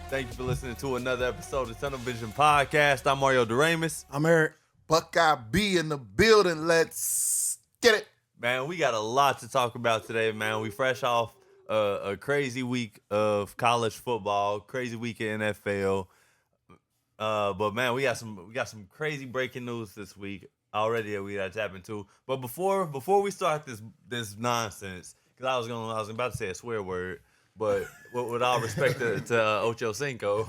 Thank you for listening to another episode of Tunnel Vision Podcast. I'm Mario Doremus. I'm Eric. Buckeye B in the building. Let's get it. Man, we got a lot to talk about today, man. We fresh off a crazy week of college football, crazy week in NFL. But man, we got some crazy breaking news this week already that we got to tap into. But before we start this nonsense, because I was about to say a swear word, but with all respect to Ocho Cinco,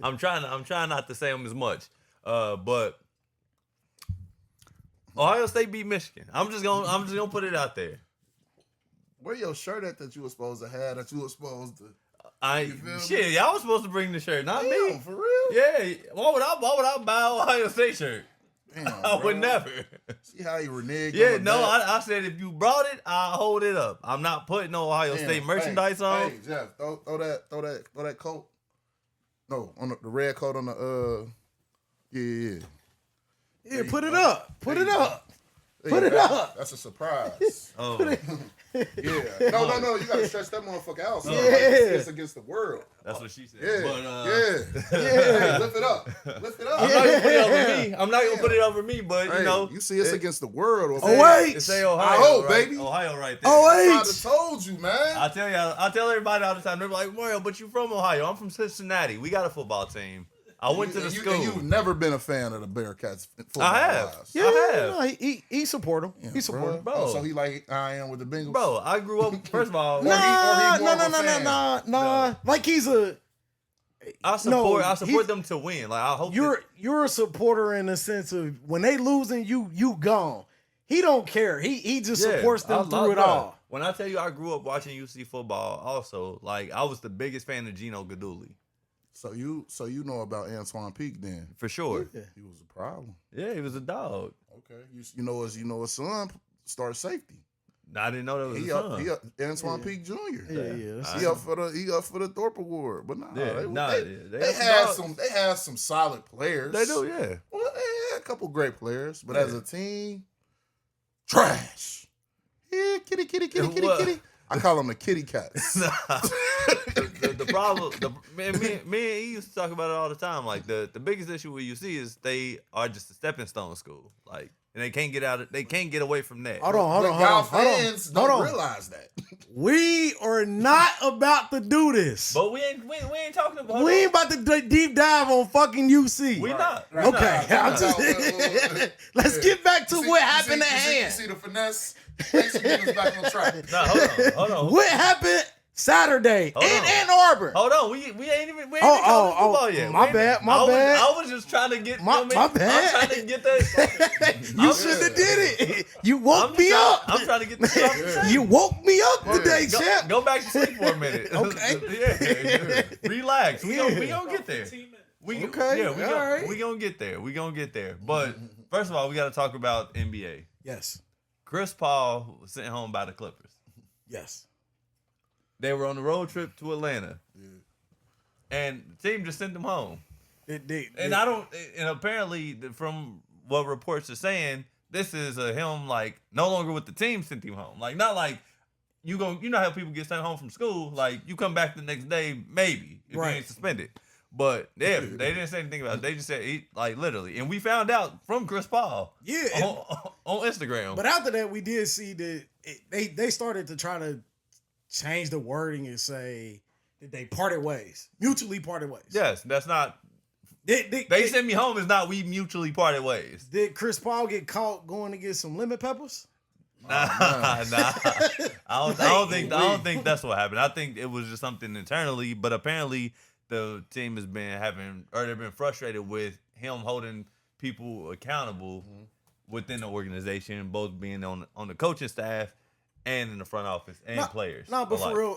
I'm trying not to say them as much. But Ohio State beat Michigan. I'm just gonna put it out there. Where your shirt at that you were supposed to have, that you were supposed to? Y'all was supposed to bring the shirt, not me. For real? Yeah. Why would I buy an Ohio State shirt? Damn, I would never. See how he reneged? Yeah, no, I said if you brought it, I'll hold it up. I'm not putting no Ohio State merchandise on. Hey, Jeff, throw that coat. No, on the red coat on the Yeah, put it up. Put it up. Put it up. That's a surprise. Oh. Yeah. No. You gotta stretch that motherfucker out. So Yeah. it's against the world. That's what she said. Yeah. But, Hey, lift it up. Lift it up. I'm not gonna put it over me. I'm not gonna put it over me, but Hey, you know. you see, it's against the world. Wait. It say Ohio. I hope, right? baby. Ohio right there. I told you, man. I tell everybody all the time. They're like, Mario, but you from Ohio. I'm from Cincinnati. We got a football team. I went to the school. You've never been a fan of the Bearcats football. I have. Wise. Yeah, I have. no, he support him. He support him. Bro. Oh, so he like I am with the Bengals. Bro, I grew up. First of all, Nah. Like he's a. I support them to win. Like I hope you're a supporter in the sense of when they losing, you gone. He don't care. He just supports them through it all. When I tell you I grew up watching UC football, also like I was the biggest fan of Gino Gadulli. So you know about Antoine Peak then? For sure. Yeah. He was a problem. Yeah, he was a dog. Okay. You know his son started safety. I didn't know that was his son. He Antoine Peak Jr. Yeah. He up for the Thorpe Award. But they had some solid players. They do, yeah. Well, they had a couple great players, but as a team, trash. Yeah, kitty. I call them the kitty cats. The problem, me and he used to talk about it all the time. Like the biggest issue with UC is they are just a stepping stone school. Like, and they can't get away from that. Hold on. Fans don't realize that. We are not about to do this. But we ain't talking about. We ain't about to deep dive on fucking UC. We not. Okay. Let's get back to what happened at hand. You see the finesse? Thanks for getting us back on track. No, hold on. What happened Saturday in Ann Arbor? Hold on, we ain't even talking football yet. My bad. I was just trying to get my bad. I'm trying to get that. You shouldn't have did it. You woke me up. I'm trying to get the You woke me up today, champ. Go back to sleep for a minute. Okay. Yeah. Relax. We gonna get there. We gonna get there. We gonna get there. But first of all, we got to talk about NBA. Yes. Chris Paul was sent home by the Clippers. Yes. They were on the road trip to Atlanta. Yeah. And the team just sent them home. And apparently from what reports are saying, this is him like no longer with the team sent him home. Like not like you know how people get sent home from school, like you come back the next day maybe if you ain't suspended. But they didn't say anything about it. They just said like literally. And we found out from Chris Paul on Instagram. But after that, we did see that they started to try to change the wording and say that they parted ways, mutually parted ways. Yes, that's not. They sent me home is not we mutually parted ways. Did Chris Paul get caught going to get some lemon peppers? Nah. I don't think that's what happened. I think it was just something internally, but apparently the team has been they've been frustrated with him holding people accountable within the organization, both being on the coaching staff and in the front office and players. No, but for real,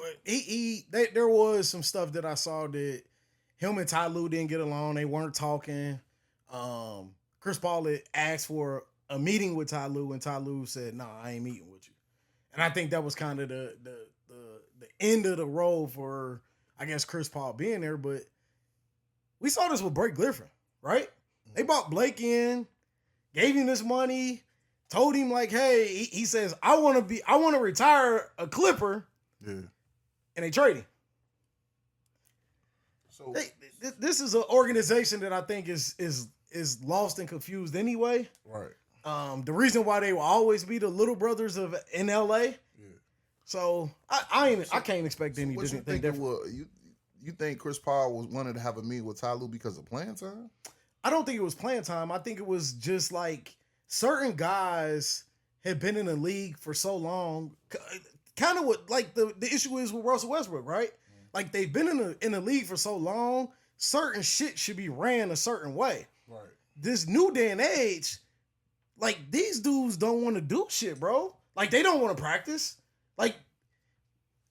there was some stuff that I saw that him and Ty Lue didn't get along. They weren't talking. Chris Paul had asked for a meeting with Ty Lue, and Ty Lue said, "No, I ain't meeting with you." And I think that was kind of the end of the road for, I guess, Chris Paul being there. But we saw this with Blake Griffin, right? They brought Blake in, gave him this money, told him like, "Hey," he says, I want to retire a Clipper," and they trade him. So this is an organization that I think is lost and confused anyway. Right. The reason why they will always be the little brothers in LA. Yeah. So I can't expect anything different. You think Chris Paul wanted to have a meeting with Ty Lue because of playing time? I don't think it was playing time. I think it was just like certain guys had been in the league for so long. Kind of what like the issue is with Russell Westbrook, right? Like they've been in the league for so long, certain shit should be ran a certain way. Right. This new day and age, like these dudes don't want to do shit, bro. Like they don't want to practice. Like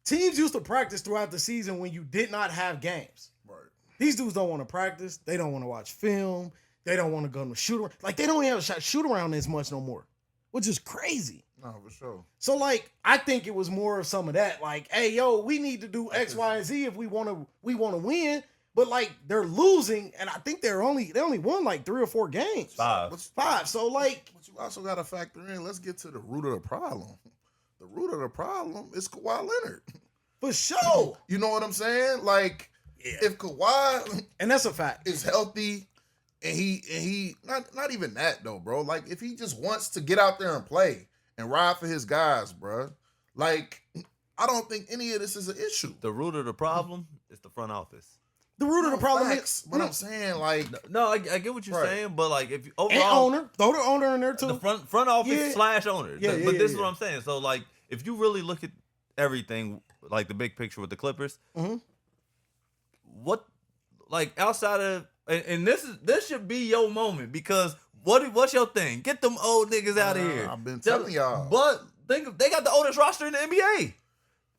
teams used to practice throughout the season when you did not have games. Right. These dudes don't want to practice. They don't want to watch film. They don't want to go to shoot around. Like they don't even have a shoot around as much no more, which is crazy. No, for sure. So like, I think it was more of some of that. Like, hey, yo, we need to do X, Y, and Z if we want to win. But like, they're losing, and I think they only won like 3 or 4 games. 5. So like, but you also got to factor in. Let's get to the root of the problem. The root of the problem is Kawhi Leonard. For sure. You know what I'm saying? Like, if Kawhi and that's a fact is healthy, and he not even that though, bro. Like, if he just wants to get out there and play and ride for his guys, bro. Like, I don't think any of this is an issue. The root of the problem is the front office. The root of the problem is, but I'm saying, like, no, I get what you're saying, but like, if you overall, and owner, throw the owner in there too. The front office / owner. Yeah, but this is what I'm saying. So like, if you really look at everything, like the big picture with the Clippers, what, like outside of, and this should be your moment because what's your thing? Get them old niggas out of here. I've been telling y'all. But they got the oldest roster in the NBA.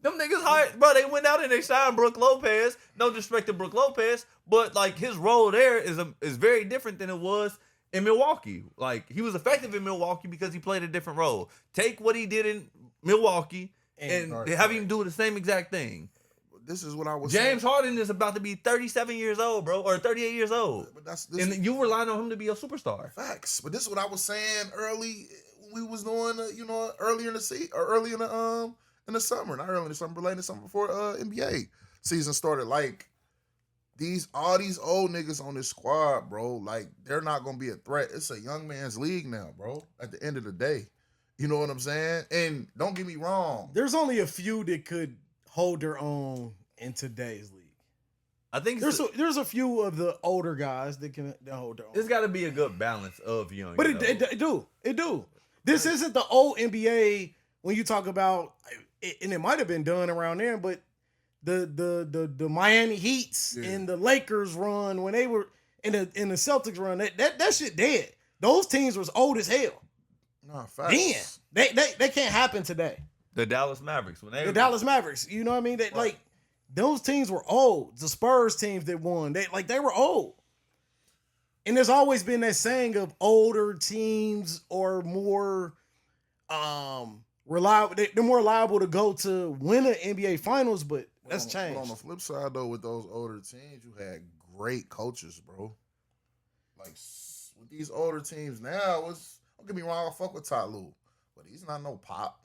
Them niggas hired, bro. They went out and they signed Brook Lopez. No disrespect to Brook Lopez, but like his role there is very different than it was in Milwaukee. Like he was effective in Milwaukee because he played a different role. Take what he did in Milwaukee and have him do the same exact thing. This is what I was James saying. Harden is about to be 37 years old, bro, or 38 years old. But and you relying on him to be a superstar. Facts. But this is what I was saying early when we was doing, earlier in the season, or early in the summer, not early in the summer, but late in the summer before NBA season started. Like all these old niggas on this squad, bro. Like they're not gonna be a threat. It's a young man's league now, bro. At the end of the day, you know what I'm saying. And don't get me wrong, there's only a few that could hold their own in today's league. I think there's a few of the older guys that can hold their own. There's got to be a good balance of young. But it do. This isn't the old NBA when you talk about, and it might have been done around there, but the Miami Heats and the Lakers run when they were in the Celtics run, that shit dead. Those teams was old as hell. No, facts. Then they can't happen today. The Dallas Mavericks Dallas Mavericks, you know what I mean? Like those teams were old. The Spurs teams that won, they were old. And there's always been that saying of older teams are more reliable. They're more liable to go to win an NBA Finals, but that's changed. But on the flip side, though, with those older teams, you had great coaches, bro. Like with these older teams now, don't get me wrong, I fuck with Ty Lue, but he's not no pop.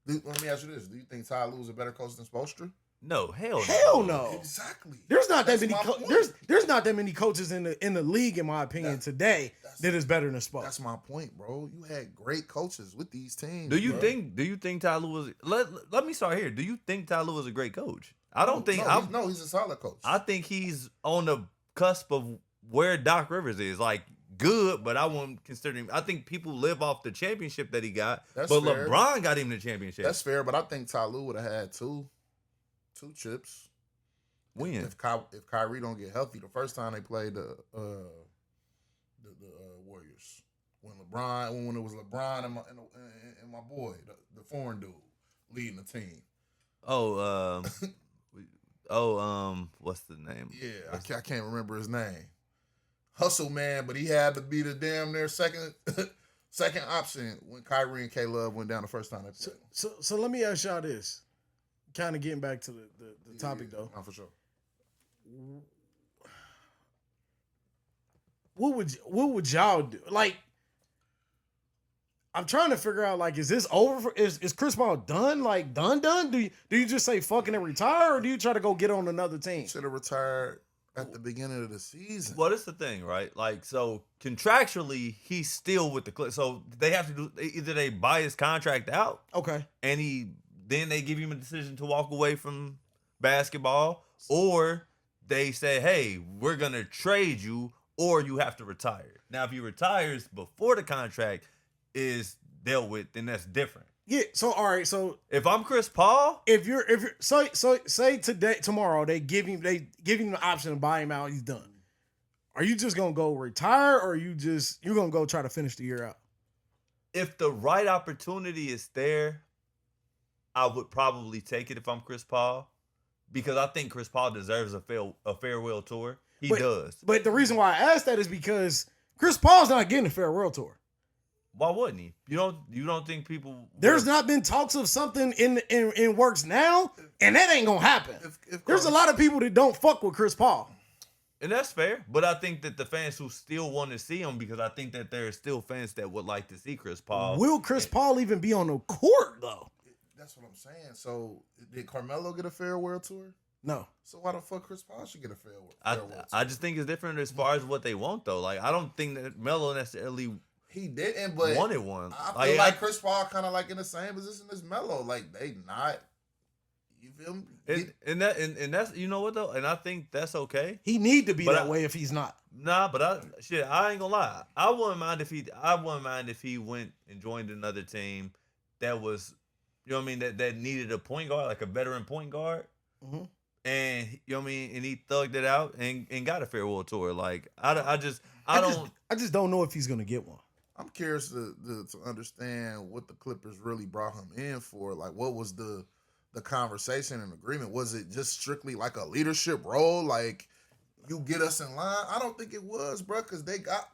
Let me ask you this: do you think Ty Lue is a better coach than Spoelstra? No, hell no. Exactly. There's not that many. There's not that many coaches in the league, in my opinion, today that is better than Spoelstra. That's my point, bro. You had great coaches with these teams. Do you think Ty Lue was? Let me start here. Do you think Ty Lue is a great coach? I don't think. No, he's a solid coach. I think he's on the cusp of where Doc Rivers is. Like good, but I won't consider him. I think people live off the championship that he got. But fair. LeBron got him the championship. That's fair, but I think Ty Lue would have had two chips. When? If Kyrie don't get healthy, the first time they played the Warriors, when it was LeBron and my boy, the foreign dude leading the team. What's the name? Yeah, I can't remember his name. Hustle man, but he had to be the damn near second option when Kyrie and K-Love went down the first time they played. So let me ask y'all this. Kind of getting back to the topic though. Not for sure. What would y'all do? Like, I'm trying to figure out, like, is this over? Is Chris Paul done? Like, done? Do you just say fucking and retire, or do you try to go get on another team? Should have retired at the beginning of the season. Well, that's the thing, right? Like, so contractually, he's still with the Clippers. So they have to do either they buy his contract out, Okay. and then they give him a decision to walk away from basketball, or they say, hey, we're gonna trade you, or you have to retire. Now, if he retires before the contract is dealt with, then that's different. Yeah. So all right. So If I'm Chris Paul, if you're say tomorrow they give him the option to buy him out, he's done. Are you just gonna go retire, or you're gonna go try to finish the year out? if the right opportunity is there, I would probably take it if I'm Chris Paul, because I think Chris Paul deserves a farewell tour. He does. But the reason why I asked that is because Chris Paul's not getting a farewell tour. Why wouldn't he? You don't think people? There's not been talks of something in works now, and that ain't gonna happen. There's a lot of people that don't fuck with Chris Paul. And that's fair. But I think that the fans who still want to see him, because I think that there are still fans that would like to see Chris Paul. Will Chris Paul even be on the court though? That's what I'm saying. So did Carmelo get a farewell tour? No. So why the fuck Chris Paul should get a farewell tour? I just think it's different as far as what they want though. Like, I don't think that Melo necessarily He didn't, but wanted one. I feel like Chris Paul kind of like in the same position as Melo. Like they not. You feel me? And that's, you know what though, and I think that's okay. He need to be that way if he's not. Nah, but I ain't gonna lie. I wouldn't mind if he went and joined another team that was, you know what I mean, that needed a point guard, like a veteran point guard. Mm-hmm. And you know what I mean, and he thugged it out and got a farewell tour. Like I just don't know if he's gonna get one. I'm curious to understand what the Clippers really brought him in for. Like, what was the conversation and agreement? Was it just strictly like a leadership role? Like, you get us in line? I don't think it was, bro, because they got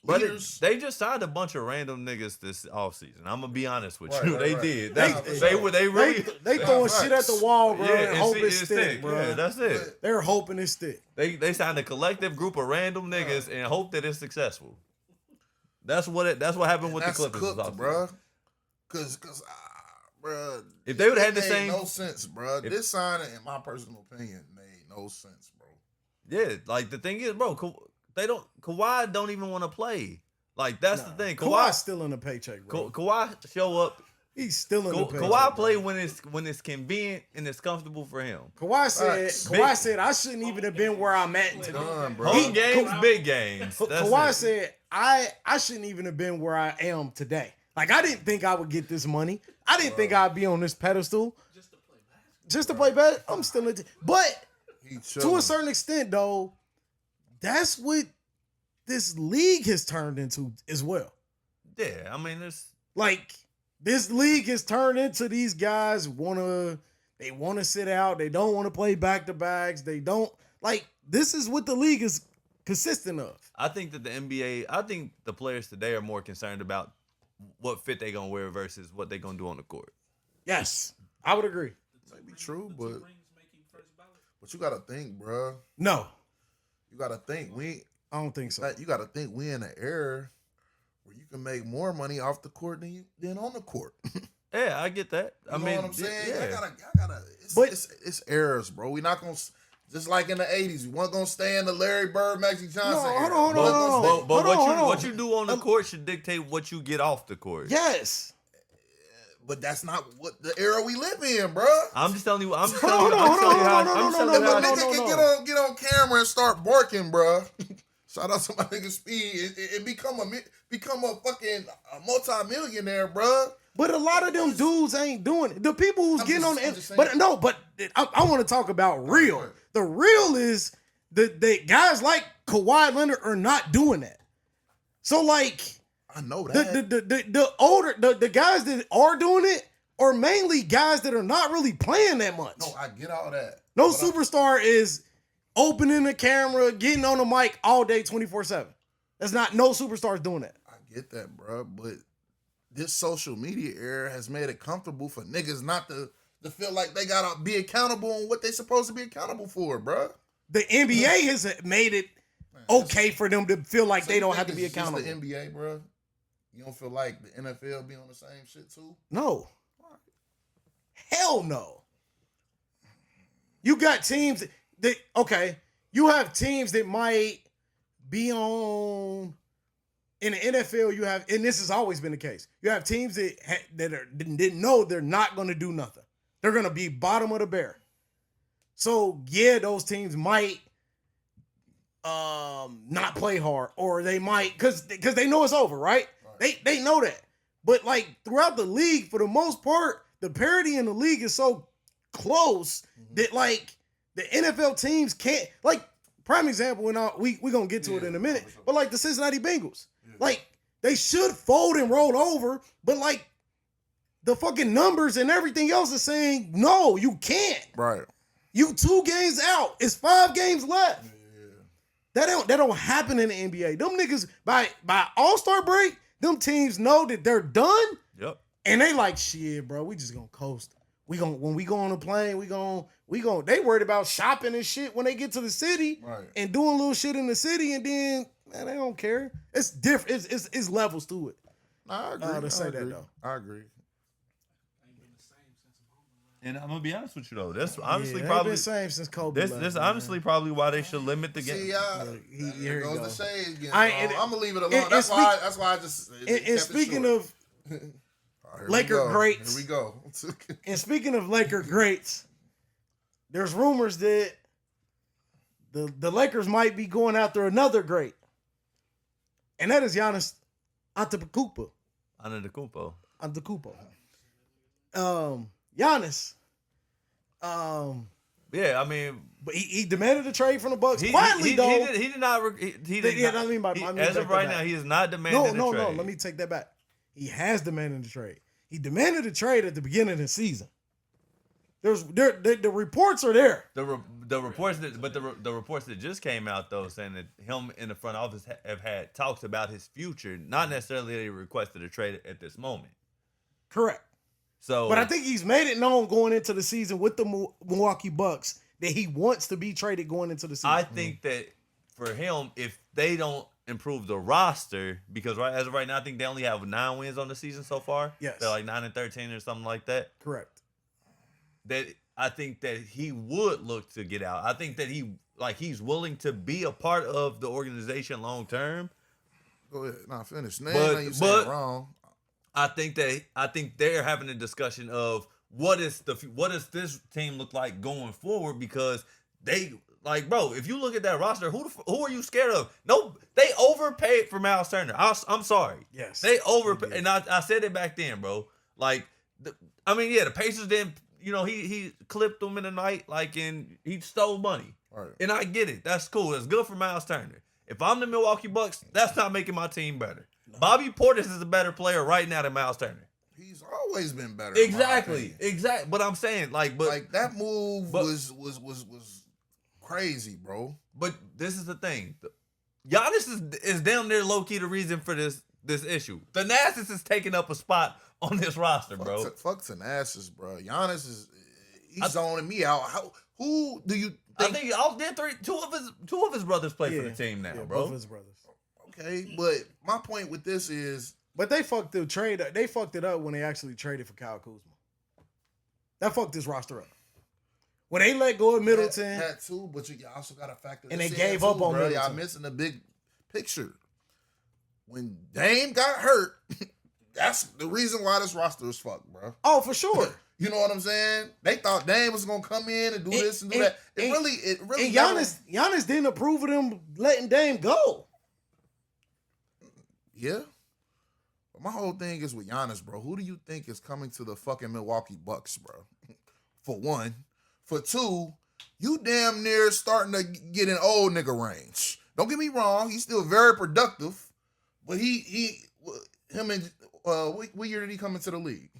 leaders. They just signed a bunch of random niggas this offseason. I'm gonna be honest with you. Right. Did. They Really they throwing shit at the wall, bro, and hoping it stick, stick, bro. Yeah, that's it. They're hoping it stick. They signed a collective group of random niggas and hope that it's successful. That's what happened with the Clippers, cooked, bro. Because bro, if they would have had the same, no sense, bro. This signing, in my personal opinion, made no sense, bro. Yeah, like the thing is, bro, Kawhi don't even want to play. Like that's the thing. Kawhi's still in the paycheck, bro. Kawhi show up. He's still in the paycheck. Kawhi play when it's convenient and it's comfortable for him. Kawhi said I shouldn't even have been where I'm at today. Home games, big games. Kawhi said I shouldn't even have been where I am today. Like, I didn't think I would get this money. I didn't think I'd be on this pedestal. Just to play basketball. I'm still but to a certain extent, though, that's what this league has turned into as well. Yeah, I mean, it's like this league has turned into these guys they want to sit out. They don't want to play back-to-backs. They don't like this is what the league is consistent of. I think that the players today are more concerned about what fit they gonna wear versus what they gonna do on the court. Yes, I would agree. Might be true, but you gotta think, bro. No, you gotta think. I don't think so. You gotta think we in an era where you can make more money off the court than on the court. Yeah, I get that. I mean, what I'm saying? Yeah. I gotta. It's errors, bro. We not gonna. Just like in the 80s, we weren't gonna stay in the Larry Bird, Magic Johnson. Hold on. But what you do on the court should dictate what you get off the court. Yes. But that's not what the era we live in, bro. I'm just telling you. I'm just If a nigga can get on camera and start barking, bro. Shout out to my nigga Speed. It become a fucking multi-millionaire, bro. But a lot of them dudes ain't doing it. The people who's getting on the but I want to talk about real. The real is the guys like Kawhi Leonard are not doing that. So like I know that the older the guys that are doing it are mainly guys that are not really playing that much. No, I get all that. No superstar is opening the camera, getting on the mic all day 24/7. That's not no superstars doing that. I get that, bro, but this social media era has made it comfortable for niggas not to feel like they gotta be accountable on what they supposed to be accountable for, bro. The NBA has made it okay for them to feel like they don't have to be accountable. The NBA, bro. You don't feel like the NFL be on the same shit too? No. Hell no. You got teams that you have teams that might be on. In the NFL, you have, and this has always been the case. You have teams that didn't know they're not going to do nothing. They're going to be bottom of the barrel. So yeah, those teams might not play hard, or they might because they know it's over, right? They know that. But like throughout the league, for the most part, the parity in the league is so close that like the NFL teams can't. Like prime example, we gonna get to it in a minute. But like the Cincinnati Bengals. Like, they should fold and roll over, but like the fucking numbers and everything else is saying, no, you can't. Right. You 2 games out. It's 5 games left. Yeah. That don't happen in the NBA. Them niggas, by All-Star break, them teams know that they're done. Yep. And they like, shit, bro, we just gonna coast. When we go on a plane, they worried about shopping and shit when they get to the city and doing little shit in the city, and then man, they don't care. It's different. It's levels to it. I agree. To say that though. I agree. And I'm gonna be honest with you though. That's honestly been probably the same since Kobe. This honestly probably why they should limit the game. See, here goes the shade again. I'm gonna leave it alone. That's why I just. And speaking of Laker greats, here we go. And speaking of Laker greats, there's rumors that the Lakers might be going after another great, and that is Giannis Antetokounmpo. Giannis. Yeah, I mean, but he demanded a trade from the Bucks quietly though. He did not. As of right now, he is not demanding a trade. No. Let me take that back. He has demanded a trade. He demanded a trade at the beginning of the season. The reports are there. The reports that just came out though, saying that him in the front office have had talks about his future, not necessarily that he requested a trade at this moment. Correct. So, but I think he's made it known going into the season with the Milwaukee Bucks that he wants to be traded going into the season. I think that for him, if they don't improve the roster, because as of right now, I think they only have 9 wins on the season so far. Yes, they're like 9-13 or something like that. Correct. That I think that he would look to get out. I think that he's willing to be a part of the organization long term. Go ahead, finish. You saying wrong. I think they're having a discussion of what does this team look like going forward, because they like, bro, if you look at that roster, who are you scared of? No, they overpaid for Miles Turner. I'm sorry. Yes, they overpaid, and I said it back then, bro. Like, the Pacers didn't. He clipped them in the night, and he stole money. Right. And I get it. That's cool. It's good for Miles Turner. If I'm the Milwaukee Bucks, that's not making my team better. No. Bobby Portis is a better player right now than Miles Turner. He's always been better. Exactly. But I'm saying, but that move was crazy, bro. But this is the thing. Giannis is damn near low key the reason for this issue. Thanasis is taking up a spot on this roster, bro. Fuck Thanasis, bro. Giannis he's zoning me out. Who do you think? I think two of his brothers play for the team now, bro. Both of his brothers. Okay, but my point with this is, but they fucked the trade. They fucked it up when they actually traded for Kyle Kuzma. That fucked this roster up. When they let go of Middleton, that too. But you also got to factor. And they gave up on Middleton. Y'all missing the big picture. When Dame got hurt, that's the reason why this roster is fucked, bro. Oh, for sure. You know what I'm saying? They thought Dame was gonna come in and do this and do that. It really. And Giannis didn't approve of them letting Dame go. Yeah. But my whole thing is with Giannis, bro. Who do you think is coming to the fucking Milwaukee Bucks, bro? For one. For two, you damn near starting to get in old nigga range. Don't get me wrong. He's still very productive. But what year did he come into the league?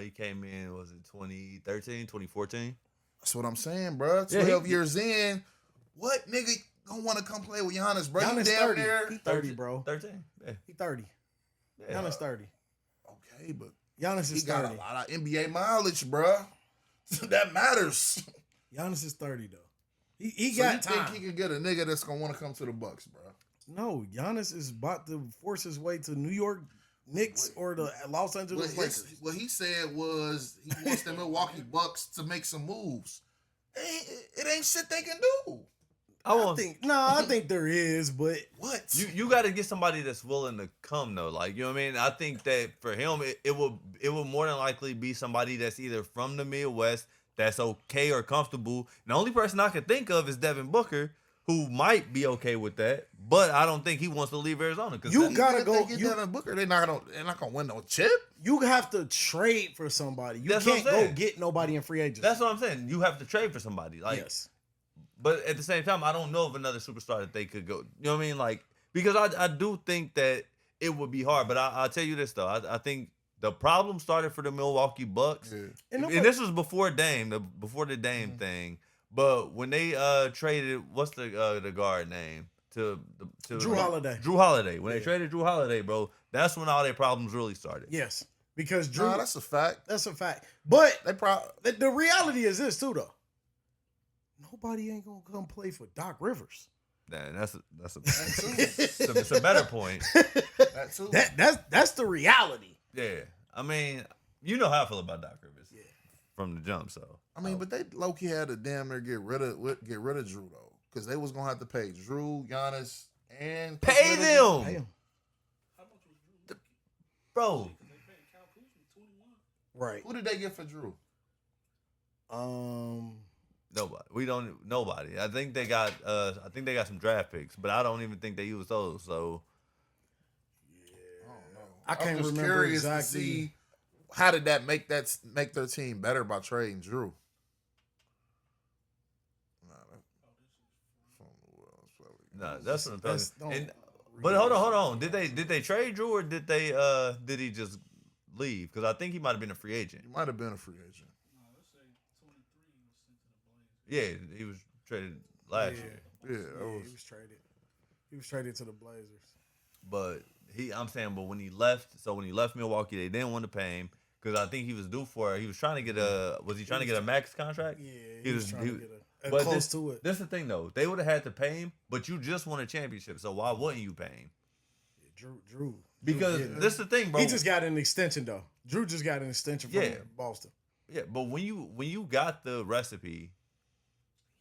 He came in, was it 2013, 2014? That's what I'm saying, bro. 12 years in, what nigga don't want to come play with Giannis, bro? Giannis damn 30. near He 30, bro. 13. Yeah. He 30. Yeah. Giannis 30. Okay, but Giannis is 30. He got a lot of NBA mileage, bro. That matters. Giannis is 30, though. He so got you time. think he could get a nigga that's going to want to come to the Bucks, bro? No, Giannis is about to force his way to New York Knicks or the Los Angeles Lakers. What he said was he wants the Milwaukee Bucks to make some moves. It ain't shit they can do. I think there is, but What? You got to get somebody that's willing to come though. Like, you know what I mean? I think that for him, it will more than likely be somebody that's either from the Midwest that's okay or comfortable. And the only person I can think of is Devin Booker, who might be okay with that, but I don't think he wants to leave Arizona. Because you gotta go. Get Devin Booker. They're not gonna win no chip. You have to trade for somebody. You That's what can't I'm go saying. get nobody in free agency. That's what I'm saying. You have to trade for somebody. Like, yes. But at the same time, I don't know of another superstar that they could go. You know what I mean? Like, because I do think that it would be hard. But I'll tell you this though. I think the problem started for the Milwaukee Bucks, and this was before before the Dame thing. But when they traded, what's the guard name to Drew Holiday. Drew Holiday. When they traded Drew Holiday, bro, that's when all their problems really started. Yes, because Drew. Nah, that's a fact. That's a fact. But They the reality is this too, though. Nobody ain't gonna come play for Doc Rivers. That's a better point. That too. That's the reality. Yeah, I mean, you know how I feel about Doc Rivers. Yeah, from the jump. So I mean, but they low key had to damn near get rid of Drew though, because they was gonna have to pay Drew, Giannis, and pay them. Pay him. Bro. Right. Who did they get for Drew? Nobody. I think they got some draft picks, but I don't even think they used those. So I don't know. I can't I'm just remember curious exactly. to see how did that make their team better by trading Drew. that's what I'm talking. But hold on. Did they trade Drew or did he just leave? Because I think he might have been a free agent. He might have been a free agent. Yeah, he was traded last year. Yeah, he was traded. He was traded to the Blazers. But when he left Milwaukee, they didn't want to pay him because I think he was due for it. He was trying to get a max contract? Yeah, he was trying to get a but close to it. This is the thing though. They would have had to pay him, but you just won a championship, so why wouldn't you pay him? Yeah, Drew. Because this is the thing, bro. He just got an extension though. Drew just got an extension from Boston. Yeah, but when you got the recipe,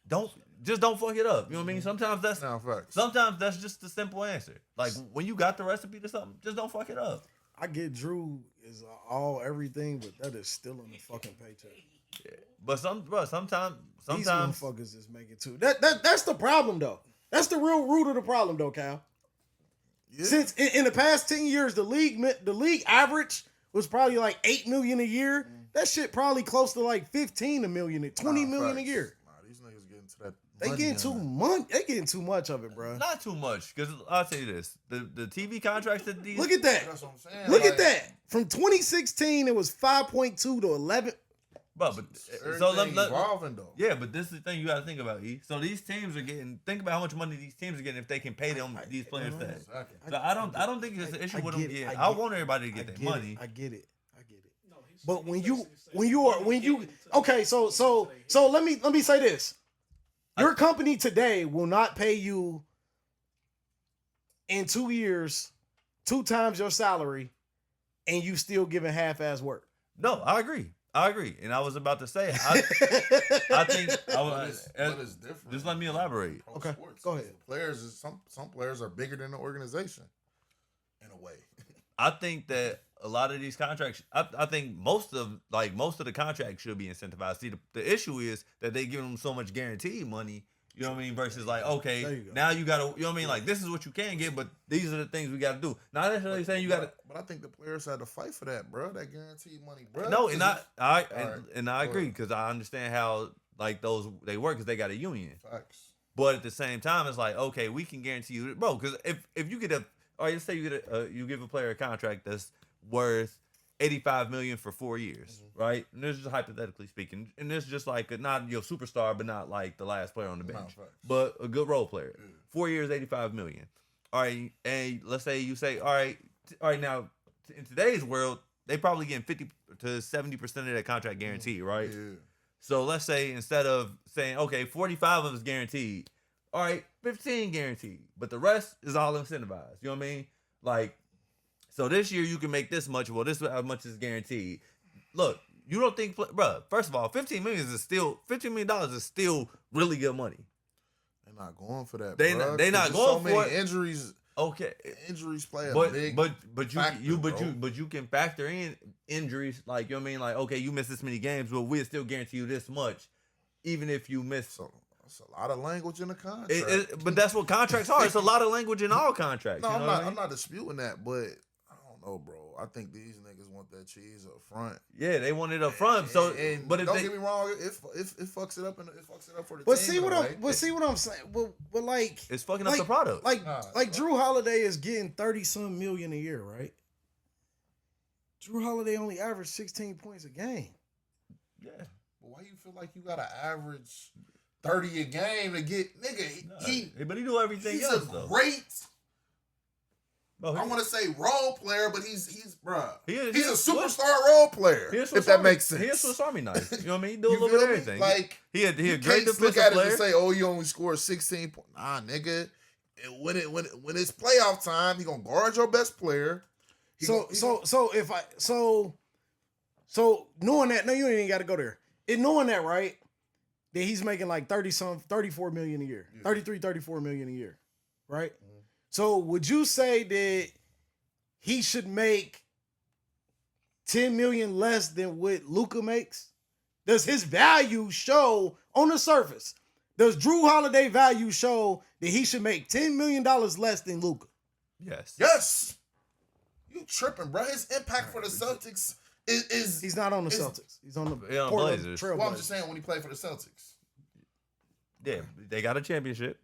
don't fuck it up. You know what I mean? Sometimes that's just the simple answer. Like when you got the recipe to something, just don't fuck it up. I get Drew is everything, but that is still in the fucking paycheck. Yeah. But sometimes these motherfuckers is making too. That's the problem though. That's the real root of the problem though, Cal. Yeah. Since in the past 10 years, the league average was probably like $8 million a year. That shit probably close to like 15 million, 20 million a year. These niggas getting to that. They getting too much. They getting too much of it, bro. Not too much, because I'll tell you this: the TV contracts that these. Look at that. That's what I'm saying. Look at that. From 2016, it was 5.2 to 11. But so evolving though. Yeah, but this is the thing you got to think about, E. So these teams are getting. Think about how much money these teams are getting if they can pay them these players that. Exactly. So I don't think it's an issue with them getting. I want everybody to get their money. I get it. But when you okay, so let me say this. Your company today will not pay you in 2 years 2 times your salary, and you still giving half-ass work. No, I agree, and I was about to say, I think but it's different. Just let me elaborate. Okay, sports. go ahead. Some players are bigger than the organization, in a way. I think that a lot of these contracts, I think most of the contracts should be incentivized. See, the issue is that they give them so much guaranteed money. You know what I mean? Versus like, okay, now you gotta, you know what I mean? Like, this is what you can get, but these are the things we gotta do. Not necessarily saying you gotta. But I think the players had to fight for that, bro. That guaranteed money, bro. No, and I agree because I understand how like they work because they got a union. Facts. But at the same time, it's like, okay, we can guarantee you, bro. Because if you get let's say you give a player a contract that's worth $85 million for 4 years, right? And this is just hypothetically speaking, and this is just like not your superstar, but not like the last player on the bench, but a good role player. 4 years, $85 million. All right, and let's say you say, all right. Now in today's world, they probably getting 50 to 70% of that contract guaranteed, right? Yeah. So let's say instead of saying, okay, 45 of it's guaranteed, all right, 15 guaranteed, but the rest is all incentivized. You know what I mean? Like. So this year you can make this much. Well, this is how much is guaranteed. Look, you don't think, bro? First of all, $15 million is still really good money. And not going for that. They bruh, not 'cause going there's for it. Injuries. Okay, Injuries play a but big factor, you factor, you can factor in injuries, like, you know what I mean, like, okay, you miss this many games, but we'll still guarantee you this much, even if you miss. So that's a lot of language in the contract. But that's what contracts are. It's a lot of language in all contracts. No, you know what I mean? I'm not disputing that, but I don't know, bro. I think these niggas want that cheese up front. Yeah, they want it up front. So, but if don't they, get me wrong, it fucks it up and it fucks it up for the But team. see what I'm saying. But like, it's fucking up the product. Like Drew Holiday is getting 30-some million a year, right? Drew Holiday only averaged 16 points a game. Yeah. But why you feel like you gotta average 30 a game to get but he do everything he's else a though. Great. Bro, I want to say role player, but he's bruh. He's a superstar role player. If that makes sense. He's a Swiss Army knife. You know what I mean? He do a You little bit of feel me? everything. Like, he a you great can't look defensive at it player. and say, "Oh, you only scored 16 points." Nah, nigga. And when it's playoff time, he gonna guard your best player. So knowing that, no, you ain't got to go there. And knowing that, right? That he's making like 34 million a year, 34 million a year, right? Mm-hmm. So would you say that he should make 10 million less than what Luka makes? Does his value show on the surface? Does Drew Holiday value show that he should make $10 million less than Luka? Yes. Yes. You tripping, bro. His impact for the Celtics is he's not on the Celtics. He's on the Blazers. Trail well, I'm Blazers. just saying when he played for the Celtics. Yeah, they got a championship.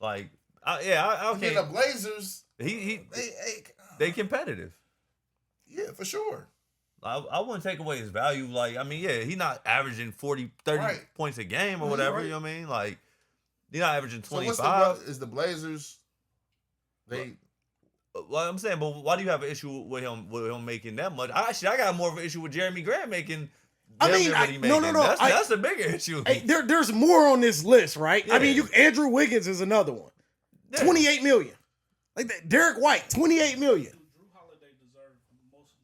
Like, I okay. The Blazers, they competitive. Yeah, for sure. I wouldn't take away his value. Like, I mean, yeah, he's not averaging 40, 30 points a game or whatever. You know what I mean? Like, he's not averaging 25. So is the Blazers? Well, I'm saying, but why do you have an issue with him making that much? I got more of an issue with Jeremy Grant making. I mean, no. That's a bigger issue. Hey, there's more on this list, right? Yeah. I mean, Andrew Wiggins is another one. Yeah. 28 million. Like that. Derek White, 28 million. Drew Holiday deserves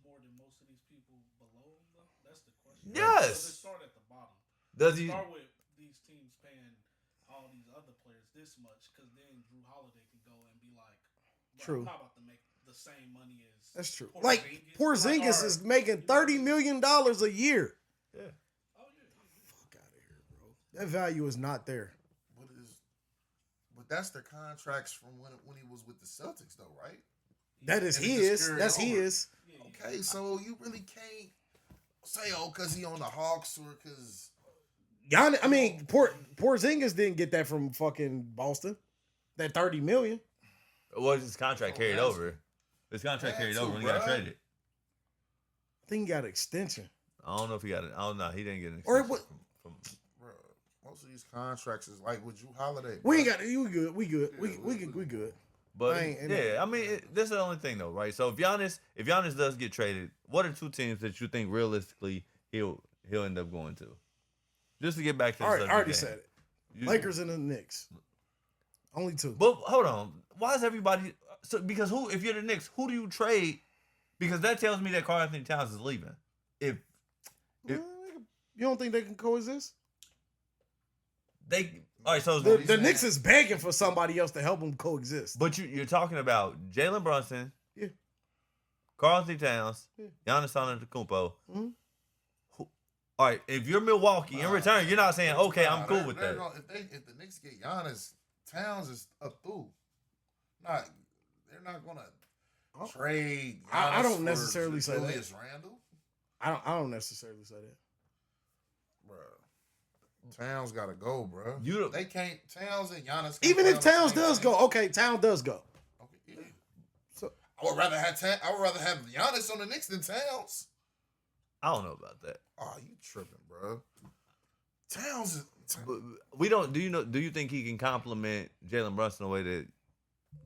more than most of these people below him, though? That's the question. Yes. Does it start at the bottom? Does he start with these teams paying all these other players this much? Because then Drew Holiday can go and be like, true. I'm not about to make the same money as. That's true. Like Porzingis is making $30 million a year. Yeah. Oh yeah. Fuck out of here, bro. That value is not there. But that's their contracts from when he was with the Celtics, though, right? That is his. That's his. Okay, so you really can't say, because he on the Hawks or because Giannis. I mean, Porzingis didn't get that from fucking Boston. That $30 million. Well, his contract carried over. His contract carried over when he got traded. I think he got an extension. I don't know if he got it. I don't know. He didn't get an extension. From most of these contracts is like with Drew Holiday. We ain't got it. We good. We good. We good. But I mean, this is the only thing though, right? So if Giannis does get traded, what are two teams that you think realistically he'll end up going to? Just to get back to the subject. I already said it. Lakers and the Knicks. Only two. But hold on. Why is everybody because if you're the Knicks, who do you trade? Because that tells me that Karl Anthony Towns is leaving. If you don't think they can coexist? All right, so the Knicks is begging for somebody else to help them coexist. But you're talking about Jalen Brunson, Karl Anthony Towns, Giannis Antetokounmpo. Mm-hmm. All right, if you're Milwaukee, in return, you're not saying, okay, I'm cool with that. If the Knicks get Giannis, Towns is up through. They're not gonna trade. Giannis I don't necessarily say that. Julius Randle. I don't necessarily say that. Towns gotta go, bro. They can't. Towns and Giannis. Even if Towns does go, okay, Towns does go. Okay, yeah. So I would rather have Giannis on the Knicks than Towns. I don't know about that. Oh, you tripping, bro? Towns is. But we don't. Do you think he can complement Jalen Brunson the way that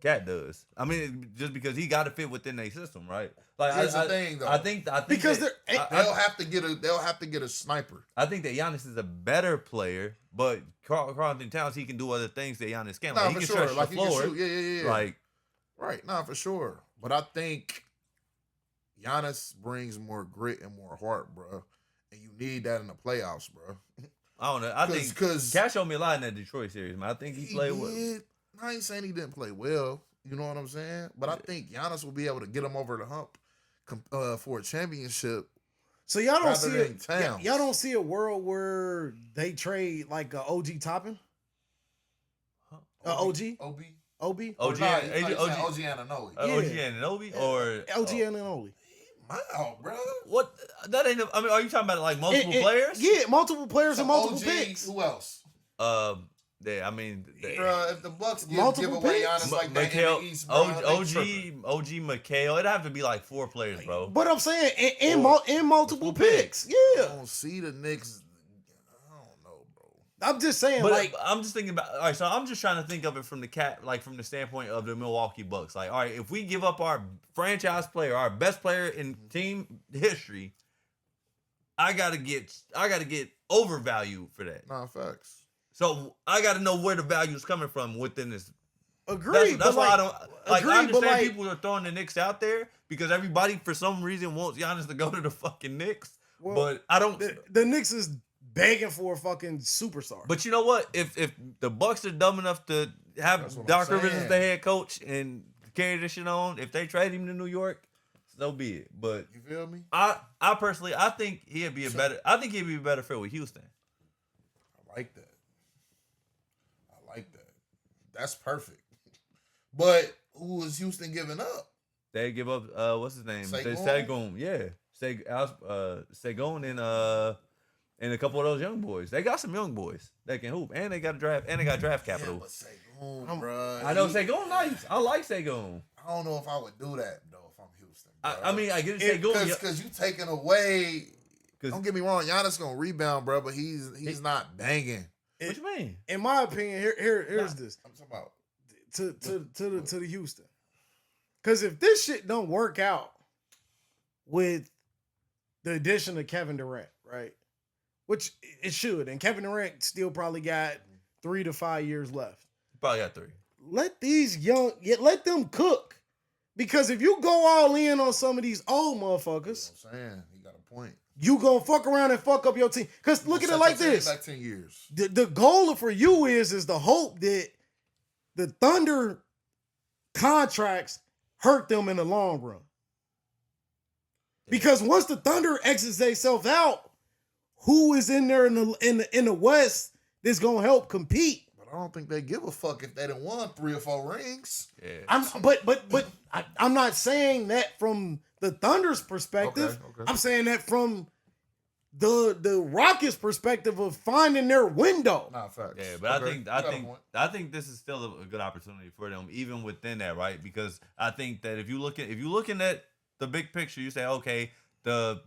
Cat does? I mean, just because he got to fit within their system, right? Like here's the thing, though. I think because they'll have to get a sniper. I think that Giannis is a better player, but Karl Anthony Towns, he can do other things that Giannis can't. Like, he can stretch the floor. Yeah. Like, right, for sure. But I think Giannis brings more grit and more heart, bro. And you need that in the playoffs, bro. I don't know. I think because Cash showed me a lot in that Detroit series, man. I think he played well. did. I ain't saying he didn't play well. You know what I'm saying? But I think Giannis will be able to get him over the hump for a championship. So y'all don't Rather see than Towns. y'all don't see a world where they trade like a OG Toppin? OG? OB? OB? OG Nah, and you OG, saying OG Ananobi. Yeah. OG and Anobi or LG and Oli. Wow, bro. what? That ain't. I mean, are you talking about like multiple players? Yeah, multiple players So and multiple OG, picks. Who else? Yeah. I mean, Bro, if the Bucks give Multiple away picks? Giannis like that in the East, bro, OG, they OG, McHale. It'd have to be like 4 players, bro. But I'm saying in multiple multiple picks. I Yeah. don't see the Knicks. I don't know, bro. I'm just saying, But like, I'm just thinking about. All right, so I'm just trying to think of it from from the standpoint of the Milwaukee Bucks. Like, all right, if we give up our franchise player, our best player in team history, I gotta get overvalued for that. Nah, facts. So I got to know where the value is coming from within this. agreed. That's why I don't like. I agreed, but understand like, people are throwing the Knicks out there because everybody for some reason wants Giannis to go to the fucking Knicks. well, But I don't. the Knicks is begging for a fucking superstar. But you know what? If the Bucks are dumb enough to have That's what Doc I'm Rivers as saying. the head coach and carry this shit on, if they trade him to New York, so be it. But You feel me? I personally, I think he'd be a better fit with Houston. I like that. That's perfect. But who is Houston giving up? They give up what's his name? Sengun? Sengun, yeah. Sengun and a couple of those young boys. They got some young boys that can hoop, and they got draft capital. Yeah, but Sengun, bro. I know Sengun nice. I like Sengun. I don't know if I would do that though if I'm Houston. Bro. I mean, I get it, Sengun. Because you taking away. Don't get me wrong, Giannis gonna rebound, bro, but he's not banging. What you mean? in my opinion, here's this I'm talking about. to the Houston. Because if this shit don't work out with the addition of Kevin Durant, right? Which it should, and Kevin Durant still probably got 3 to 5 years left. Probably got 3. Let them cook. Because if you go all in on some of these old motherfuckers, I'm saying he got a point. you gonna fuck around and fuck up your team. Because look at it like this. Back 10 years. The goal for you is the hope that the Thunder contracts hurt them in the long run. Because once the Thunder exits themselves out, who is in there in the West that's gonna help compete? But I don't think they give a fuck if they done won 3 or 4 rings. Yeah. I'm not saying that from the Thunder's perspective. Okay. I'm saying that from the Rockets' perspective of finding their window. Nah, facts. Yeah, but Okay, you got a point. I think this is still a good opportunity for them, even within that, right? Because I think that if you're looking at the big picture, you say, okay, the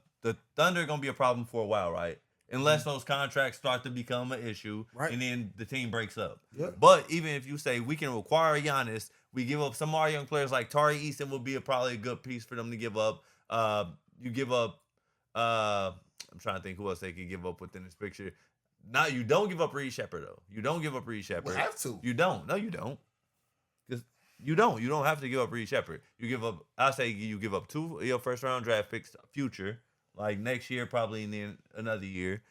Thunder are gonna be a problem for a while, right? Unless those contracts start to become an issue, Right. and then the team breaks up. Yep. But even if you say we can require Giannis, we give up some of our young players like Tari Easton will be probably a good piece for them to give up. You give up. I'm trying to think who else they could give up within this picture. You don't give up Reed Shepherd though. You don't give up Reed Shepherd. We have to. You don't. No, you don't. Because you don't. You don't have to give up Reed Shepherd. You give up. I say you give up 2 of your first round draft picks future, like next year, probably, and then another year.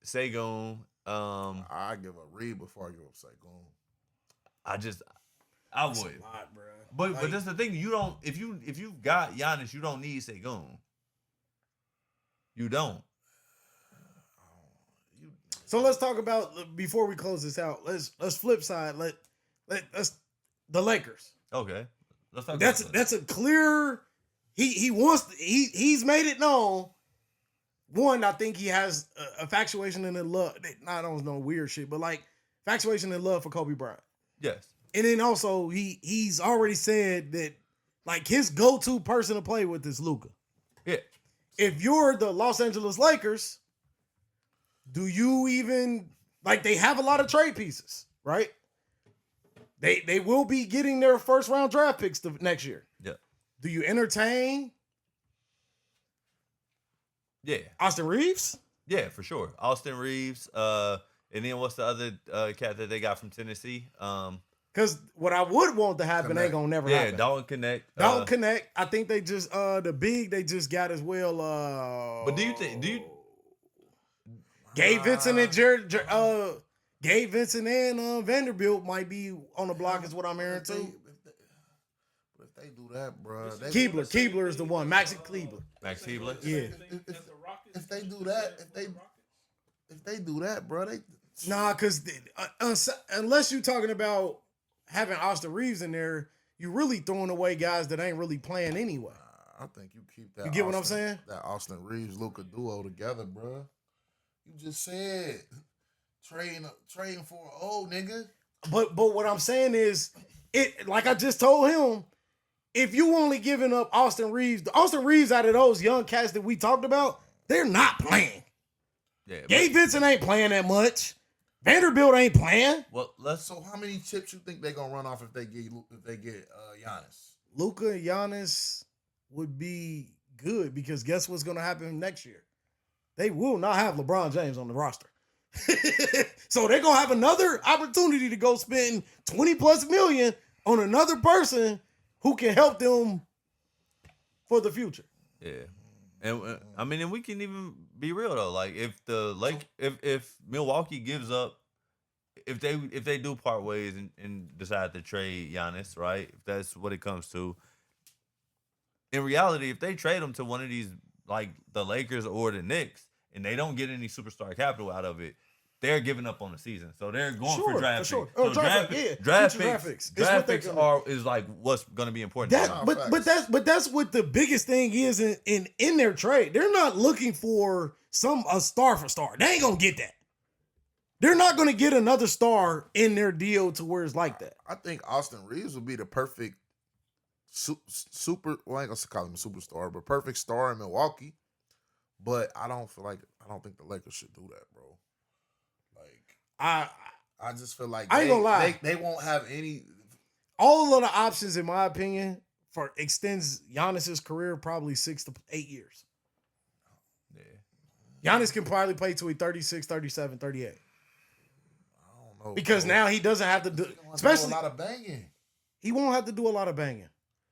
Sengun. I give up Reed before I give up Sengun. I would. But that's the thing. You don't. If you've got Giannis, you don't need Sengun. You don't. So let's talk about, before we close this out. Let's flip side. Let's the Lakers. Okay. Let's talk. That's a clear. He's made it known. One, I think he has a infatuation and a love. I don't know, weird shit, but like infatuation and love for Kobe Bryant. Yes. And then also he's already said that like his go-to person to play with is Luka. Yeah. If you're the Los Angeles Lakers, do you even like, they have a lot of trade pieces, right? They will be getting their first round draft picks next year. Yeah. Do you entertain Yeah. Austin Reeves? Yeah, for sure. Austin Reeves. And then what's the other cat that they got from Tennessee? Because what I would want to happen ain't gonna never happen. Yeah, Dalton Connect. Dalton Connect. I think they just the big they just got as well. But do you think? Gabe Vincent and Gabe Vincent and Vanderbilt might be on the block, is what I'm hearing too. But if they do that, bro, Keebler is the one. Maxi Kleber. Max Keebler? Yeah. If they do that, if they do that, bro, they Nah, because unless you're talking about having Austin Reeves in there, you're really throwing away guys that ain't really playing anyway. I think you keep that. You get what I'm saying? That Austin Reeves Luka duo together, bro. You just said trading for an old nigga. But what I'm saying is, it like I just told him, if you only giving up Austin Reeves, the Austin Reeves out of those young cats that we talked about, they're not playing. Yeah. Gabe Vincent ain't playing that much. Vanderbilt ain't playing. Well, So how many chips you think they gonna run off if they get Giannis? Luka and Giannis would be good because guess what's gonna happen next year? They will not have LeBron James on the roster. So they're gonna have another opportunity to go spend 20 plus million on another person who can help them for the future. yeah. And I mean, and we can even be real though. Like if if Milwaukee gives up, if they do part ways and decide to trade Giannis, right? If that's what it comes to. In reality, if they trade him to one of these, like the Lakers or the Knicks, and they don't get any superstar capital out of it, they're giving up on the season. So they're going for draft picks. Sure. So Oh, draft picks. Draft picks is like what's going to be important. That, but that's what the biggest thing is in their trade. They're not looking for a star for star. They ain't gonna get that. They're not gonna get another star in their deal to where it's like that. I think Austin Reeves would be the perfect super. Well, I ain't gonna call him a superstar, but perfect star in Milwaukee. But I don't think the Lakers should do that, bro. Like I just feel like I ain't gonna lie. They won't have any. All of the options, in my opinion, for extends Giannis's career probably 6 to 8 years. Yeah. Giannis can probably play till he's 36, 37, 38. I don't know. Because bro. now he doesn't have to do, especially a lot of banging. he won't have to do a lot of banging.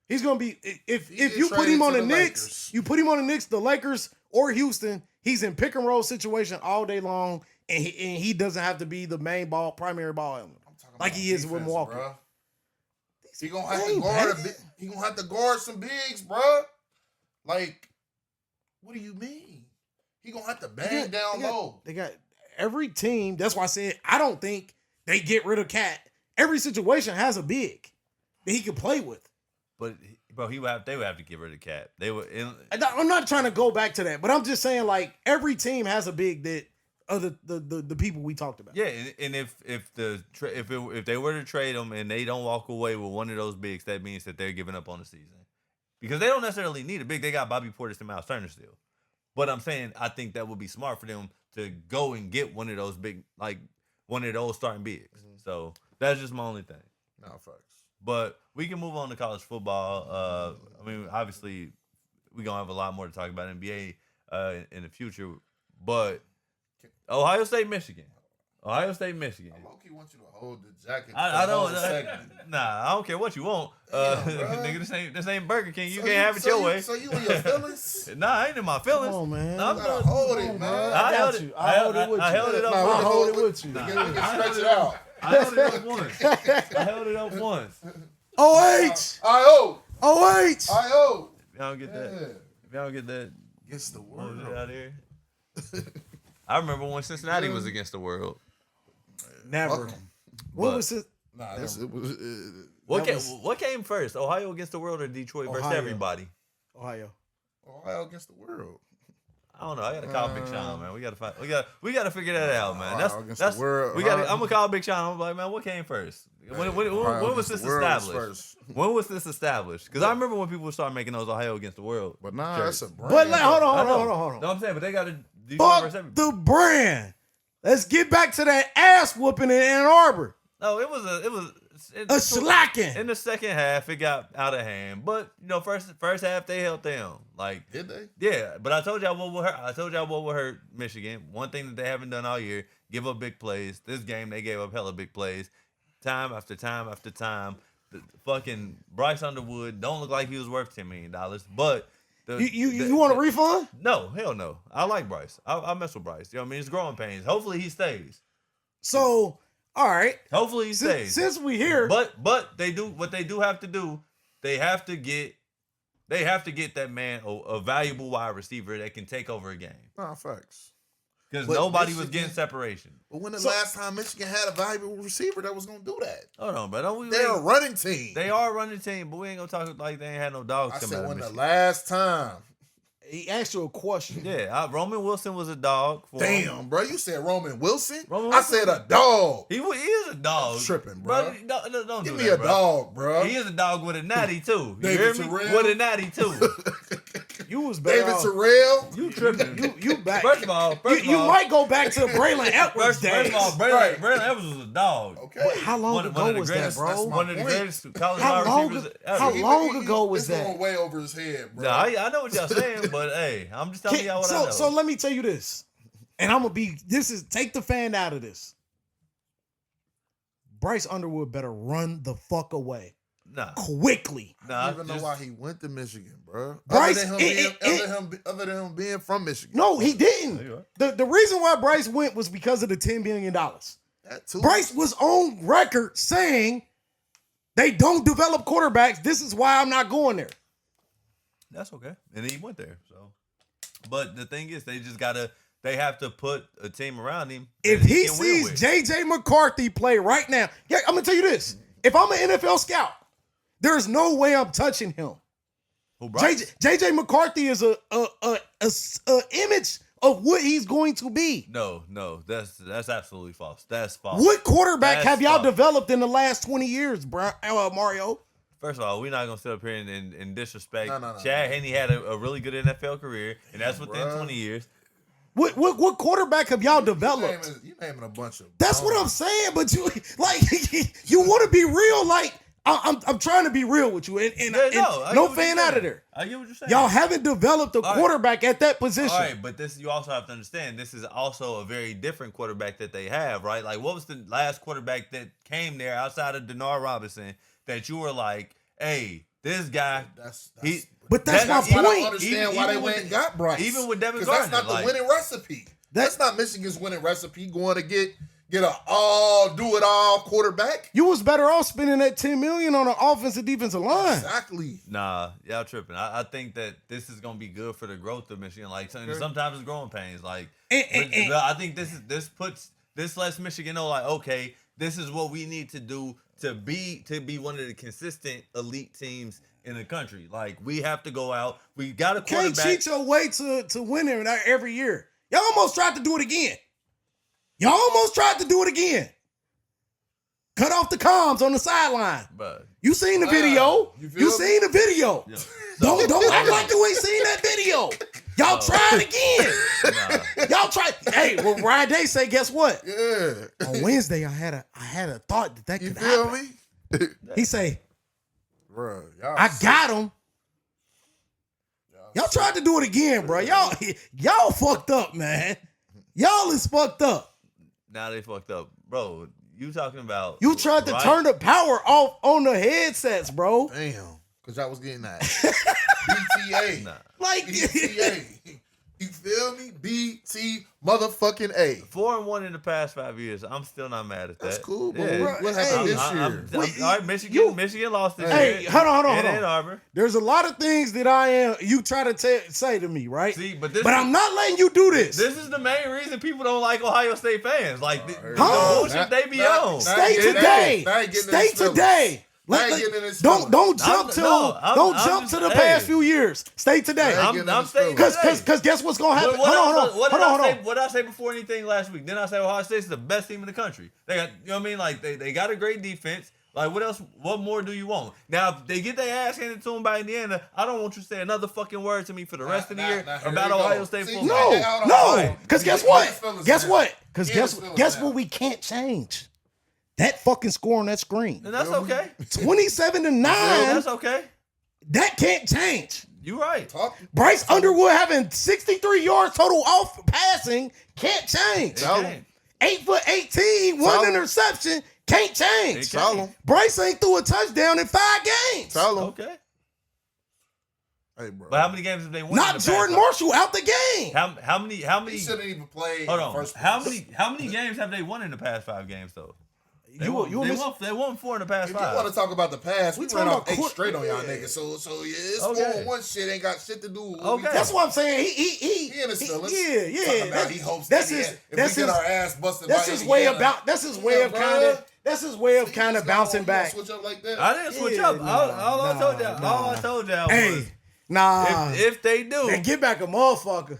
He's gonna be if get you put traded him on to the the Knicks, Lakers. you put him on the Knicks, the Lakers, or Houston. He's in pick and roll situation all day long, and he doesn't have to be the primary ball element like he is with Milwaukee. Bro. He gonna have to guard he gonna have to guard some bigs, bro. Like, what do you mean? He gonna have to bang down low. They got every team. That's why I said I don't think they get rid of Cat. Every situation has a big that he can play with. But bro, they would have to get rid of Cat. They would. I'm not trying to go back to that, but I'm just saying like every team has a big that other the people we talked about. Yeah, and if they were to trade them and they don't walk away with one of those bigs, that means that they're giving up on the season because they don't necessarily need a big. They got Bobby Portis and Miles Turner still, but I'm saying I think that would be smart for them to go and get one of those big, like one of those starting bigs. Mm-hmm. So that's just my only thing. No facts. But we can move on to college football. I mean, obviously, we're going to have a lot more to talk about NBA in the future. But Ohio State, Michigan. Ohio State, Michigan. I low-key want you to hold the jacket. I don't. Nah, I don't care what you want. Nigga, this ain't Burger King. You can't have it your way. So you in your feelings? Nah, I ain't in my feelings. Come on, man. Nah, You gotta hold it, man. I held it. I held it with you. I held it up. I hold it with you. We can stretch it out. I held it up once. I held it up once. OH! I-O! OH! I-O! If y'all don't get that. Yeah. If y'all don't get that. Against the What was it world. out here? I remember when Cincinnati was against the world. Never. What was it? Nah, it was. What came first? Ohio against the world or Detroit versus Ohio. everybody? Ohio. Ohio against the world. I don't know. I gotta call Big Sean, man. We gotta figure that out, man. Ohio against the world. I'm gonna call Big Sean. I'm like, man, what came first? When was this established? When was this established? Because I remember when people started making those Ohio against the world. But nah, that's a brand. But like, hold I on. know. No, I'm saying, but they got to Detroit versus Fuck everybody. the brand. Let's get back to that ass whooping in Ann Arbor. No, it was A slacking. in the second half. It got out of hand, but first half they held them. Like, Did they? yeah, but I told y'all what would hurt. I told y'all what would hurt Michigan. One thing that they haven't done all year: give up big plays. This game they gave up hella big plays, time after time after time. The fucking Bryce Underwood don't look like he was worth $10 million, but You want a refund? No, hell no. I like Bryce. I mess with Bryce. You know what I mean? It's growing pains. Hopefully he stays. So, all right. Hopefully he stays. Since we here, but they do what they do have to do. They have to get that man a valuable wide receiver that can take over a game. Nah, facts. Because nobody was getting separation. But when the last time Michigan had a valuable receiver that was going to do that? Hold on, bro. They're a running team. They are a running team, but we ain't going to talk like they ain't had no dogs I come said out of when the Michigan. last time. he asked you a question. Yeah, Roman Wilson was a dog. Damn, bro. You said Roman Wilson? Roman I Wilson? said a dog. He is a dog. I'm tripping, bro. Don't Give do me that, a bro. dog, bro. He is a dog with a natty, too. You David hear me? Terrell? With a natty, too. You was better David off. Terrell? You tripping. You back. First of all, you might go back to Braylon Edwards First days. of all, Braylon Evans was a dog. Okay. But how long ago was that, that's bro? my One of the point. greatest college How wide long receivers ago- ever. how long ago was it's that? going way over his head, bro. Nah, I know what y'all saying, but hey, I'm just telling y'all what I know. So let me tell you this, and I'm gonna be. Take the fan out of this. Bryce Underwood better run the fuck away Nah, quickly. I don't even know just- why he went to Michigan, bro. Bryce, Other than him being from Michigan. No, he There you didn't. The reason why Bryce went was because of the $10 million. That too. Bryce was on record saying they don't develop quarterbacks. This is why I'm not going there. That's okay. And he went there. So, but the thing is, they have to put a team around him. If that he can win sees with. JJ McCarthy play right now, yeah, I'm gonna tell you this. If I'm an NFL scout, there's no way I'm touching him. Who, Bryce? JJ McCarthy is a image of what he's going to be. No, that's absolutely false. That's false. What quarterback That's have y'all false. developed in the last 20 years, Mario? First of all, we're not gonna sit up here and disrespect. No. Chad Henne had a really good NFL career, and that's within bruh. 20 years. What quarterback have y'all developed? You naming a bunch of. That's what I'm saying. But you like you want to be real. Like I'm trying to be real with you, and Yeah, I no get what fan you're out of saying. there. I get what you're saying. Y'all haven't developed a All right. quarterback at that position. All right, but this you also have to understand. This is also a very different quarterback that they have, right? Like, what was the last quarterback that came there outside of Denard Robinson that you were like, hey, this guy, But that's my I point. don't understand why they even went with and got Bryce. even with Devin 'Cause Gardner, that's not like- the winning recipe. That's not Michigan's winning recipe. Going to get a do it all quarterback. You was better off spending that $10 million on an offensive defensive line. Exactly. Nah, y'all tripping. I think that this is gonna be good for the growth of Michigan. Like sometimes it's growing pains. Like but I think this lets Michigan know, like, okay, this is what we need to do to be one of the consistent elite teams in the country. Like, we have to go out. We got a Can't quarterback. cheat your way to winning every year. Y'all almost tried to do it again. Cut off the comms on the sideline. But You seen the video. You feel You me? seen the video. yeah. Don't act like you ain't seen that video. Y'all tried again. Nah. Y'all tried. Hey, well, Ryan Day say, guess what? Yeah. On Wednesday, I had a thought that You could feel happen. me? He say, Bro, y'all I got him. Y'all tried to do it again, bro. Y'all fucked up, man. Y'all is fucked up. Now they fucked up, bro. You talking about? You tried to right? turn the power off on the headsets, bro. Damn. Because y'all was getting that. BTA. Nah. Like, BTA. You feel me? BT motherfucking A. 4-1 in the past 5 years. I'm still not mad at that. That's cool, but Yeah. what Hey, happened this I'm- year? all right, Michigan lost this Hey, year. hold on. In Ann Arbor. There's a lot of things that you try to say to me, right? See, but I'm not letting you do this. This is the main reason people don't like Ohio State fans. Like the Huh? bullshit they be on. Stay getting today. that- that getting in Stay his feelings. today. That getting in his Don't feelings. jump to I'm jump just- to the hey. past few years. Stay today. That- I'm saying Because guess what's gonna happen? Hold on. What did I say before anything last week? Didn't I say Ohio State's the best team in the country? They got, you know what I mean? Like they got a great defense. Like, what else? What more do you want? Now, if they get their ass handed to them by Indiana, I don't want you to say another fucking word to me for the rest of the year here about we go. Ohio State See, football. No. Because guess what? Guess what? Because Get his feelings guess out. what we can't change? That fucking score on that screen. And that's okay. 27-9. That's okay. That can't change. You right. Bryce Underwood having 63 yards total off passing can't change. Tell him. 8'18", Tell one him. interception can't change. It Tell him. Bryce ain't threw a touchdown in 5 games. Tell him. Okay. Hey, bro. But how many games have they won? Not Jordan Marshall out the game. How many? He shouldn't even play. Hold in on. the first How place. many games have they won in the past 5 games though? They won 4 in the past If 5. you want to talk about the past, we ran talking off about 8 straight on y'all niggas. So yeah, it's Okay. 4-1 shit ain't got shit to do with what we Okay. talking That's what I'm saying. He in his feelings. Yeah. Talking about he hopes That's that his. if That's we his. get our ass busted. That's by his way Indiana, about. That's his way of kind of. That's his way of kind of bouncing back. Switch up like that. I didn't switch up. All I told y'all Hey, was nah. if they do, They get back a motherfucker.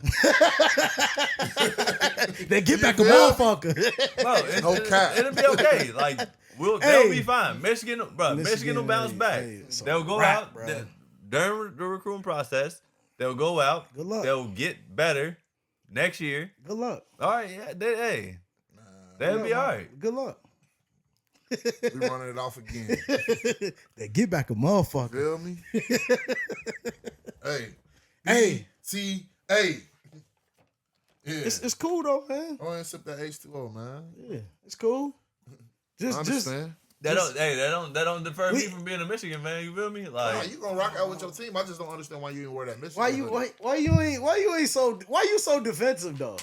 They get back a feel me? motherfucker. bro, No cap. it'll be okay. Like they'll be fine. Michigan will bounce back. so They'll go rap, out bro. during the recruiting process. They'll go out. Good luck. They'll get better next year. Good luck. All right, yeah, they'll be all right. Good luck. We running it off again. They get back a motherfucker. Feel me? Hey. T-A. Yeah. It's cool though, man. Go ahead and sip that H2O, man. Yeah, it's cool. I Just understand. That don't deter me from being a Michigan fan. You feel me? Like You gonna rock out with your team? I just don't understand why you didn't wear that Michigan. why you so defensive though?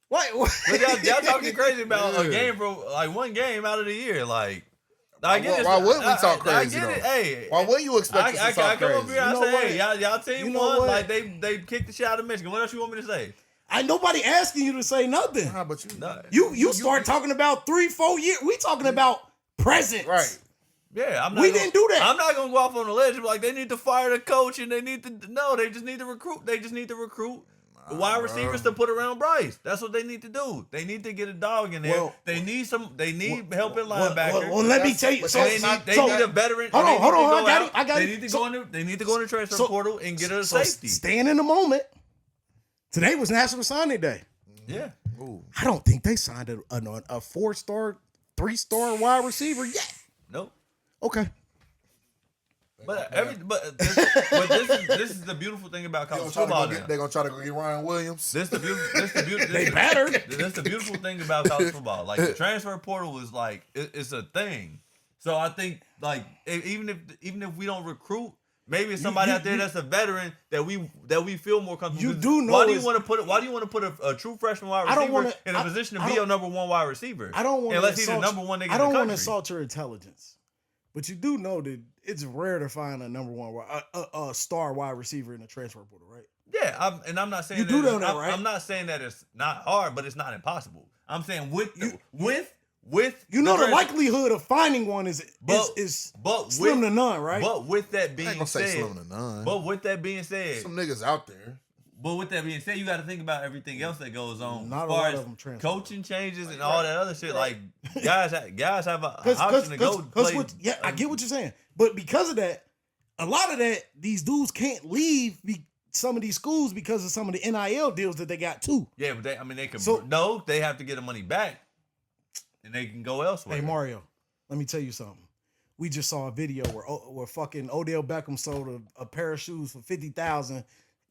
Why? but y'all talking crazy about a Yeah. game for like one game out of the year. Like I get it. Why wouldn't we talk I crazy get it. though? Hey, Why wouldn't you expect us I to talk come crazy? over here and You know say, hey, y'all team You know won. what? Like they kicked the shit out of Michigan. What else you want me to say? Nobody asking you to say nothing. Nah, but you, No. You start talking about 3-4 years. We talking about present. right. Yeah, I'm not. We didn't do that. I'm not gonna go off on the ledge. Like they need to fire the coach and they need to. No, they just need to recruit. They just need to recruit wide receivers to put around Bryce. That's what they need to do. They need to get a dog in there. Well, they need help at linebacker. Well, let me tell you. But So, And they need a veteran. Hold on, and they need to hold on, go I got out. it, I got They it. need to So- go in. They need to go in the transfer portal and get a so safety. staying in the moment. Today was National Signing Day. Yeah. Ooh. I don't think they signed a 4-star, 3-star wide receiver yet. Nope. Okay. But this is the beautiful thing about college football. Now. They're gonna try to go get Ryan Williams. This the beautiful. They better. That's the beautiful thing about college football. Like the transfer portal is like it's a thing. So I think like even if we don't recruit, maybe it's somebody out there that's a veteran that we feel more comfortable. You with. do know Why do you want to put a true freshman wide I don't receiver wanna- in a position to be your number one wide receiver? I don't want to unless he's the number one nigga I don't in the want to country. insult your intelligence, but you do know that it's rare to find a number one a star wide receiver in the transfer portal, right? Yeah, I'm not saying You do know that, I'm, right? I'm not saying that it's not hard, but it's not impossible. I'm saying with You know the trans- likelihood of finding one is but slim with, to none, right? But with that I ain't being gonna say said, slim to none. but with that being said, Some niggas out there. But with that being said, you got to think about everything else that goes on. Not as a far lot as of them transfer. coaching changes and all that other shit. Like guys have an option to go play. I get what you're saying, but because of that, a lot of that these dudes can't leave some of these schools because of some of the NIL deals that they got too. Yeah, but they can. So- No, they have to get the money back, and they can go elsewhere. Hey Mario, let me tell you something. We just saw a video where fucking Odell Beckham sold a pair of shoes for $50,000,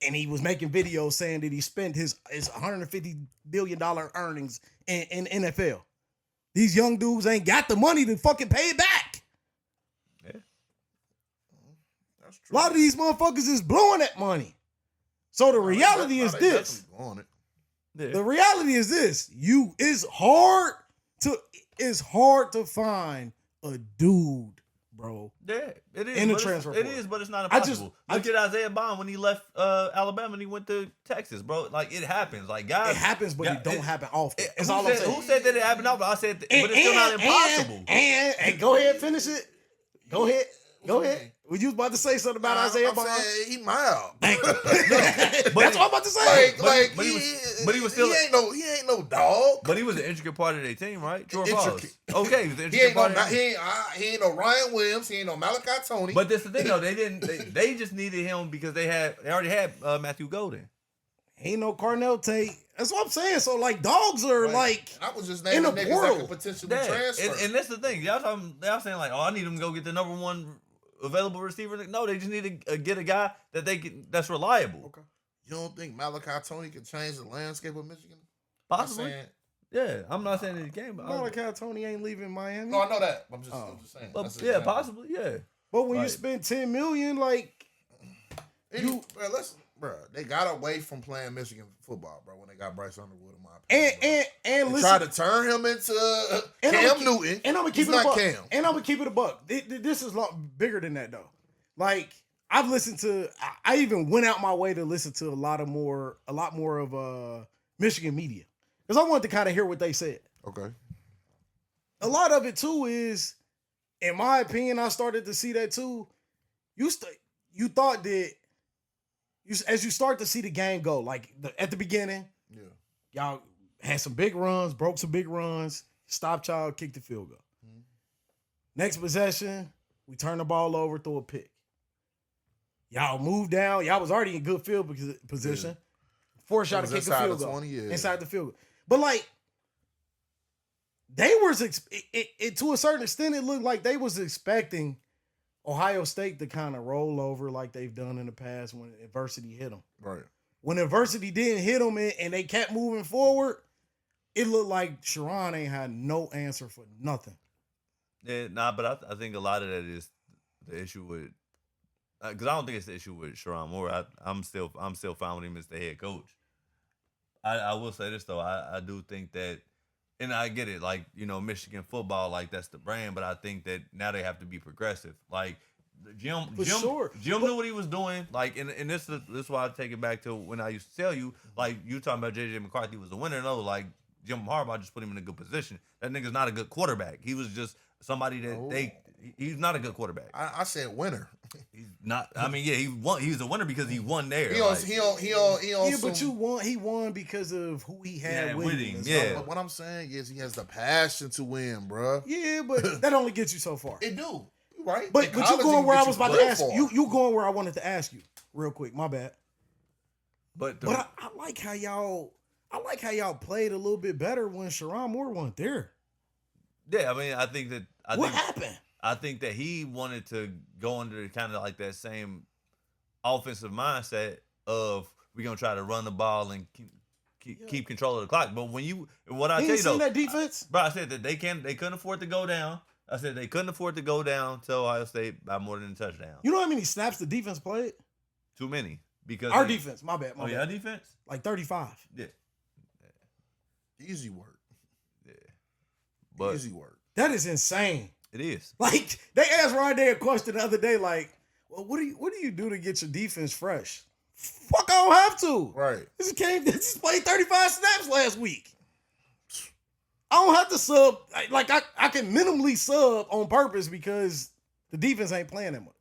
and he was making videos saying that he spent his $150 billion earnings in NFL. These young dudes ain't got the money to fucking pay it back. Yeah. That's A true. lot of these motherfuckers is blowing that money. So the reality is this. On it. Yeah. The reality is this. It's hard to find a dude, bro. Yeah, it is. In the but transfer it portal. is, but it's not I just- impossible. Look at Isaiah Bond when he left Alabama and he went to Texas, bro. Like it happens. Like guys, It happens, but it don't happen often. That's who all I'm said, saying. Who said that it happened often? I said, but it's still not impossible. And go ahead, finish it. Go ahead. Were you about to say something about Isaiah Bond? saying he mild. That's what I'm about to say. But he was still- he ain't no dog. But he was an intricate part of their team, right? True or Intricate. false? Okay, he was an He intricate ain't part no of their team. he ain't no Ryan Williams. He ain't no Malachi Tony. But that's the thing, though. They just needed him because they already had Matthew Golden. Ain't no Carnell Tate. That's what I'm saying. So like dogs are like I was just in naming the niggas portal. that could potentially Yeah, transfer. and that's the thing. Y'all saying like, oh, I need him to go get the number one available receiver. No, they just need to get a guy that's reliable. Okay. You don't think Malachi Tony can change the landscape of Michigan? Possibly. I'm saying- Yeah, I'm not saying he can, but Malachi Tony ain't leaving Miami. No, I know that. I'm just saying. but That's an yeah, example. possibly, yeah. But when you Right. spend $10 million, like They got away from playing Michigan football, bro, when they got Bryce Underwood, in my opinion. And they listen, tried to turn him into Cam Newton. And I'm gonna keep He's it a not buck. Cam. And I'm gonna keep it a buck. This is a lot bigger than that, though. Like, I've listened to. I even went out my way to listen to a lot more of Michigan media because I wanted to kind of hear what they said. Okay. A lot of it too is, in my opinion, I started to see that too. You thought that as you start to see the game go, like at the beginning, y'all had some big runs, broke some big runs, stopped y'all, kicked the field goal. Mm-hmm. Next possession, we turn the ball over, throw a pick. Y'all moved down. Y'all was already in good field position. Yeah. Force y'all to kick the field goal. Inside the field goal. But like, they was to a certain extent, it looked like they was expecting Ohio State to kind of roll over like they've done in the past when adversity hit them. Right. When adversity didn't hit them and they kept moving forward, it looked like Sharon ain't had no answer for nothing. Yeah, but I think a lot of that is the issue with, because I don't think it's the issue with Sharon Moore. I'm still fine with him as the head coach. I will say this though, I do think that, and I get it, like, you know, Michigan football, like that's the brand, but I think that now they have to be progressive. Like Jim knew what he was doing. Like, and this is why I take it back to when I used to tell you, like, you talking about JJ McCarthy was a winner. No, like Jim Harbaugh just put him in a good position. That nigga's not a good quarterback. He was just somebody that he's not a good quarterback. I said winner. He's not. I mean, yeah, he won. He's a winner because he won there. But you won. He won because of who he had with him. Yeah. But what I'm saying is he has the passion to win, bro. Yeah, but that only gets you so far. It do. Right. But you going where I was about to ask you. You going where I wanted to ask you real quick. My bad. But I like how y'all. I like how y'all played a little bit better when Sharon Moore wasn't there. Yeah, I mean, I think that. What happened? I think that he wanted to go under kind of like that same offensive mindset of we're gonna try to run the ball and keep control of the clock. But when I tell you though, that defense, bro, I said that they couldn't afford to go down. I said they couldn't afford to go down to Ohio State by more than a touchdown. You know how many snaps the defense played? Too many because our defense. My bad. Yeah, defense like 35. Yeah. Easy work. Yeah, but easy work. That is insane. It is. Like, they asked Ryan a question the other day, like, well, what do you do to get your defense fresh? Fuck, I don't have to. Right. This played 35 snaps last week. I don't have to sub. Like, I can minimally sub on purpose because the defense ain't playing that much.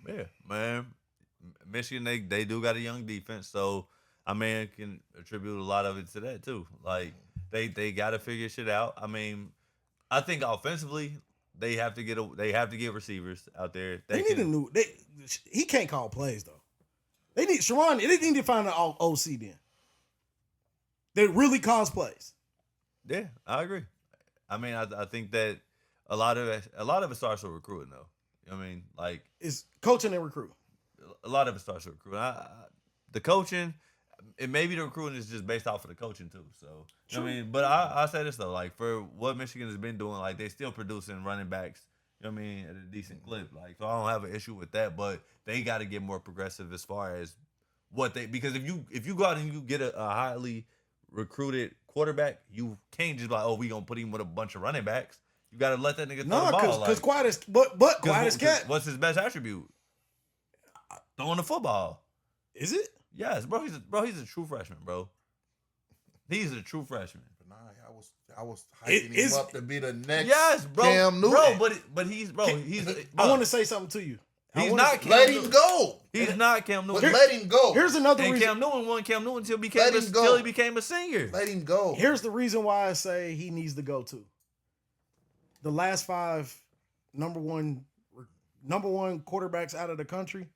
Yeah, man. Michigan, they do got a young defense, so I mean, can attribute a lot of it to that too. Like, they got to figure shit out. I mean, I think offensively, they have to get receivers out there. He can't call plays though. They need Sharon. They need to find an OC then. They really calls plays. Yeah, I agree. I mean, I think that a lot of it starts with recruiting though. You know what I mean, like, it's coaching and recruiting. A lot of it starts with recruiting. The coaching. And maybe the recruiting is just based off of the coaching too. So you know what I mean, but I say this though, like for what Michigan has been doing, like they still producing running backs. You know what I mean, at a decent clip. Like, so I don't have an issue with that, but they got to get more progressive as far as because if you go out and you get a highly recruited quarterback, you can't just be like, oh, we gonna put him with a bunch of running backs. You got to let that nigga throw the ball. Because quiet as cat. What's his best attribute? Throwing the football. Is it? Yes, bro. He's a true freshman, bro. He's a true freshman. Nah, I was hyping him up to be the next bro, Cam Newton. Bro, but he's. I want to say something to you. Let him go. He's not Cam Newton. But let him go. Here's another reason. Cam Newton won Cam Newton until he became a senior. Let him go. Here's the reason why I say he needs to go too. The last 5 number one quarterbacks out of the country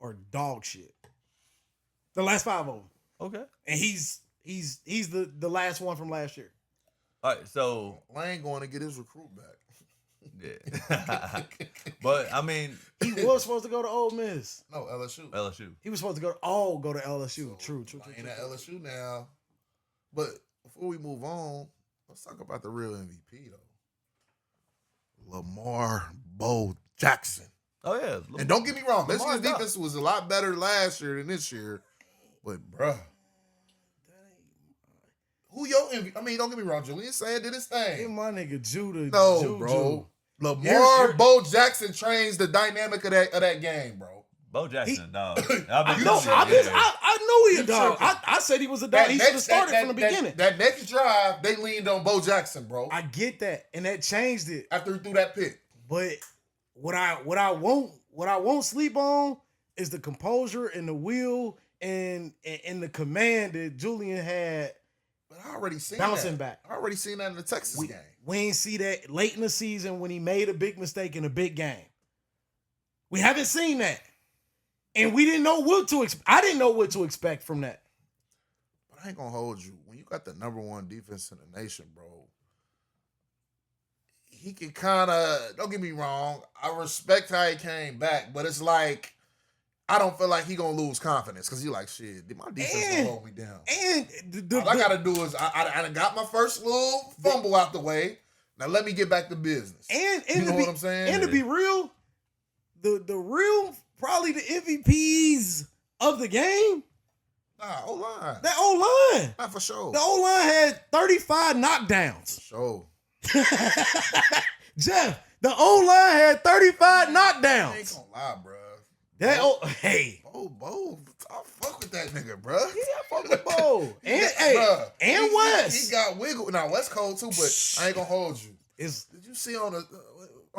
are dog shit. The last 5 of them. Okay. And he's the last one from last year. All right, so Lane going to get his recruit back. Yeah. But I mean, he was supposed to go to Ole Miss. No, LSU. He was supposed to go to LSU. True. Ain't at LSU now. But before we move on, let's talk about the real MVP though. Lamar Bo Jackson. Oh yeah. And don't get me wrong, Lamar's Michigan's defense was a lot better last year than this year. But bruh, who your MVP? I mean, don't get me wrong, Julian Sand did his Give thing. my nigga Judah. No, Juju. bro. Lamar Here- Bo Jackson trains the dynamic of that game, bro. Bo Jackson, dog. I know he a dog. I said he was a dog. He should have started from the beginning. That next drive, they leaned on Bo Jackson, bro. I get that, and that changed it. After he threw that pick. But what I won't sleep on is the composure and the will and the command that Julian had. But I already seen Bouncing that. back. I already seen that in the Texas game. We ain't see that late in the season when he made a big mistake in a big game. We haven't seen that. And we didn't know what to expect. I didn't know what to expect from that. But I ain't gonna hold you. When you got the number one defense in the nation, bro, he can kind of, don't get me wrong, I respect how he came back, but it's like, I don't feel like he gonna lose confidence because you like, shit, my defense gonna hold me down. And All I gotta do is, I done got my first little fumble out the way. Now let me get back to business. And you know what I'm saying? And to be real, the real, probably the MVPs of the game, Nah, O-line. that O-line. Not for sure. The O-line had 35 knockdowns. For sure. Jeff, the O-line had 35 I ain't knockdowns. gonna lie, bro. Hey. Bo, I fuck with that nigga, bro. Yeah, I fuck with Bo. And Bruh, and West. He got wiggle. Now West cold too, but I ain't gonna hold you. Did you see on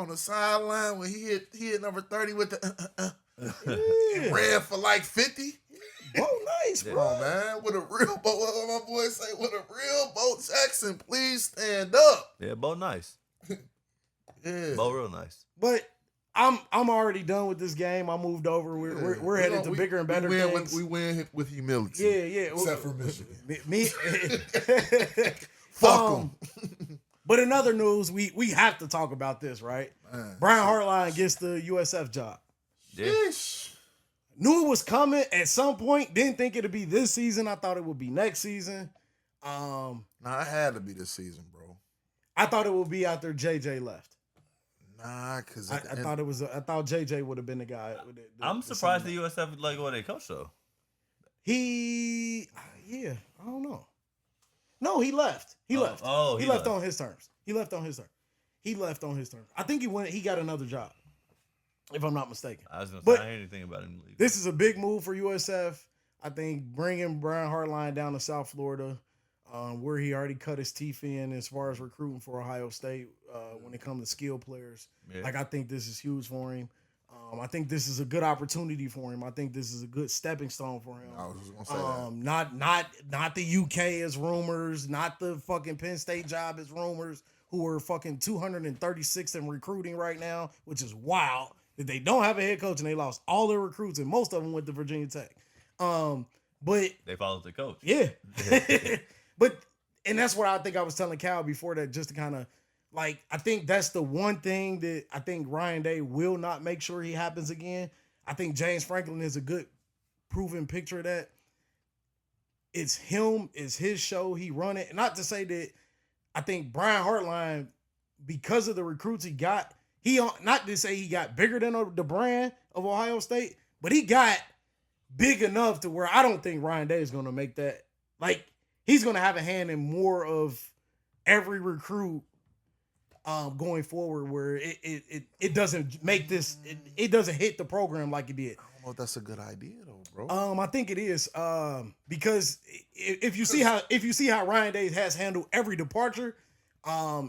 the sideline when he hit number 30 with the and ran for like 50? Bo nice, Come bro. on, man. With a real Bo, what my boy say, with a real Bo Jackson, please stand up. Yeah, Bo nice. Yeah. Bo real nice. But I'm already done with this game. I moved over. We're headed to bigger and better things. We win with humility. Yeah. Except for Michigan. Me. Fuck them. But in other news, we have to talk about this, right? Brian Hartline gets the USF job. Yeah. Yeesh. Knew it was coming at some point. Didn't think it'd be this season. I thought it would be next season. Nah, it had to be this season, bro. I thought it would be after JJ left. Nah, because I thought JJ would have been the guy. I'm surprised the USF let go of their coach though. I don't know. No, he left. He left. Oh, he left on his terms. He left on his terms. I think he got another job, if I'm not mistaken. I was gonna say, But I didn't hear anything about him leaving. This is a big move for USF. I think bringing Brian Hartline down to South Florida, where he already cut his teeth in as far as recruiting for Ohio State when it comes to skill players. Yeah. Like, I think this is huge for him. I think this is a good opportunity for him. I think this is a good stepping stone for him. I was just gonna say that. Not the UK as rumors, not the fucking Penn State job as rumors, who are fucking 236 in recruiting right now, which is wild that they don't have a head coach and they lost all their recruits and most of them went to Virginia Tech. But They followed the coach. yeah, and that's what I think I was telling Cal before that, just to kind of like, I think that's the one thing that I think Ryan Day will not make sure he happens again. I think James Franklin is a good proven picture of that. It's him, it's his show, he run it. Not to say that I think Brian Hartline, because of the recruits he got, not to say he got bigger than the brand of Ohio State, but he got big enough to where I don't think Ryan Day is going to make that. Like, he's going to have a hand in more of every recruit going forward, where it doesn't make this, it doesn't hit the program like it did. I don't know if that's a good idea though, bro. I think it is, because if you see how Ryan Day has handled every departure,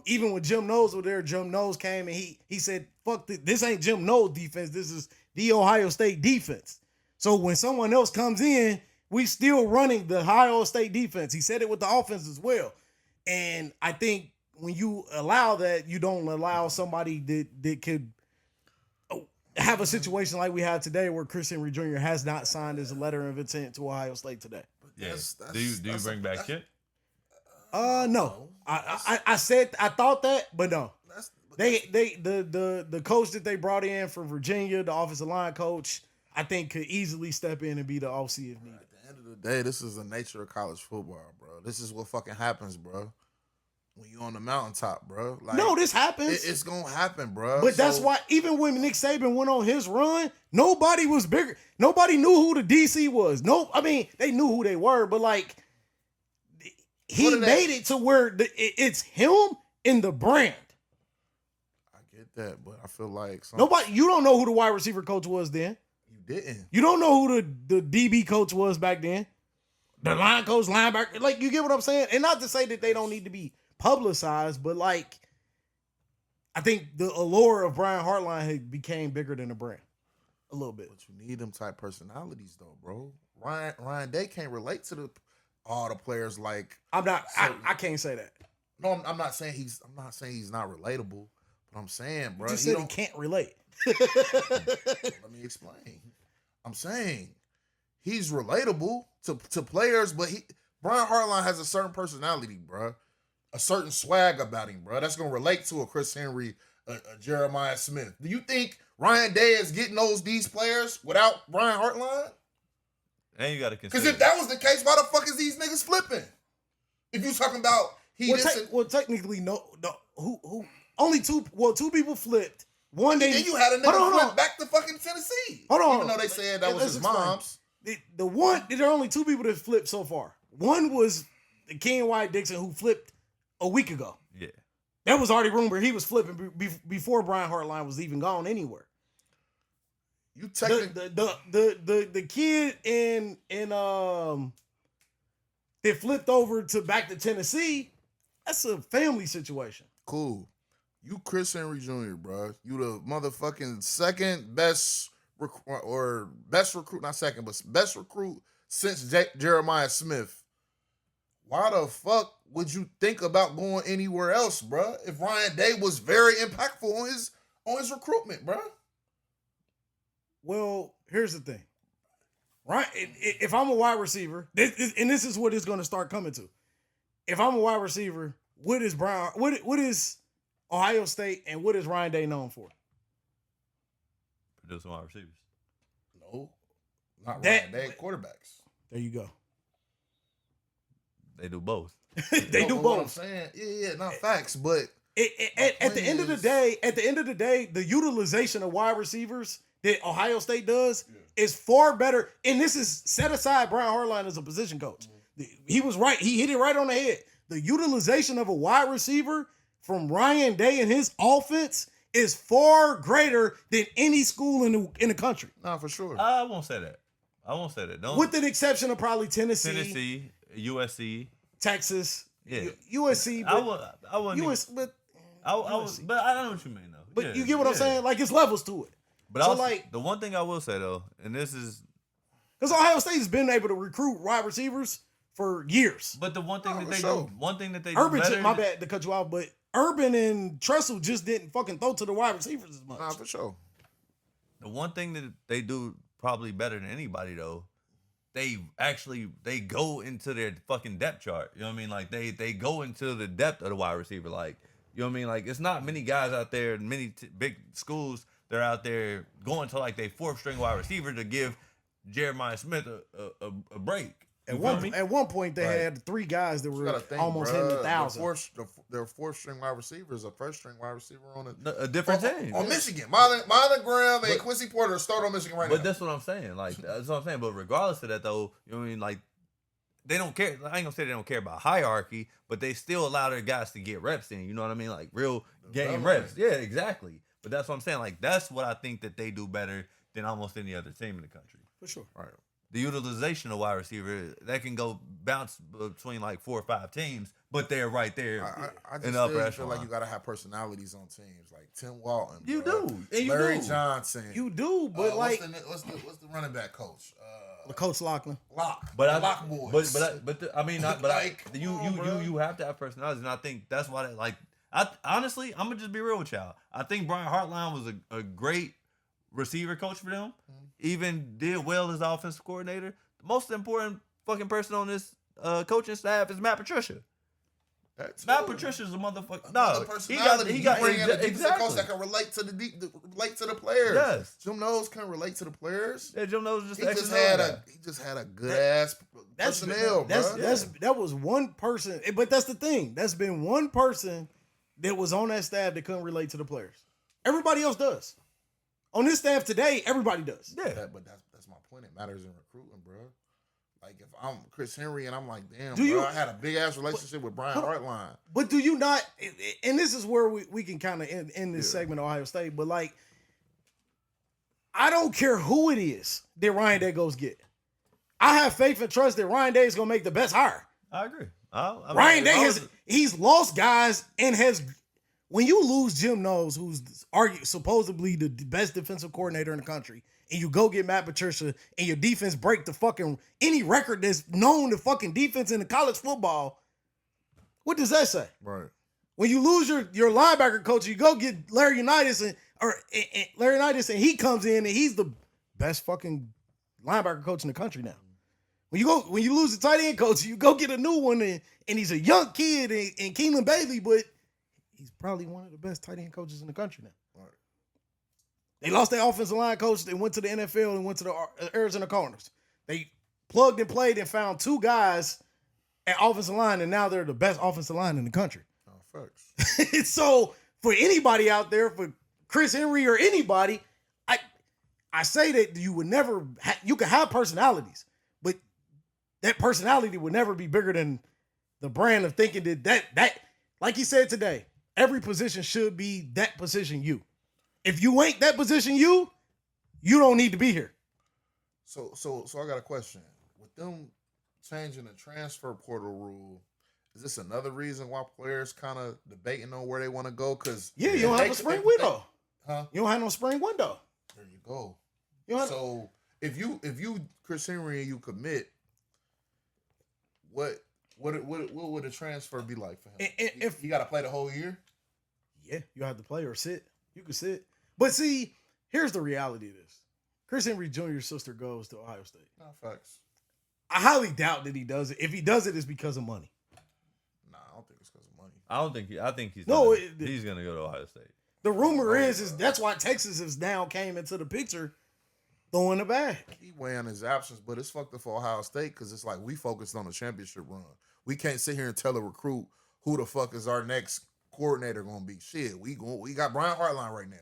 even when Jim Knowles was there, Jim Knowles came and he said, "Fuck this ain't Jim Knowles defense. This is the Ohio State defense." So when someone else comes in, we still running the Ohio State defense. He said it with the offense as well, and I think when you allow that, you don't allow somebody that could have a situation like we had today, where Chris Henry Jr. has not signed his letter of intent to Ohio State today. Yeah. Do you bring back Chip? No. I thought that, but no. The coach that they brought in from Virginia, the offensive line coach, I think could easily step in and be the OC if needed. At the end of the day, this is the nature of college football, bro. This is what fucking happens, bro. when you on the mountaintop, bro. Like, no, this happens. It's gonna happen, bro. But that's why even when Nick Saban went on his run, nobody was bigger. Nobody knew who the DC was. No, I mean they knew who they were, but like he made it to where it's him and the brand. I get that, but I feel like You don't know who the wide receiver coach was then. You didn't. You don't know who the DB coach was back then. The line coach, linebacker, like you get what I'm saying? And not to say that they don't need to be publicized, but like I think the allure of Brian Hartline had became bigger than the brand. A little bit. But you need them type personalities though, bro. Ryan Day can't relate to all the players like I can't say that. No, I'm not saying he's not relatable, but I'm saying, bro, You said he can't relate. Let me explain. I'm saying he's relatable to players, but Brian Hartline has a certain personality, bro. A certain swag about him, bro. That's gonna relate to a Chris Henry, a Jeremiah Smith. Do you think Ryan Day is getting these players without Brian Hartline? And you gotta consider. Because if that was the case, why the fuck is these niggas flipping? If you talking about technically no, who only two people flipped. One day you had a nigga flip back to fucking Tennessee. Hold on. Even though they said that was his mom's. There are only two people that flipped so far. One was the Ken White Dixon who flipped a week ago. Yeah. That was already rumored he was flipping before Brian Hartline was even gone anywhere. You technically the kid that flipped over back to Tennessee, that's a family situation. Cool. You Chris Henry Jr., bro. You the motherfucking second best recruit, not second, but best recruit since Jeremiah Smith. Why the fuck would you think about going anywhere else, bro? If Ryan Day was very impactful on his recruitment, bro. Well, here's the thing. Right? If I'm a wide receiver, and this is what it's going to start coming to. If I'm a wide receiver, what is Ohio State and what is Ryan Day known for? Producing wide receivers. No, not Ryan Day. Quarterbacks. There you go. They do both. They do both. What I'm saying, not facts, but at the end of the day, the utilization of wide receivers that Ohio State does is far better. And this is set aside Brian Hartline as a position coach. He was right. He hit it right on the head. The utilization of a wide receiver from Ryan Day and his offense is far greater than any school in the country. Nah, for sure. I won't say that. Don't, with the exception of probably Tennessee, USC, Texas, yeah, USC. But I wouldn't. but I know what you mean though. But you get what I'm saying? Like it's levels to it. But so the one thing I will say though, and this is because Ohio State has been able to recruit wide receivers for years. But the one thing that they Urban, do better, my bad to cut you off, but Urban and Tressel just didn't fucking throw to the wide receivers as much. Nah, for sure. The one thing that they do probably better than anybody though, they go into their fucking depth chart. You know what I mean? Like they go into the depth of the wide receiver. Like, you know what I mean? Like it's not many guys out there, many big schools that are out there going to like their fourth string wide receiver to give Jeremiah Smith a break. At one point, they had three guys that were almost hitting 1,000. Their fourth string wide receiver is a first string wide receiver on a different team. On Michigan. Marlon Graham and Quincy Porter start on Michigan right now. But that's what I'm saying. Like, that's what I'm saying. But regardless of that, though, you know what I mean? Like, they don't care. I ain't gonna say they don't care about hierarchy, but they still allow their guys to get reps in. You know what I mean? Like, real game reps. Yeah, exactly. But that's what I'm saying. Like, that's what I think that they do better than almost any other team in the country. For sure. Right. The utilization of wide receiver, that can go bounce between like 4 or 5 teams, but they're right there. I just in the upper feel like you gotta have personalities on teams, like Tim Walton. You bro. do, and Larry Johnson. You do, but like what's the running back coach? Coach Lachlan. Lock boys. You have to have personalities, and I think that's why honestly, I'm gonna just be real with y'all. I think Brian Hartline was a great receiver coach for them. Even did well as offensive coordinator. The most important fucking person on this coaching staff is Matt Patricia. Matt Patricia's a motherfucker. Another No, personality. he got bring in a defensive exactly. coach that can relate to the players. Yes. Jim Knowles can relate to the players. Yeah, Jim knows just He just had a good ass personnel, bro. That was one person, but that's the thing. That's been one person that was on that staff that couldn't relate to the players. Everybody else does. On this staff today, everybody does. Yeah, But that's my point. It matters in recruiting, bro. Like if I'm Chris Henry and I'm like, damn, I had a big ass relationship with Brian Hartline. But do you not? And this is where we can kind of end this segment of Ohio State. But like, I don't care who it is that Ryan Day goes get. I have faith and trust that Ryan Day is gonna make the best hire. I agree. Ryan Day he's lost guys and has. When you lose Jim Knowles, who's supposedly the best defensive coordinator in the country, and you go get Matt Patricia, and your defense break the fucking any record that's known to fucking defense in the college football, what does that say? Right. When you lose your linebacker coach, you go get Larry Unitas and he comes in and he's the best fucking linebacker coach in the country now. When you lose the tight end coach, you go get a new one and he's a young kid and Keenan Bailey, but he's probably one of the best tight end coaches in the country now. Right. They lost their offensive line coach. They went to the NFL and went to the Arizona Cardinals. They plugged and played and found two guys at offensive line, and now they're the best offensive line in the country. Oh, facts. So for anybody out there, for Chris Henry or anybody, I say that you would never you can have personalities, but that personality would never be bigger than the brand of thinking that like he said today, every position should be that position you. If you ain't that position you don't need to be here. So I got a question. With them changing the transfer portal rule, is this another reason why players kind of debating on where they want to go? Because you don't have a spring window. Huh? You don't have no spring window. There you go. So if you Chris Henry and you commit, what would a transfer be like for him? If he got to play the whole year? Yeah, you have to play or sit. You can sit. But see, here's the reality of this. Chris Henry Jr.'s sister goes to Ohio State. No, facts. I highly doubt that he does it. If he does it, it's because of money. Nah, I don't think it's because of money. I think he's he's gonna go to Ohio State. The rumor is that's why Texas has now came into the picture, throwing the bag. He weighing his absence, but it's fucked up for Ohio State because it's like we focused on the championship run. We can't sit here and tell a recruit who the fuck is our next coordinator gonna be. Shit, we got Brian Hartline right now.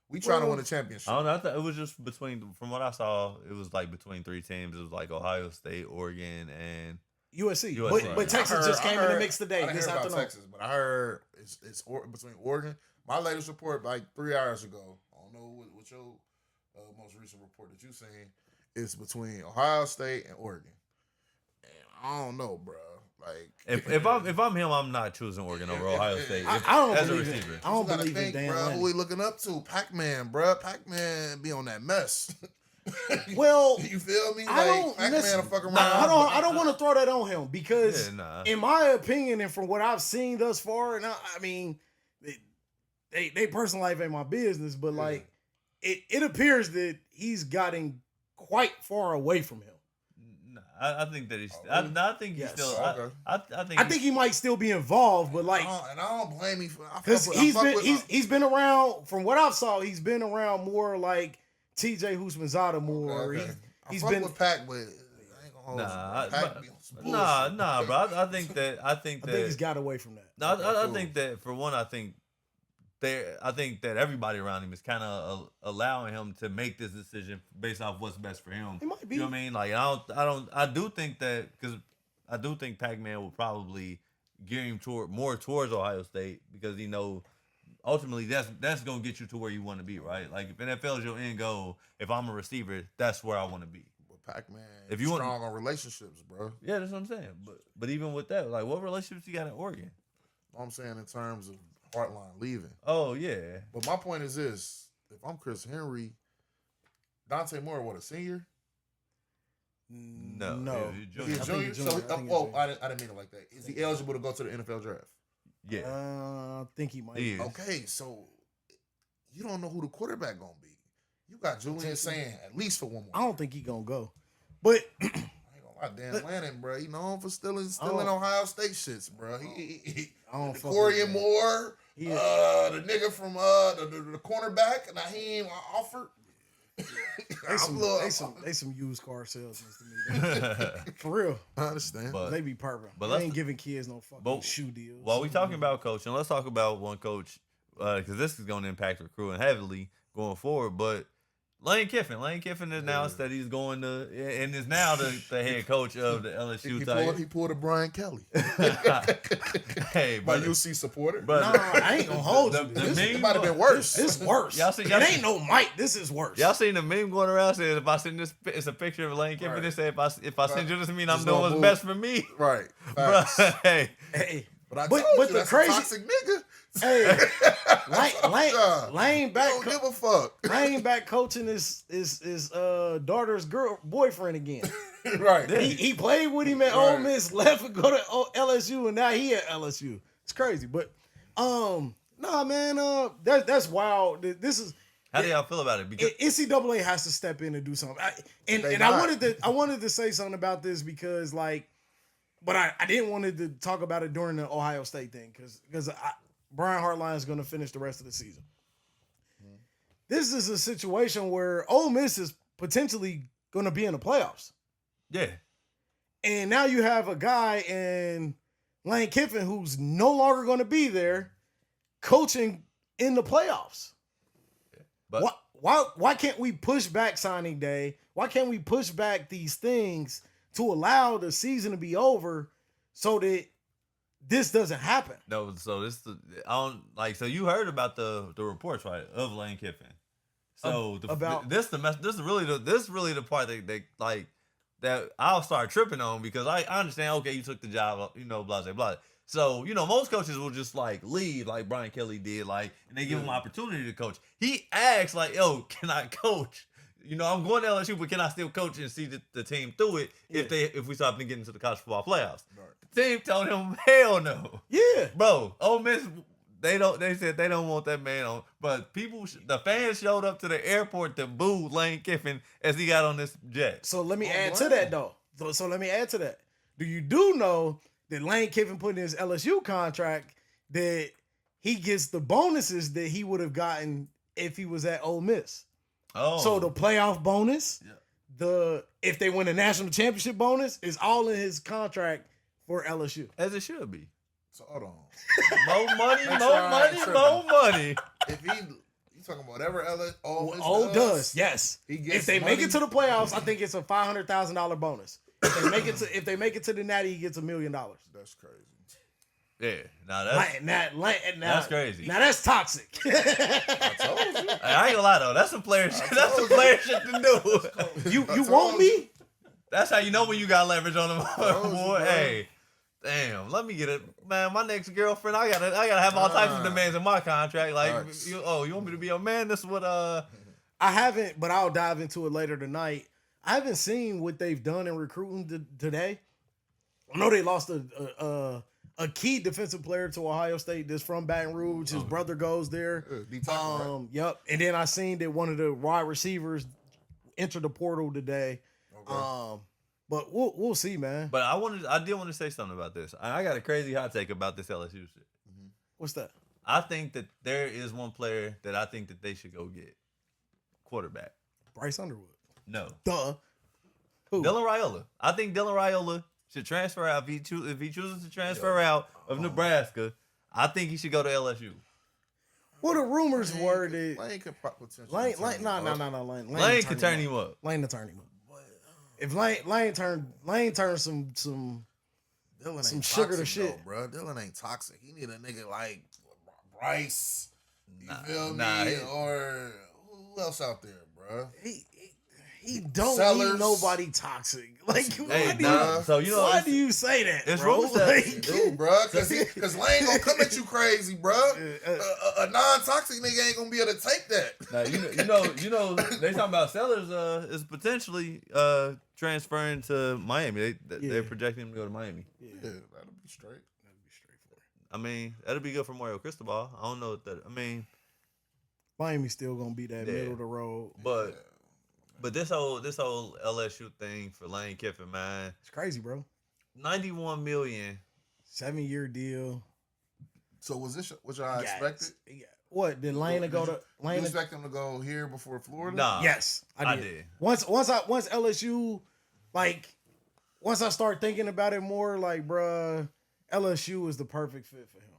We trying to win a championship. I don't know. I thought it was just from what I saw, it was like between three teams. It was like Ohio State, Oregon, and USC. USC. But Texas just came in the mix today. I didn't this hear about afternoon. Texas, but I heard it's between Oregon. My latest report, like 3 hours ago, I don't know what your most recent report that you seen, is between Ohio State and Oregon. And I don't know, bro. Like if I'm him, I'm not choosing Oregon over Ohio State. I don't as a believe receiver. I don't believe in think, Dan bro, Lanning. who we looking up to? Pac-Man, bro. Pac-Man be on that mess. Well, you feel me? I don't Pac-Man will fuck around. I don't want to throw that on him because, Yeah, in my opinion, and from what I've seen thus far, and I mean, they personal life ain't my business, but like, it appears that he's gotten quite far away from him. I think that he's. I think he's still. Okay. I think he might still be involved, but like, and I don't blame him because he's been around. From what I've saw, he's been around more like T.J. Houshmandzadeh more. Okay. He's I fuck been with Pac, but I ain't gonna hold you. Pac be on some bullshit. nah, bro. I think that he's got away from that. No, I think that for one, I think that everybody around him is kind of allowing him to make this decision based off what's best for him. It might be. You know what I mean? Like I do think that because I do think Pac-Man will probably gear him more towards Ohio State because he know ultimately that's gonna get you to where you want to be, right? Like if NFL is your end goal, if I'm a receiver, that's where I want to be. But Pac-Man, If you want- strong on relationships, bro. Yeah, that's what I'm saying. But even with that, like what relationships you got in Oregon? I'm saying in terms of Hartline leaving. Oh yeah. But my point is this: if I'm Chris Henry, Dante Moore, what, a senior? No. He's a junior. So, I didn't mean it like that. Is he eligible to go to the NFL draft? Yeah. I think he might. He is. Okay, so you don't know who the quarterback gonna be. You got Julian saying at least for one more. I don't think he gonna go, but I ain't gonna about Dan Lannon, bro. He known for stealing Ohio State shits, bro. I don't fuck Corey with and that. Moore, the nigga from the cornerback, and Naheem Alford. They some used car salesmen to me. For real. I understand. They be perfect. but They let's- ain't giving kids no fucking shoe deals. While we talking about coaching, let's talk about one coach because this is going to impact recruiting heavily going forward. But Lane Kiffin announced that he's going to and is now the head coach of the LSU. He pulled a Brian Kelly. Hey, My brother, UC supporter. brother, I ain't gonna hold you. It might have been worse. This worse. Y'all see- it ain't no Mike. This is worse. y'all seen the meme going around saying if I send this, it's a picture of Lane Kiffin. Right. They say if I send you this, mean I'm Just doing don't what's move. best for me, Right. bro. Facts. Hey, Hey, But I But- told but you, the that's crazy- a toxic nigga. hey, Lane back. Don't give a fuck. Lane back coaching his daughter's boyfriend again. Right. He played with him at Ole Right. Miss, left and go to LSU, and now he at LSU. It's crazy, but nah, man, that's wild. This is how do y'all feel about it? Because NCAA has to step in and do something. They I not. wanted to say something about this because but I didn't want to talk about it during the Ohio State thing because Brian Hartline is going to finish the rest of the season. This is a situation where Ole Miss is potentially going to be in the playoffs. yeah, And now you have a guy in Lane Kiffin who's no longer going to be there coaching in the playoffs. but Why can't we push back signing day? Why can't we push back these things to allow the season to be over so that this doesn't happen? no. So so you heard about the reports, right, of Lane Kiffin. So this is really the part that they like that I'll start tripping on because I understand. Okay, you took the job, blah blah blah. So most coaches will just like leave, like Brian Kelly did, and they give him opportunity to coach. He asked like, "Yo, can I coach? I'm going to LSU, but can I still coach and see the team through it if we start getting into the college football playoffs?" Right. The team told him, "Hell no, Yeah. bro. Ole Miss, they said they don't want that man on." But the fans showed up to the airport to boo Lane Kiffin as he got on this jet. So let me add wow. to that though. So let me add to that. Do know that Lane Kiffin put in his LSU contract that he gets the bonuses that he would have gotten if he was at Ole Miss? Oh, So the playoff bonus, Yeah. if they win the national championship bonus, is all in his contract for LSU. as it should be. So hold on. More money, Make more sure I money, ain't more money. If you talking about whatever Ole Miss Does yes. He gets If they make money. it to the playoffs, I think it's a $500,000 bonus. If they make it to the Natty, he gets $1 million. That's crazy. Yeah, now that's crazy. Now that's toxic. I told you. I ain't gonna lie though, that's some player shit. That's some player shit to do. You told want me? That's how you know when you got leverage on them. Told you, Boy, bro. hey, damn, let me get it, man. My next girlfriend, I gotta have all types of demands in my contract. Like, Facts. you want me to be your man? This is what I haven't, but I'll dive into it later tonight. I haven't seen what they've done in recruiting today. I know they lost a key defensive player to Ohio State that's from Baton Rouge. His brother goes there. D-Top, Yep. And then I seen that one of the wide receivers entered the portal today. Okay. But we'll see, man. But I did want to say something about this. I got a crazy hot take about this LSU shit. What's that? I think that there is one player that I think that they should go get. Quarterback. Bryce Underwood. No. Duh. Who? Dylan Raiola. I think Dylan Raiola should transfer out if he chooses to transfer out of Nebraska. I think he should go to LSU. Well, the rumors were that Lane could potentially. Lane Lane could turn him up. Lane to turn him up. If Lane turn some Dylan some ain't sugar to toxic, shit. though, bro. Dylan ain't toxic. He need a nigga like Bryce. You feel nah, me? Or who else out there, bro? he don't Sellers. need nobody toxic. Like Hey, nah, so you know why it's- do you say that? it's bro? rumors that- Like, Dude, bro, because Lane gonna come at you crazy, bro. A non-toxic nigga ain't gonna be able to take that. Now, you know, they talking about Sellers is potentially transferring to Miami. They're projecting him to go to Miami. Yeah, that'll be straight. I mean, that'll be good for Mario Cristobal. I don't know what that. I mean, Miami's still gonna be that Yeah. middle of the road. but But this whole LSU thing for Lane Kiffin, man, It's crazy, bro. $91 million. 7-year deal. So was this what y'all expected? Yeah. What did Lane go to? You Lane expect them to go here before Florida? Nah. Yes, I did. Once LSU, like, once I start thinking about it more, like, bruh, LSU is the perfect fit for him.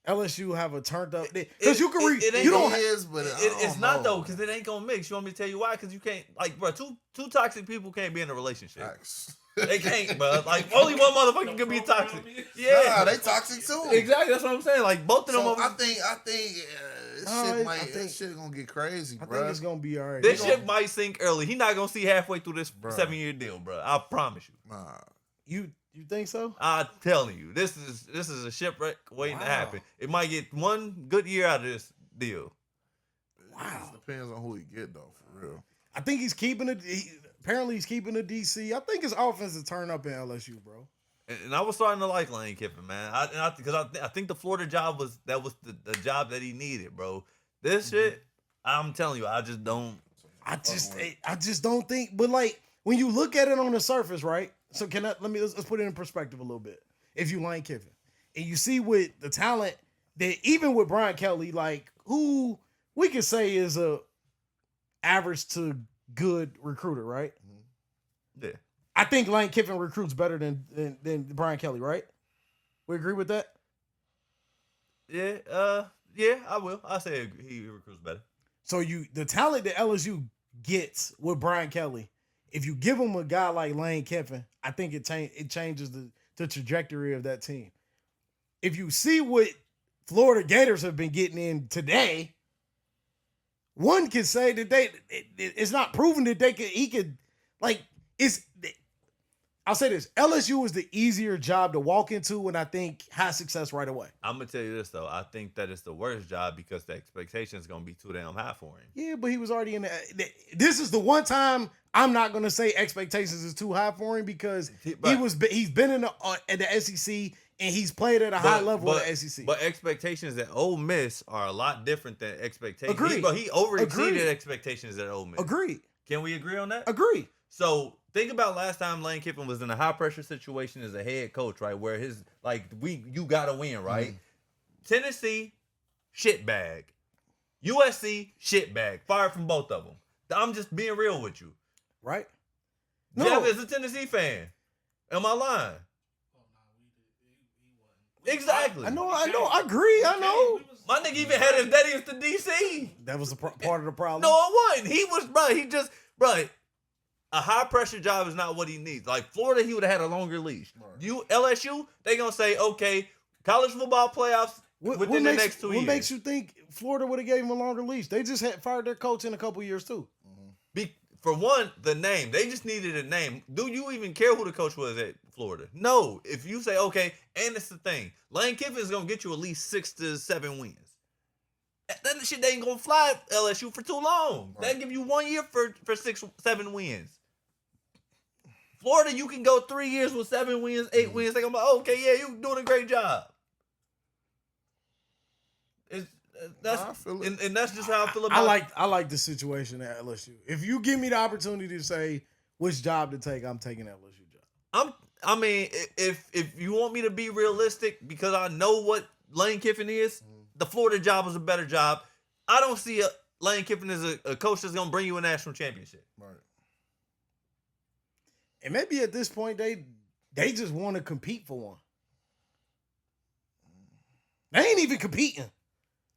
LSU have a turned up because you can read. You don't. It's not though, because it ain't gonna mix. You want me to tell you why? Because you can't, like, bro. Two toxic people can't be in a relationship. Facts. They can't, bro. Like, only one motherfucker can be toxic. Yeah, Nah, they toxic too. Exactly. That's what I'm saying. Like, both of them. So I think this shit gonna get crazy, bro. I think it's gonna be all right. This shit might sink early. He not gonna see halfway through this 7-year deal, bro. I promise you. Nah. You think so? I'm telling you, this is a shipwreck waiting to happen. It might get one good year out of this deal. Wow. It depends on who he get though, for real. I think he's keeping it. Apparently, he's keeping the DC. I think his offense will turn up in LSU, bro. And I was starting to like Lane Kiffin, man. I think the Florida job was the job that he needed, bro. This shit, I'm telling you, I just don't think. But like when you look at it on the surface, right? So let's put it in perspective a little bit. If you Lane Kiffin and you see with the talent that even with Brian Kelly, like who we could say is a average to good recruiter, right? Yeah. I think Lane Kiffin recruits better than Brian Kelly, right? We agree with that? Yeah, I will. I say he recruits better. So the talent that LSU gets with Brian Kelly, if you give him a guy like Lane Kiffin, I think it changes the trajectory of that team. If you see what Florida Gators have been getting in today, one can say that it's not proven that I'll say this. LSU is the easier job to walk into and I think has success right away. I'm going to tell you this, though. I think that it's the worst job because the expectation is going to be too damn high for him. Yeah, but he was already in this is the one time I'm not going to say expectations is too high for him because he's been in the SEC and he's played at a high level in the SEC. But expectations at Ole Miss are a lot different than expectations. Agreed. But he overexceeded expectations at Ole Miss. Agreed. Can we agree on that? Agreed. So think about last time Lane Kiffin was in a high pressure situation as a head coach, right? Where you gotta win, right? Tennessee, shit bag. USC, shit bag. Fired from both of them. I'm just being real with you. Right? No. Jeff is a Tennessee fan. Am I lying? Exactly. I know. I agree. I know. My nigga even had his daddy as the DC. That was part of the problem. No, it wasn't. He was, bro. A high pressure job is not what he needs. Like Florida, he would have had a longer leash. Right. LSU, they gonna say, okay, college football playoffs within the next 2 years. What makes you think Florida would have gave him a longer leash? They just had fired their coach in a couple years too. For one, the name. They just needed a name. Do you even care who the coach was at Florida? No. If you say, okay, and it's the thing, Lane Kiffin is going to get you at least 6 to 7 wins. That shit ain't going to fly at LSU for too long. Right. They'll give you 1 year for 6, 7 wins. Florida, you can go 3 years with 7 wins, 8 wins. They're going to be like, okay, yeah, you're doing a great job. And that's just how I feel about it. I like the situation at LSU. If you give me the opportunity to say which job to take, I'm taking that LSU job. I mean, if you want me to be realistic, because I know what Lane Kiffin is, the Florida job is a better job. I don't see Lane Kiffin as a coach that's gonna bring you a national championship. Right. And maybe at this point they just want to compete for one. They ain't even competing.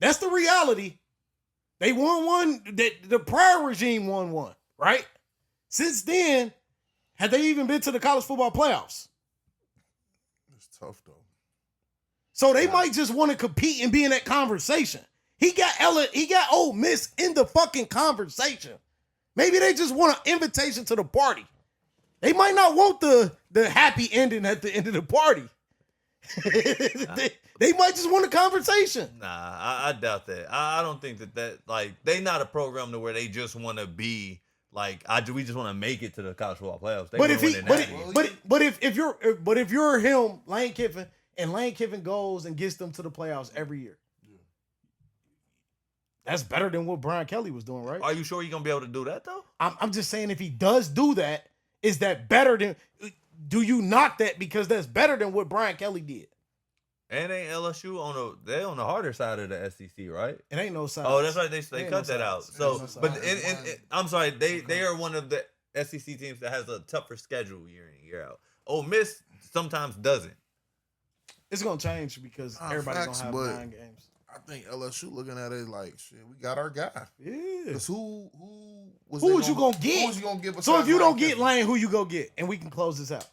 That's the reality. They won one. The prior regime won one, right? Since then, have they even been to the college football playoffs? It's tough though. So they might just want to compete and be in that conversation. He got Ole Miss in the fucking conversation. Maybe they just want an invitation to the party. They might not want the happy ending at the end of the party. They might just want a conversation. Nah, I doubt that. I don't think that like they not a program to where they just want to be like we just want to make it to the college football playoffs. But if you're him, Lane Kiffin, and Lane Kiffin goes and gets them to the playoffs every year, That's better than what Brian Kelly was doing, right? Are you sure you're gonna be able to do that though? I'm just saying if he does do that, is that better than? Do you knock that because that's better than what Brian Kelly did? And ain't LSU they on the harder side of the SEC, right? It ain't no side. Oh, that's right. They Ain't cut no that out. sides. So, Ain't no sides. but I'm sorry. They are one of the SEC teams that has a tougher schedule year in year out. Ole Miss sometimes doesn't. It's gonna change because everybody's facts, gonna have but 9 games. I think LSU looking at it like shit. We got our guy. Yeah. Because who was Who was you gonna get? Who was you gonna get? So if besides you don't Lane get Kiffin? Lane, who you go get? And we can close this out.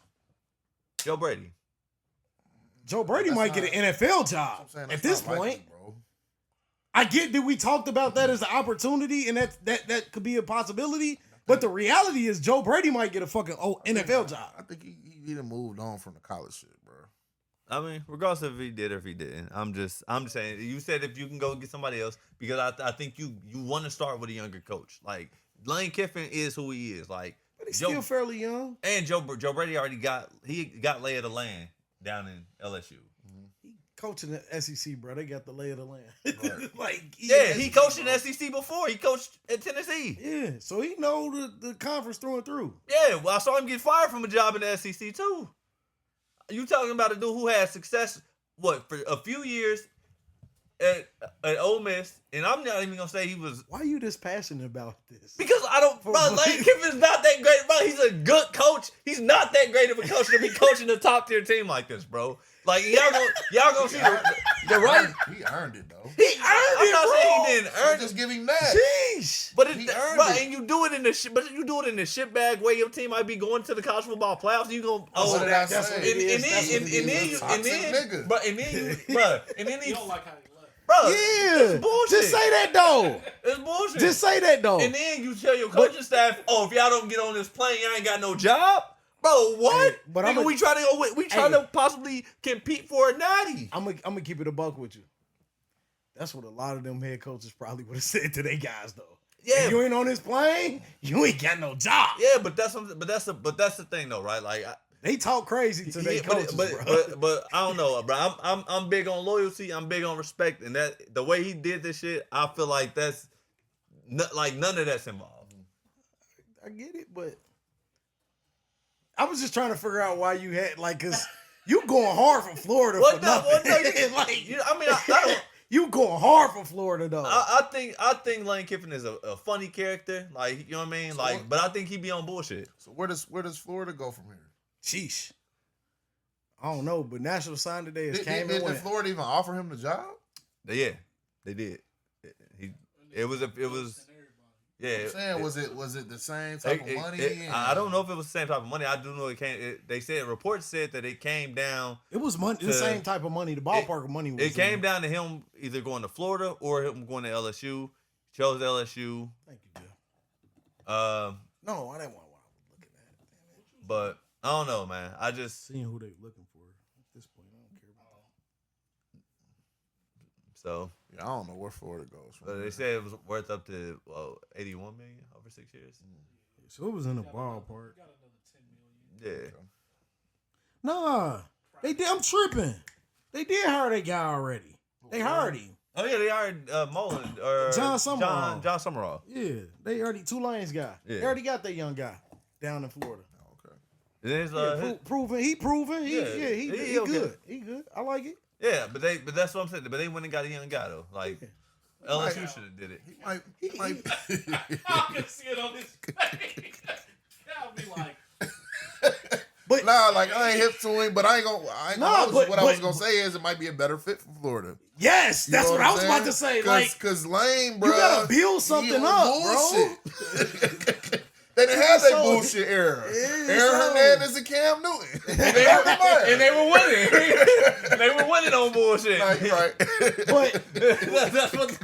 Joe Brady. Joe Brady That's might get an NFL job I'm saying at that's this not likely, point. bro. I get that we talked about that as an opportunity, and that could be a possibility. But the reality is, Joe Brady might get a fucking NFL job. I think he done moved on from the college shit, bro. I mean, regardless of if he did or if he didn't, I'm just saying. You said if you can go get somebody else because I think you want to start with a younger coach. Like Lane Kiffin is who he is. Like, But he's still fairly young. and Joe Brady already got lay of the land down in LSU. He coaching the SEC, bro. They got the lay of the land. Right. Like, Yeah, he coached in the SEC before. He coached at Tennessee. Yeah, so he know the conference through and through. Yeah, well, I saw him get fired from a job in the SEC too. You talking about a dude who had success, for a few years at Ole Miss, and I'm not even gonna say he was Why are you this passionate about this? because I don't. Bro, Lane Kiffin's not that great, bro. He's a good coach. He's not that great of a coach to be coaching a top tier team like this, bro. Like y'all gonna see the right. He earned it though. He earned I'm it, not bro. saying he didn't So earn just it. give him that. Sheesh. But He earned right, it. and you do it in the shitbag way. Your team might be going to the college football playoffs. And you gonna What did I that's say? what it is. And then You he, don't like how he left. bro, Yeah. it's bullshit. Just say that though. It's bullshit. Just say that though. And then you tell your coaching staff, "Oh, if y'all don't get on this plane, y'all ain't got no job." Bro, what? Hey, but Nigga, we try to possibly compete for a natty. I'm gonna keep it a buck with you. That's what a lot of them head coaches probably would have said to their guys though. Yeah. If you ain't on this plane, you ain't got no job. Yeah, but that's the thing though, right? Like, They talk crazy to their yeah, coaches, bro. but I don't know, bro. I'm big on loyalty. I'm big on respect, and that the way he did this shit, I feel like that's like none of that's involved. I get it, but I was just trying to figure out why you had cause you going hard for Florida for nothing. I don't. You going hard for Florida though. I think Lane Kiffin is a funny character, like you know what I mean, but I think he be on bullshit. So where does Florida go from here? Sheesh. I don't know, but National Sign Day is Did Florida even offer him the job? Yeah, they did. It was. Yeah, I'm saying, was it the same type of money? I don't know if it was the same type of money. I do know it came. They said reports said that it came down. It was money, the same type of money. The ballpark of money was. It came down to him either going to Florida or him going to LSU. Chose LSU. Thank you, Jeff. No, I didn't want what I was looking at. But I don't know, man. I just Seeing who they looking for at this point, I don't care about so. Yeah, I don't know where Florida goes. They said it was worth up to 81 million over 6 years. So it was in the ballpark. Got another 10 million. Yeah. Nah, they did. I'm tripping. They did hire that guy already. They hired him. Oh yeah, they hired Mullen or John Summerall. John Summerall. Yeah, they already Tulane's guy. Yeah. They already got that young guy down in Florida. Okay. And then it's, Proven. He proven. He he okay. good. He good. I like it. yeah, but that's what I'm saying. But they went and got a young guy though. Like LSU should have did it. He might. I can see it on his face. I'll be like, But Nah, like I ain't hip to him, but I ain't gonna. What I was gonna say is it might be a better fit for Florida. yes, You that's know what I was about to say. Like, Cause Lane, bro, you gotta build something up, bro. They didn't have that So- bullshit era. Yeah, Aaron so- Hernandez and Cam Newton. And they were winning. They were winning on bullshit. Nah, you right. but That's what.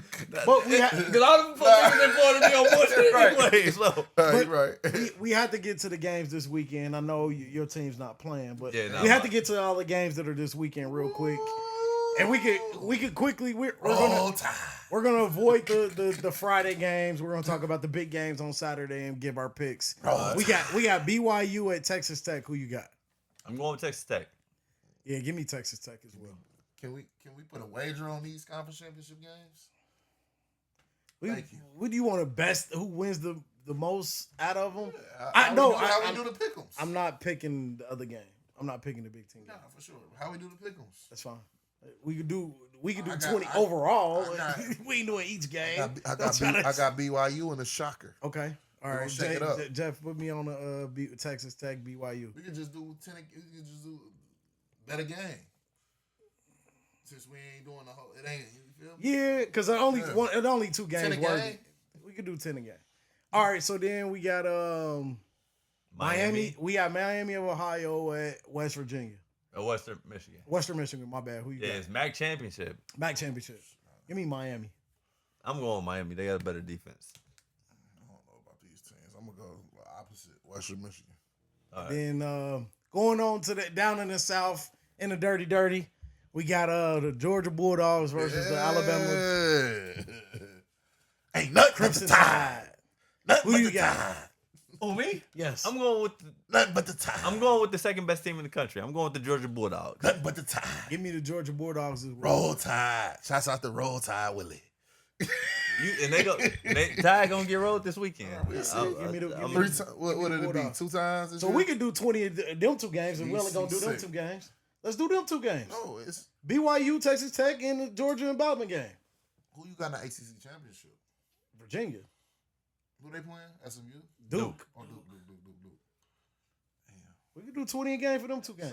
But we Because all them folks in Florida be on bullshit Right. anyway. So Nah, you right. we have to get to the games this weekend. I know your team's not playing, but Yeah, nah, we have to mine. get to all the games that are this weekend real quick. And we could quickly we're Roll gonna Tide. we're gonna avoid the Friday games. We're gonna talk about the big games on Saturday and give our picks. We got BYU at Texas Tech. Who you got? I'm going with Texas Tech. Yeah, give me Texas Tech as well. Can we put a wager on these conference championship games? Thank you. What do you want to best? Who wins the most out of them? How we do the pick'ems? I'm not picking the other game. I'm not picking the Big Ten game. Nah, for sure. How we do the pick'ems? That's fine. We could do I got- 20 I- overall. I got- we ain't doing each game. I got BYU and a shocker. Okay. All We right. gonna shake it up. Jeff, put me on the Texas Tech BYU. We could just do 10. We could just do better game. Since we ain't doing the whole, it ain't. You feel me? Yeah, because it only 2 games 10 a worth game? it. We could do 10 a game. All right. So then we got Miami. We got Miami of Ohio at West Virginia. Western Michigan. Western Michigan. My bad. Who you Yeah, got? it's MAC championship. MAC championship. Give me Miami. I'm going with Miami. They got a better defense. I don't know about these teams. I'm gonna go opposite Western Michigan. All right. Then going on to down in the South in the dirty, we got the Georgia Bulldogs versus the Alabama Ain't nothing Crimson but the Tide. Tide. Nothing Who but you the got? Tide. Oh, me? Yes. I'm going with Nothing but the Tide. I'm going with the second best team in the country. I'm going with the Georgia Bulldogs. Nothing but the Tide. Give me the Georgia Bulldogs as well. Roll Tide. Shouts out to Roll Tide Willie. Tide gonna get rolled this weekend. We'll see. Give me the- give me Three the- times. What did it be? Bulldogs. 2 times? this So year? we could do 20 of them 2 games, and we're only gonna do them Sick. 2 games. Let's do them 2 games. No, it's BYU, Texas Tech, and the Georgia and Bowman game. who you got in the ACC championship? Virginia, Who they playing? SMU? Duke. Oh, Duke. Damn. We could do 20 a game for them 2 games.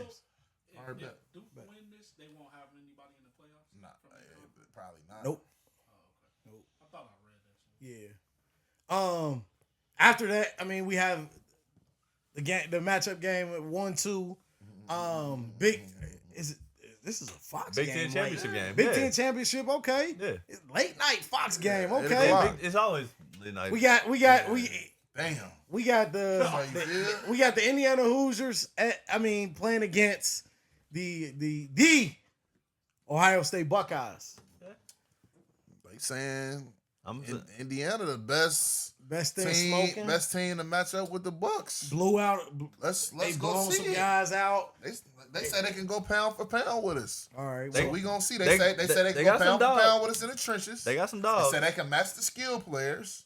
If, All right, if bet. Duke win this, they won't have anybody in the playoffs. Nah, from the conference? probably not. Nope. Oh, okay. Nope. I thought I read that. Yeah. After that, I mean, we have the matchup game at 1-2. This is a Fox Big game. Ten right? championship game. Big yeah. Ten championship, okay. Yeah. It's late night Fox game, it'll okay. go out. It's always nice. We got Damn. we got That's how you feel? we got the Indiana Hoosiers playing against the Ohio State Buckeyes. They saying I'm Indiana the best Thing smoking. best team to match up with the Bucks. Blew out. Let's They go blown see some it. guys out. They say they can go pound for pound with us. All right. So well, we gonna see. they They say they got can go some pound for dogs. pound with us in the trenches. They got some They dogs. say they can match the skill players.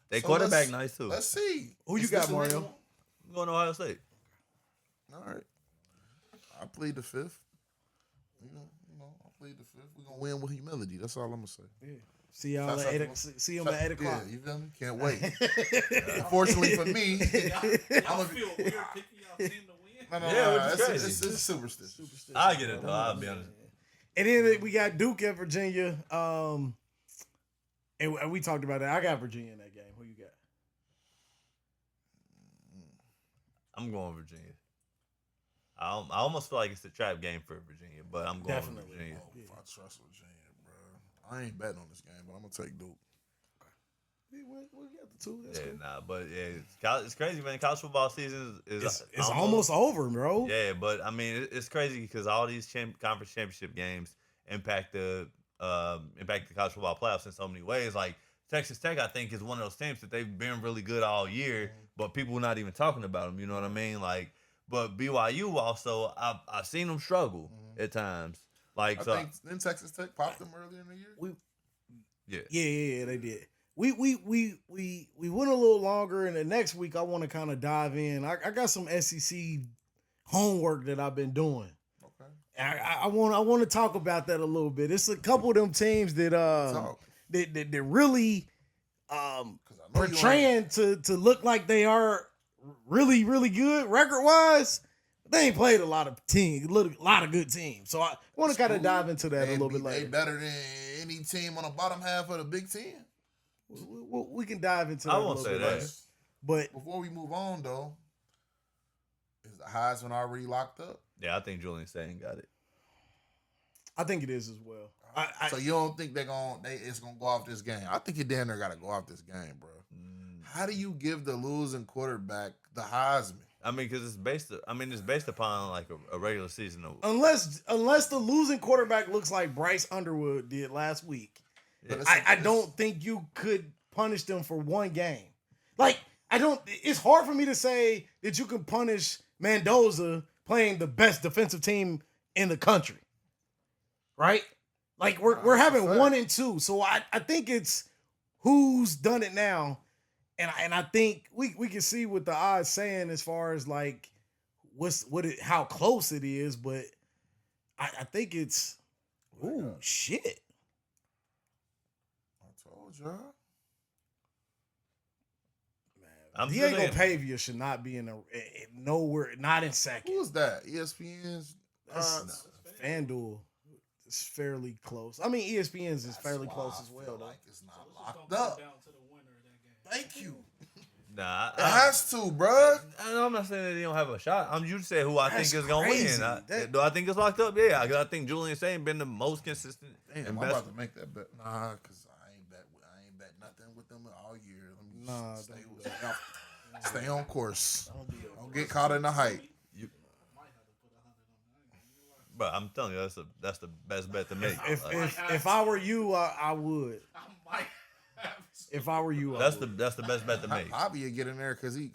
They So quarterback let's- nice too. Let's see. Who you Is got, this a Mario? real- I'm going to Ohio State. All right. I plead the 5th. You know, I plead the 5th. We're gonna win with humility. That's all I'm gonna say. yeah. See y'all Shout at out 8. to- See them at 8 o'clock. Yeah, you feel me? Can't wait. Unfortunately for me, Y'all feel weird picking y'all team to win? no, Yeah, which is it's, crazy. it's superstition. I get it though. I'll be honest. And then we got Duke at Virginia. And we talked about that. I got Virginia in that game. Who you got? I'm going Virginia. I almost feel like it's a trap game for Virginia, but I'm going Definitely. with Virginia. Oh, if I trust Virginia, bro. I ain't betting on this game, but I'm gonna take Duke. We got the 2. That's Yeah, cool. nah, but it's crazy, man. College football season is It's almost over, bro. Yeah, but I mean, it's crazy because all these conference championship games impact the college football playoffs in so many ways. Like Texas Tech, I think, is one of those teams that they've been really good all year, but people not even talking about them. You know what I mean? Like, but BYU also, I've seen them struggle at times. Like, I think then Texas Tech popped them earlier in the year. Yeah, they did. We went a little longer, and the next week I want to kind of dive in. I got some SEC homework that I've been doing. Okay. I want to talk about that a little bit. It's a couple of them teams that Talk. that really 'Cause I know you portraying to look like they are really, really good record wise. They ain't played a lot of good teams. So I want to kind of dive into that a little bit They later. better than any team on the bottom half of the Big Ten. We can dive into that I a won't little say bit that. later. But Before we move on, though, is the Heisman already locked up? Yeah, I think Julian Satan got it. I think it is as well. So you don't think it's gonna go off this game? I think you damn near gotta go off this game, bro. How do you give the losing quarterback the Heisman? I mean, because it's based upon like a regular season. unless the losing quarterback looks like Bryce Underwood did last week, But I don't think you could punish them for one game. Like, it's hard for me to say that you can punish Mendoza playing the best defensive team in the country. Right? Like, we're having fact. 1 and 2. So I think it's who's done it now, and I think we can see what the odds saying as far as like how close it is, but I think it's shit. I told y'all. Diego Pavia should not be nowhere, not in second. Who is that? ESPN's FanDuel. It's fairly close. I mean, ESPN's is fairly close as well, though. Like it's not locked up. Thank you. Nah, It has to, bruh. I'm not saying that they don't have a shot. I'm just saying who I think That's is gonna crazy. win. Do I think it's locked up? Yeah, I think Julian Saint been the most consistent. Damn, and I'm best. about to make that bet. Nah, cause I ain't bet nothing with them all year. Let me stay on course. Don't get caught in the hype. But I'm telling you, that's the best bet to make. If I were you, I would. If I were you, that's the best bet to make. Javi would get in there because he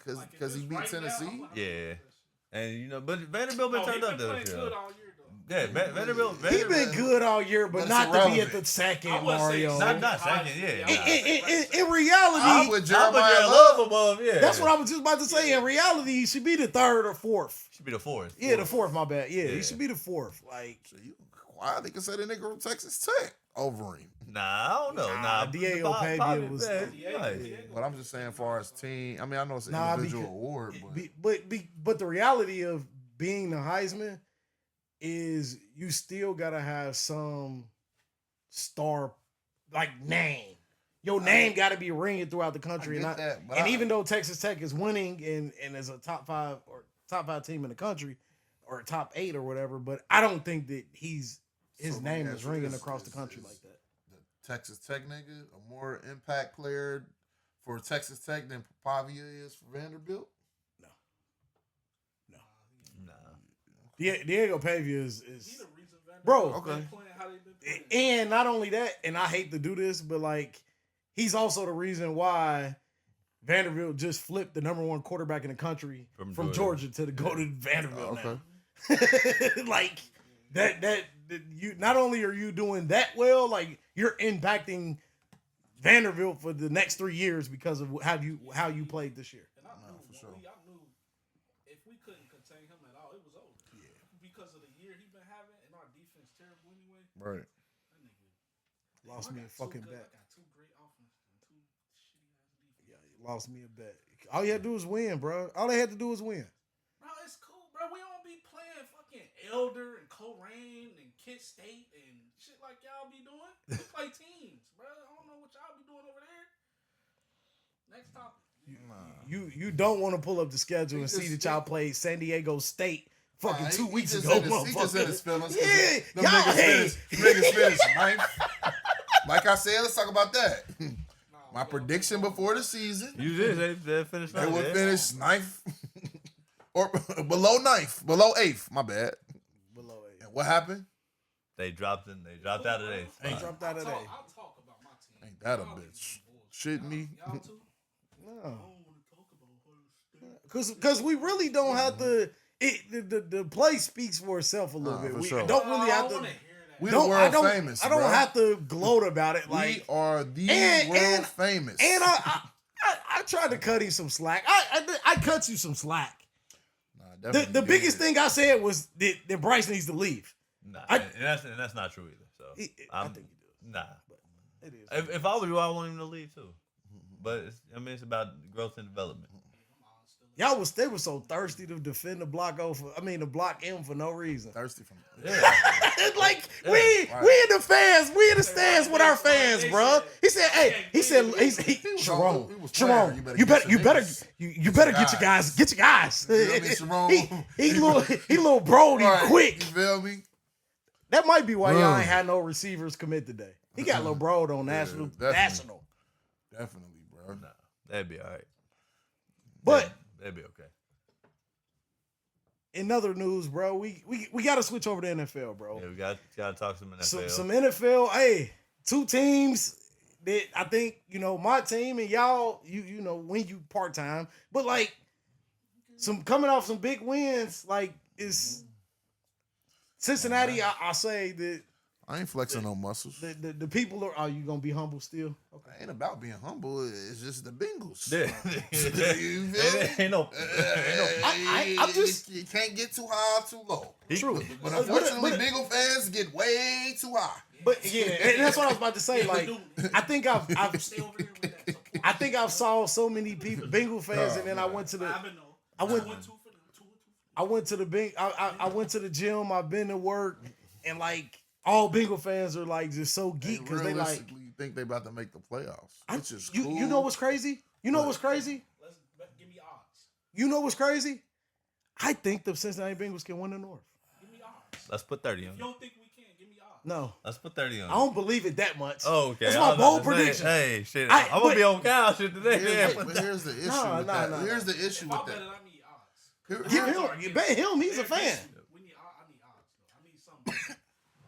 beat Tennessee. Yeah, and but Vanderbilt been turned up this year. Yeah, Vanderbilt. He been good all year, but not to be at the second, Mario. Not second, yeah. In reality, I would Jeremiah Love above, yeah. That's what I was just about to say. In reality, he should be the third or fourth. Should be the fourth. Yeah, the fourth. My bad. Yeah, he should be the fourth. Like, why they can say the nigga from Texas Tech over him? Nah, I don't know. Nah, Diego Pavia was. But I'm just saying, as far as team, I mean, I know it's an individual award, but the reality of being the Heisman is you still gotta have some star like name. Your name got to be ringing throughout the country, even though Texas Tech is winning and is a top five team in the country or top 8 or whatever, but I don't think that his name is ringing across the country like that. The Texas Tech nigga, a more impact player for Texas Tech than Pavia is for Vanderbilt? No. Diego Pavia is bro. Okay. And not only that, and I hate to do this, but like he's also the reason why Vanderbilt just flipped the number 1 quarterback in the country from Georgia to go to Vanderbilt. Now. Like that you not only are you doing that well, like you're impacting Vanderbilt for the next 3 years because of how you played this year. And I knew if we couldn't contain him at all, it was over. Yeah. Because of the year he's been having and our defense terrible anyway. Right. That nigga lost me a fucking bet. I got 2 great offenses and 2 shitty ass defense. Yeah, you lost me a bet. All you had to do was win, bro. All they had to do was win. Bro, it's cool, bro. We don't be playing fucking Elder and Coleraine and Kent State and shit like y'all be doing. We play teams, bro. I don't know what y'all be doing over there. Next topic. You don't want to pull up the schedule and see that y'all played San Diego State fucking 2 weeks ago, motherfucker. He just in his feelings. Yeah, y'all niggas finished ninth. Like I said, let's talk about that. My prediction before the season. You did. They finished. They would finish ninth or below ninth, below 8th. My bad. Below 8. And what happened? They dropped in. They dropped out of there. They dropped out of there. I'll talk about my team. Ain't that a bitch? Shitting me. Y'all too? No. Because we really don't have to. The play speaks for itself a little bit. We sure. don't really have to. We're the world famous. I don't have to gloat about it. Like we are the world famous. And I tried to cut him some slack. I cut you some slack. Nah, the biggest thing I said was that Bryce needs to leave. Nah, and that's not true either. So I think you do. Nah. It is. If I were you, I want him to leave too. But it's about growth and development. They were so thirsty to defend the block M for no reason. Thirsty from like we in the fans, we in the stands with our fans, bro. He said, Sharon, you better get your guys, he little Brody quick. You feel me? That might be why y'all ain't had no receivers commit today. He got little Brody on national. Definitely, bro. Nah, that'd be all right. But that'd be okay. In other news, bro, we got to switch over to NFL, bro. Yeah, we got to talk some NFL. Some NFL. Hey, 2 teams that I think my team and y'all. When you part time, but like some coming off some big wins. Like is Cincinnati. I say that I ain't flexing no muscles. The people are you gonna be humble still? Okay. It ain't about being humble. It's just the Bengals. Yeah. You feel me? Ain't no. I'm just you can't get too high or too low. true. But unfortunately, Bengal fans get way too high. But yeah, and that's what I was about to say. Like, I think I've Stay over here with that. Support. I think I've saw so many people, Bengal fans, and then I went to the, I went to the I went to the gym. I've been to work, and like all Bengal fans are like just so geek because they like realistically think they about to make the playoffs, which is you. cool. You know what's crazy? You know what's crazy? Give me odds. You know what's crazy? I think the Cincinnati Bengals can win the North. Give me odds. Let's put 30 on. If you don't think we can, give me odds. No, Let's put 30 on. I don't believe it that much. Oh, okay. That's I my was about bold to say, prediction. Hey, shit. I- I'm gonna but- be on cow shit today. But here's the issue with that. Here's the issue If I with bet that. it, I need odds. Give Odds him, are bet him. He's a fan. I need odds though. I need something.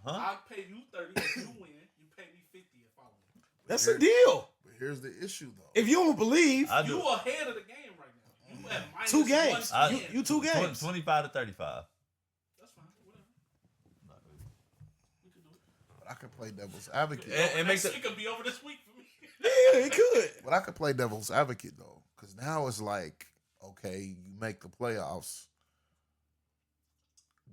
Huh? I pay you 30 if you win. You pay me 50 if I win. That's the deal. But here's the issue, though. If you don't believe, I do. You ahead of the game right now. You at minus 2 games. 110. You 2 games. 25 to 35. That's fine. Whatever. We can do it. But I can play devil's advocate. It makes it it. could be over this week for me. Yeah, it could. But I could play devil's advocate though, because now it's like, okay, you make the playoffs.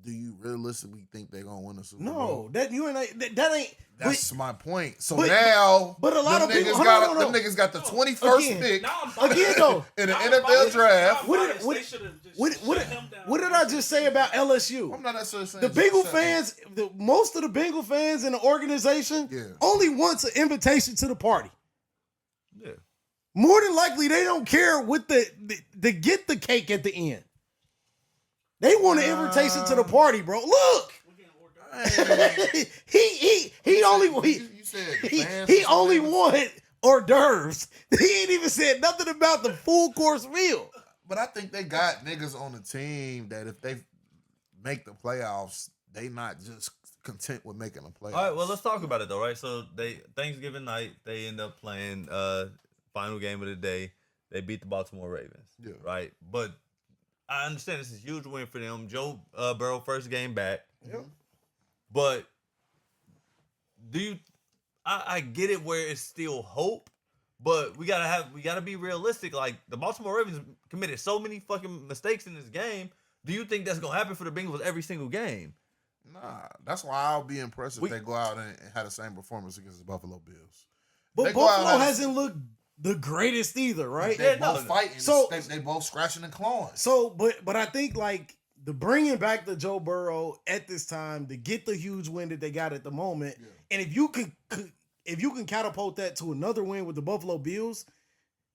Do you realistically think they're gonna win the Super Bowl? No, that you ain't. That ain't. That's my point. So but- now, but a lot them of people- niggas hold got on, hold on. them niggas got the 21st Again. pick Now I'm biased. Again though, in the Now I'm NFL biased. draft. Now What I'm did- biased. what- They should've just what shut him down. what did I just say about LSU? I'm not necessarily saying The just Bengal shut fans, most of the Bengal fans in the organization, Yeah. only wants an invitation to the party. Yeah. More than likely, they don't care what the get the cake at the end. They want an invitation to the party, bro. Look, We're getting ordered. he only You said the he fans he is only saying- wanted hors d'oeuvres. He ain't even said nothing about the full course meal. But I think they got niggas on the team that if they make the playoffs, they not just content with making the playoffs. All right, well, let's talk about it though, right? So Thanksgiving night, they end up playing final game of the day. They beat the Baltimore Ravens. Yeah. Right? But I understand this is a huge win for them. Joe Burrow first game back. Yep. But I get it where it's still hope, but we gotta be realistic. Like the Baltimore Ravens committed so many fucking mistakes in this game. Do you think that's gonna happen for the Bengals every single game? Nah, that's why I'll be impressed if they go out and have the same performance against the Buffalo Bills. But They go out Buffalo and- hasn't looked the greatest either, right? They Yeah, both no. fighting. So- They both scratching and clawing. So, but I think like the bringing back the Joe Burrow at this time to get the huge win that they got at the moment, Yeah. and if you can catapult that to another win with the Buffalo Bills,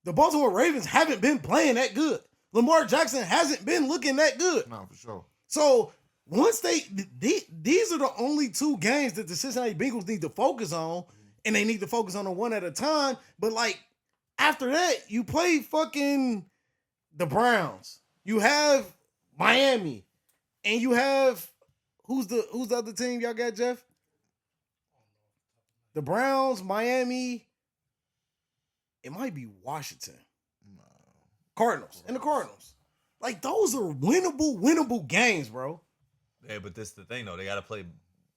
the Baltimore Ravens haven't been playing that good. Lamar Jackson hasn't been looking that good. No, for sure. So once these are the only 2 games that the Cincinnati Bengals need to focus on, and they need to focus on them one at a time. But like after that, you play fucking the Browns. You have Miami, and you have who's the other team y'all got, Jeff? The Browns, Miami. It might be Washington. Cardinals and the Cardinals. Like those are winnable games, bro. Yeah, but this is the thing though. They gotta play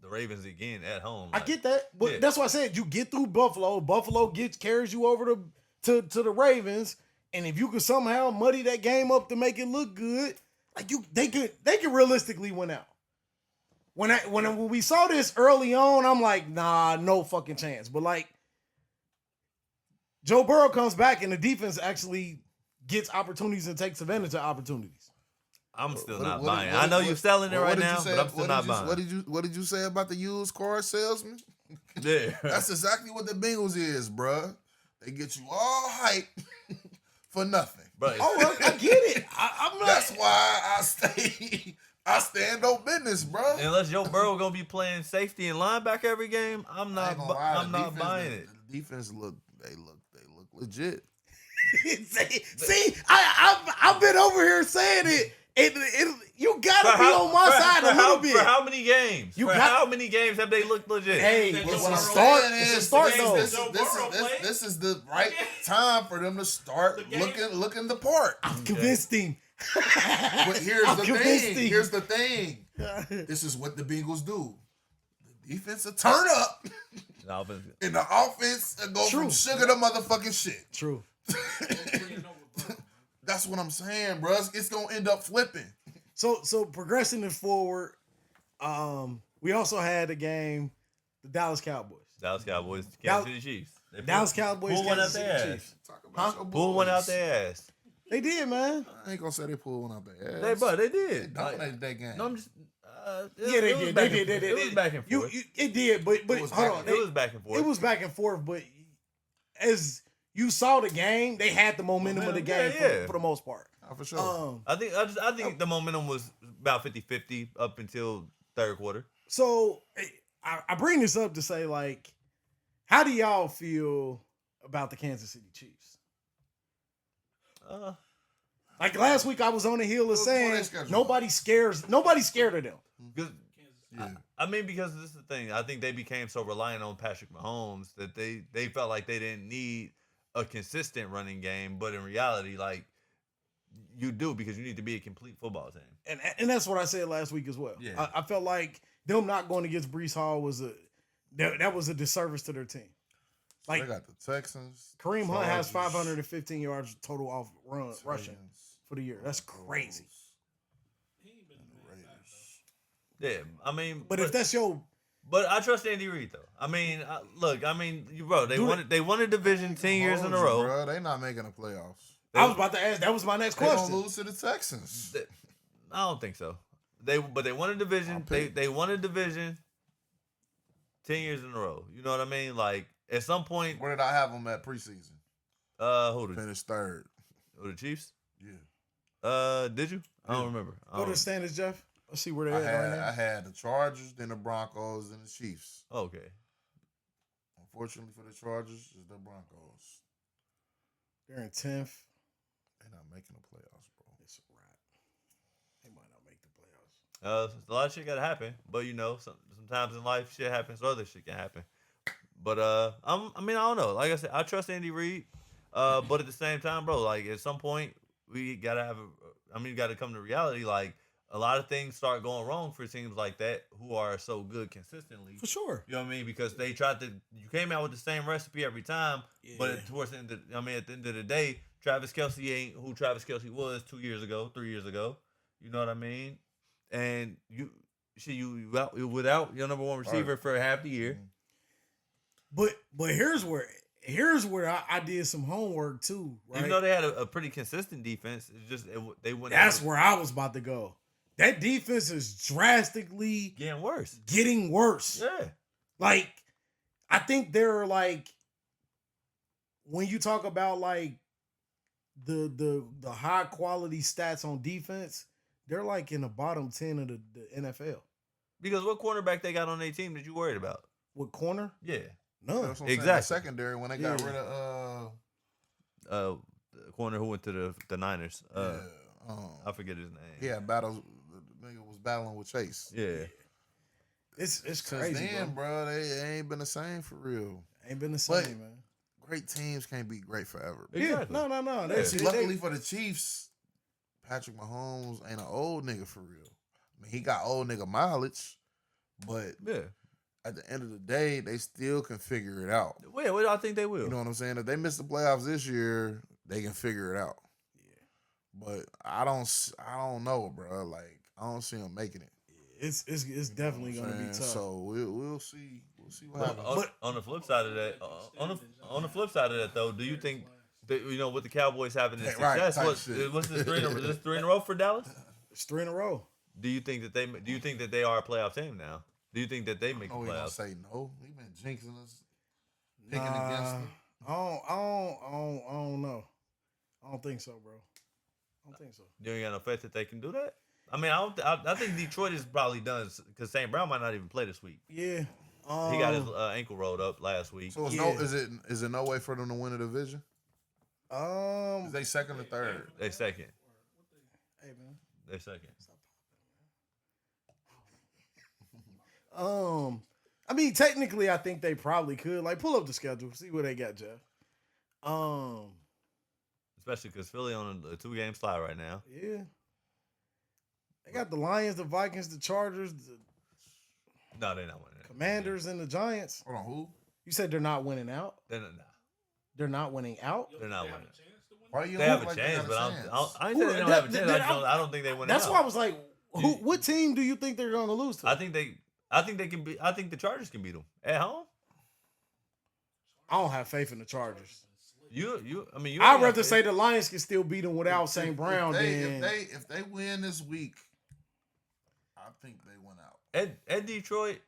the Ravens again at home. I get that, but Yeah. that's why I said you get through Buffalo. Buffalo carries you over to the Ravens, and if you could somehow muddy that game up to make it look good, like they could realistically win out. When we saw this early on, I'm like, nah, no fucking chance. But like Joe Burrow comes back and the defense actually gets opportunities and takes advantage of opportunities. I'm still What- not what- buying. what- I know what- you're selling it what right did you now, say- but I'm still what not did you- buying. What did you say about the used car salesman? Yeah. That's exactly what the Bengals is, bruh. They get you all hype for nothing. Bro, Oh, I get it. I'm not. That's why I stand on business, bruh. unless Joe Burrow gonna be playing safety and linebacker every game, I'm I ain't not. gonna lie, I'm the not defense- buying it. The defense look legit. See, I've been over here saying it. You gotta be on my side a little bit. For how many games? You for got- how many games have they looked legit? Hey, What it's I'm a saying start. is, It's a start the though. games that Joe Burrow played? This is the right time for them to start The game- looking the part. I'm convinced him. But here's I'm the convinced thing. him. Here's the thing. This is what the Bengals do. The defense will turn up, The offense. and the offense will go True. from sugar to motherfucking shit. True. That's what I'm saying, bro. It's gonna end up flipping. So progressing it forward, we also had a game, the Dallas Cowboys. Dallas Cowboys, Dallas- Kansas City Chiefs. They Dallas Cowboys, pulled one out Kansas City their Chiefs. ass. Talk about your Pulled one out boys. their ass. They did, man. I ain't gonna say they pulled one out their ass. They They did. dominated that game. No, I'm just. Yeah, they did. They did. It was back and forth. It did, but It was hold back- on. It was back and forth. It was back and forth, but as you saw the game, they had the momentum of the game Yeah. for the most part. For sure. I think the momentum was about 50-50 up until third quarter. So I bring this up to say, like, how do y'all feel about the Kansas City Chiefs? Like last week, I was on the hill of What's saying their schedule? nobody's scared of them. Because Yeah. I mean, because this is the thing. I think they became so reliant on Patrick Mahomes that they felt like they didn't need a consistent running game. But in reality, like, you do, because you need to be a complete football team. And that's what I said last week as well. Yeah. I felt like them not going against Brees Hall was that was a disservice to their team. Like They got the Texans. Kareem Hunt has Chargers, 515 yards total off rushing Titans, for the year. That's crazy. Raiders. Yeah, I mean, But if that's your but I trust Andy Reid though. I mean, bro, they won a division 10 years in a row. Bro, they not making the playoffs. I was about to ask. That was my next They gonna question. lose to the Texans. I don't think so. They won a division. They won a division 10 years in a row. You know what I mean? Like, at some point, Where did I have them at preseason? who Finished third. the Chiefs? Yeah. Did you? I don't remember. Go to the standings, Jeff. Let's see where I they're at right had, now. I had the Chargers, then the Broncos, then the Chiefs. Okay. Unfortunately for the Chargers, it's the Broncos. They're in 10th. They're not making the playoffs, bro. It's a wrap. They might not make the playoffs. A lot of shit gotta happen, but sometimes in life shit happens, so other shit can happen. But I don't know. Like I said, I trust Andy Reid. But at the same time, bro, like, at some point we gotta you gotta come to reality. Like, a lot of things start going wrong for teams like that who are so good consistently. For sure. You know what I mean? Because you came out with the same recipe every time, but towards the end at the end of the day, Travis Kelce ain't who Travis Kelce was 2 years ago, 3 years ago. You know what I mean? And you out without your number one receiver for half the year. But here's where I did some homework too. Right? Even though they had a pretty consistent defense, it's just they went. That's where I was about to go. That defense is drastically getting worse. Getting worse. Yeah. Like, I think they're like, when you talk about like the high quality stats on defense, they're like in the bottom 10 of the NFL. Because what cornerback they got on their team that you worried about? What corner? Yeah. None. That's what I'm saying. Exactly. The secondary, when they got rid of the corner who went to the Niners. yeah, I forget his name. yeah, battles. The nigga was battling with Chase. Yeah. It's Since crazy, then, bro. they ain't been the same for real. Ain't been the same, But- man. Great teams can't be great forever. Exactly. Yeah, no. Yeah. They, See, they- luckily for the Chiefs, Patrick Mahomes ain't an old nigga for real. I mean, he got old nigga mileage, but Yeah. at the end of the day, they still can figure it out. Well, I think they will. You know what I'm saying? If they miss the playoffs this year, they can figure it out. Yeah. But I don't know, bro. Like, I don't see them making it. It's definitely You know gonna what I'm be saying? tough. So we'll see. We'll see what happens. On the flip side of that, on the flip side of that though, do you think that, with the Cowboys having this Right, success, type what's shit. this three in a row for Dallas? It's 3 in a row. Do you think that they are a playoff team now? Do you think that they make the Oh, he gonna playoffs? say no. He been jinxing us, picking against them. I don't know. I don't think so, bro. I don't think so. You ain't got no faith that they can do that. I mean, I think Detroit is probably done because St. Brown might not even play this week. Yeah. He got his ankle rolled up last week. So Yeah. is it no way for them to win a division? Is they second or third? They second. Hey man. They second. I mean, technically, I think they probably could. Like, pull up the schedule, see what they got, Jeff. Especially because Philly on a 2-game slide right now. Yeah. They got the Lions, the Vikings, the Chargers. No, they're not winning. Commanders and the Giants. Hold on, who? You said they're not winning out. They're not. They're not winning out. They're not They have winning. a chance to win? Why you They don't have look a like they chance, got but a chance? I ain't saying they don't have a chance. I don't think they win. That's why I was like, what team do you think they're going to lose to? I think they can be. I think the Chargers can beat them at home. I don't have faith in the Chargers. I mean, I'd rather say the Lions can still beat them without St. Brown than If they win this week, I think they win out. at Detroit.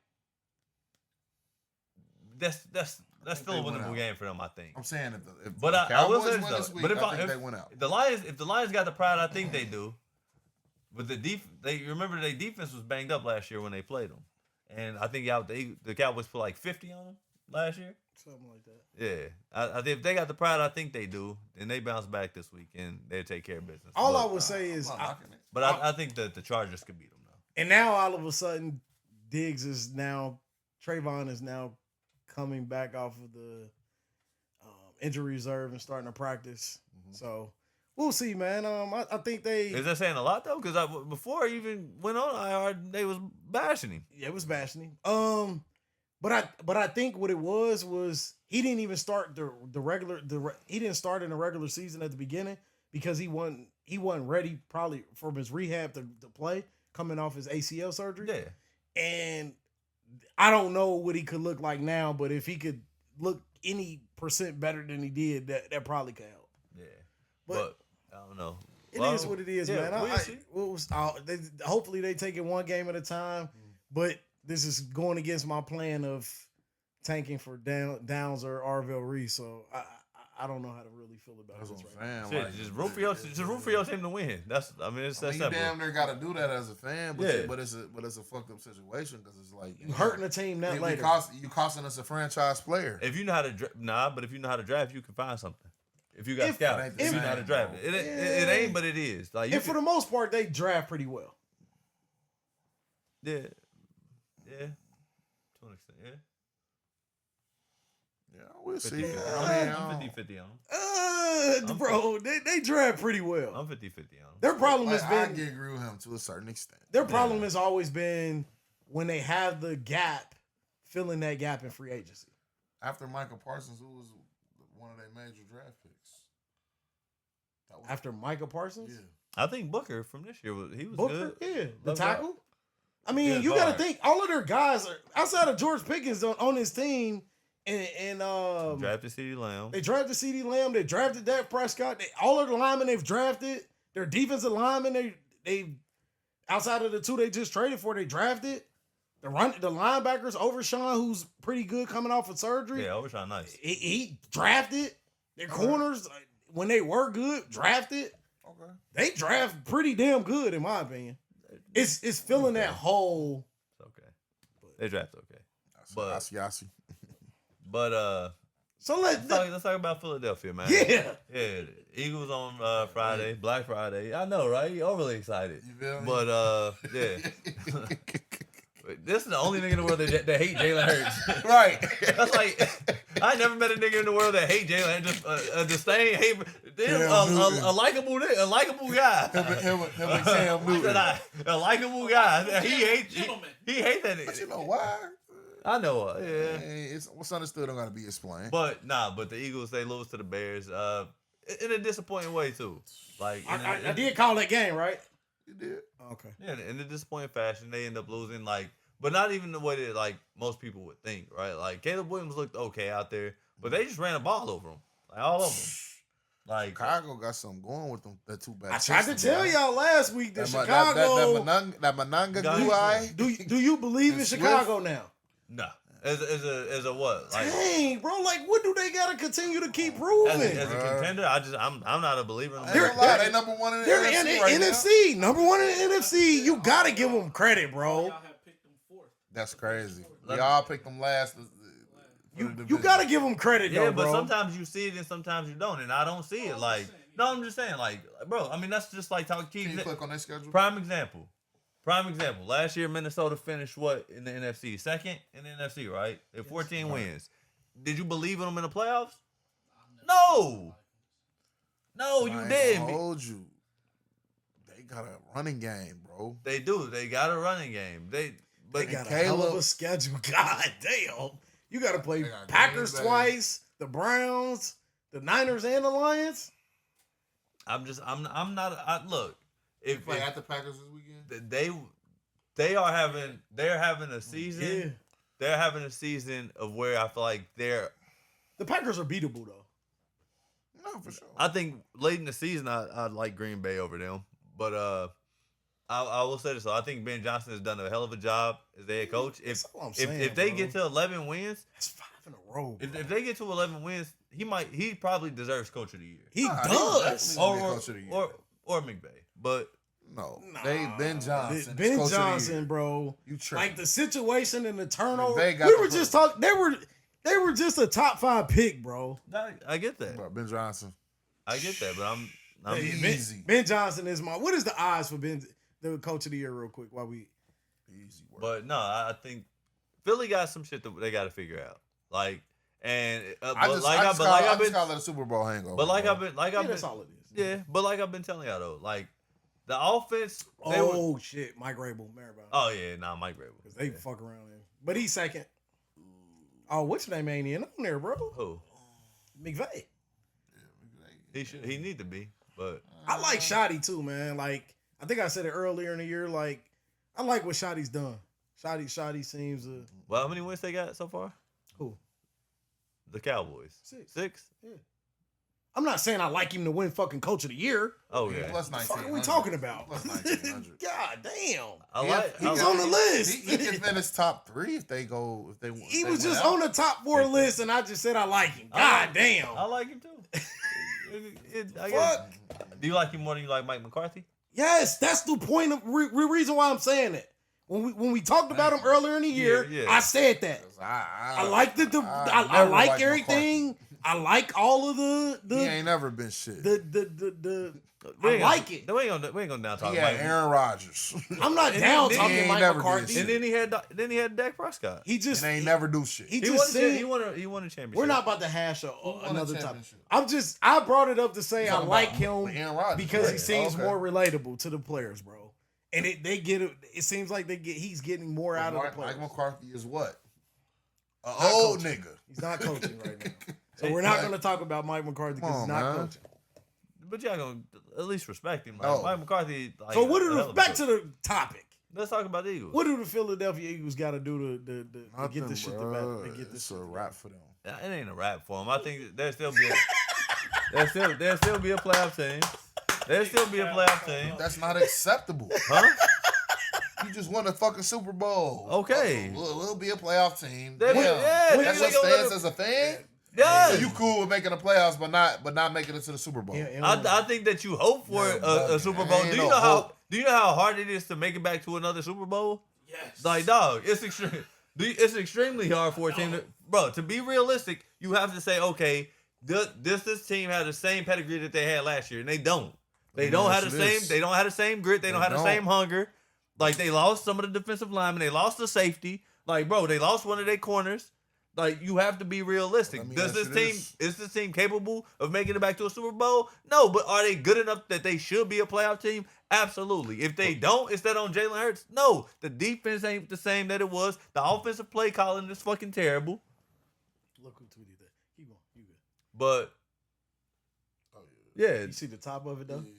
That's still a winnable game for them, I think. I'm saying if But the I will Cowboys say win this this though. week, But I think they win out. if the Lions got the pride, I think they do. But they remember their defense was banged up last year when they played them, and I think the Cowboys put like 50 on them last year. something like that. Yeah, I think if they got the pride, I think they do, and they bounce back this week and they take care of business. All I would say is, I think that the Chargers could beat them though. and now all of a sudden, Trayvon is now coming back off of the injury reserve and starting to practice. Mm-hmm. So we'll see, man. I think Is that saying a lot though? Because before I even went on IR, they was bashing him. Yeah, it was bashing him. But I think what it was he didn't even start he didn't start in the regular season at the beginning because he wasn't ready probably from his rehab to play coming off his ACL surgery. Yeah, And I don't know what he could look like now, but if he could look any % better than he did, that probably could help. yeah, But I don't know. It is what it is, man. We'll see. Hopefully they take it one game at a time, but this is going against my plan of tanking for Downs or Arvell Reese, so I don't know how to really feel about That's this what right I'm now. saying. Shit, just root for your team to win. It's that You simple. damn near got to do that as a fan, but Yeah. but it's a fucked up situation because it's like You hurting the team that later. You costing us a franchise player. If you know how to but if you know how to draft, you can find something. If you got scouts, if if you know how to draft it, it ain't, but it is. Like And for the most part, they draft pretty well. yeah, to an extent, yeah. Yeah, we'll see. 50, I mean, I'm 50-50 on them. Bro, they draft pretty well. I'm 50-50 on them. Their problem has I been can agree with him to a certain extent. their problem has always been when they have the gap, filling that gap in free agency. After Michael Parsons, who was one of their major draft picks. After Micah Parsons? Yeah. I think Booker from this year was Booker? good. Yeah. The Look tackle? I mean, Yeah, you got to guard. think all of their guys are outside of George Pickens on his team, and Drafted CeeDee Lamb. they drafted CeeDee Lamb, they drafted Dak Prescott. All of the linemen they've drafted, their defensive linemen, they outside of the two they just traded for, they drafted. The linebackers, Overshawn, who's pretty good coming off of surgery. Yeah, Overshawn nice. He drafted. Their corners, when they were good, drafted. Okay. They draft pretty damn good, in my opinion. It's filling that hole. It's okay. They draft okay. But Yasi. So let's talk about Philadelphia, man. Yeah. Yeah. Eagles on Friday, Black Friday. I know, right? You overly excited. You feel me? But yeah. This is the only nigga in the world that hate Jalen Hurts. Right. That's like I never met a nigga in the world that hate Jalen. Just a disdain, hate, a likable guy. Him and Cam Newton. A likable guy. He hate that nigga. But you know why? I know. Yeah. It's what's understood don't gotta be explained. But the Eagles, they lose to the Bears. In a disappointing way too. Like I did call that game, right? You did. Okay. Yeah, in a disappointing fashion, they end up losing. But not even the way that most people would think, right? Like Caleb Williams looked okay out there, but they just ran the ball over him, all of them. Like Chicago got something going with them. That too bad. I tried to tell y'all last week that Chicago. That Mananga guy. Do you believe in Chicago now? no, as a what? Like, Dang, bro! Like, what do they gotta continue to keep proving? as a contender, I'm not a believer in them. They number one in the They're NFC in the right NFC, number one in the NFC. You gotta give them credit, bro. Y'all have picked them fourth. That's crazy. We all picked them last. You gotta give them credit, Yeah, though, but bro. sometimes you see it and sometimes you don't, and I don't see it. I'm just saying, bro. I mean, that's just like talking. Can you click on their schedule? Prime example. Last year, Minnesota finished what in the NFC? Second in the NFC, right? At 14 wins. Did you believe in them in the playoffs? No, you didn't. Told you. They got a running game, bro. They do. They got a running game. They got a hell of a schedule. God damn. You got to play Packers twice, the Browns, the Niners, and the Lions. Look. If play at the Packers this weekend, they're having a season. Yeah. They're having a season of where I feel like the Packers are beatable though. no, for sure. I think late in the season I like Green Bay over them, but I will say this though. I think Ben Johnson has done a hell of a job as their head coach. That's all I'm saying, If they get to 11 wins, that's 5 in a row. if they get to 11 wins, he probably deserves Coach of the Year. He does. Or McVay, but. No, Ben Johnson. Ben Johnson, bro. You tripping. Like the situation and the turnover. McVay got We the were just talking. They were just a top 5 pick, bro. I get that. Bro, Ben Johnson. I get that, but I'm easy. Ben Johnson is what is the odds for Ben, the Coach of the Year, real quick? Easy work. But no, I think Philly got some shit that they got to figure out. Like, and I just gotta let a Super Bowl hang over. But That's all it is. Yeah, but like I've been telling y'all though, like the offense. Shit, Mike Rabel, Maribel. Oh yeah, Mike Rabel. Because they fuck around him, but he's second. Oh, what's your name ain't in on there, bro? Who? McVay. He need to be, but I like Shotty too, man. Like I think I said it earlier in the year. Like I like what Shotty's done. Shotty seems to. Well, how many wins they got so far? Who? The Cowboys. 6. Yeah. I'm not saying I like him to win fucking Coach of the Year. Oh yeah. Plus 19. What the fuck are we talking about? Plus 1900. God damn. He's on the list. He can finish top 3 if they go. He was just on the top 4 list, and I just said I like him. God damn. I like him too. Fuck. Do you like him more than you like Mike McCarthy? Yes, that's the point of reason why I'm saying it. When we talked about him earlier in the year, I said that. I like I like everything. McCarthy. I like all of the. He ain't never been shit. I like it. We ain't gonna down talk about Aaron Rodgers. I'm not down talking Mike McCarthy. And then he had Dak Prescott. He ain't never do shit. He won a championship. We're not about to hash another topic. I brought it up to say I like him because he seems more relatable to the players, bro. And they get it. It seems like he's getting more out of the players. Mike McCarthy is what? An old nigga. He's not coaching right now. So we're not going to talk about Mike McCarthy because he's not coaching. But y'all going to at least respect him. Like, Mike McCarthy. Like, so back to the topic. Let's talk about the Eagles. What do the Philadelphia Eagles got to do to get this shit to get this? It's a wrap for them. It ain't a wrap for them. I think there'll still be a playoff team. There'll still be a playoff team. That's not acceptable. Huh? You just won a fucking Super Bowl. Okay. We'll be a playoff team. That's what stands as a fan? Yeah. So you cool with making the playoffs but not making it to the Super Bowl. I think that you hope for a Super Bowl. Do you know how hard it is to make it back to another Super Bowl? Yes. Like, dog, it's extremely hard for a team to be realistic, you have to say, okay, this team has the same pedigree that they had last year, and they don't. They don't have the same grit, they don't have the same hunger. Like, they lost some of the defensive linemen, they lost the safety. Like, bro, they lost one of their corners. Like, you have to be realistic. Is this team capable of making it back to a Super Bowl? No, but are they good enough that they should be a playoff team? Absolutely. If they don't, is that on Jalen Hurts? No. The defense ain't the same that it was. The offensive play calling is fucking terrible. Look who tweeted that. Keep going. You good. But, yeah. You see the top of it, though? Yeah.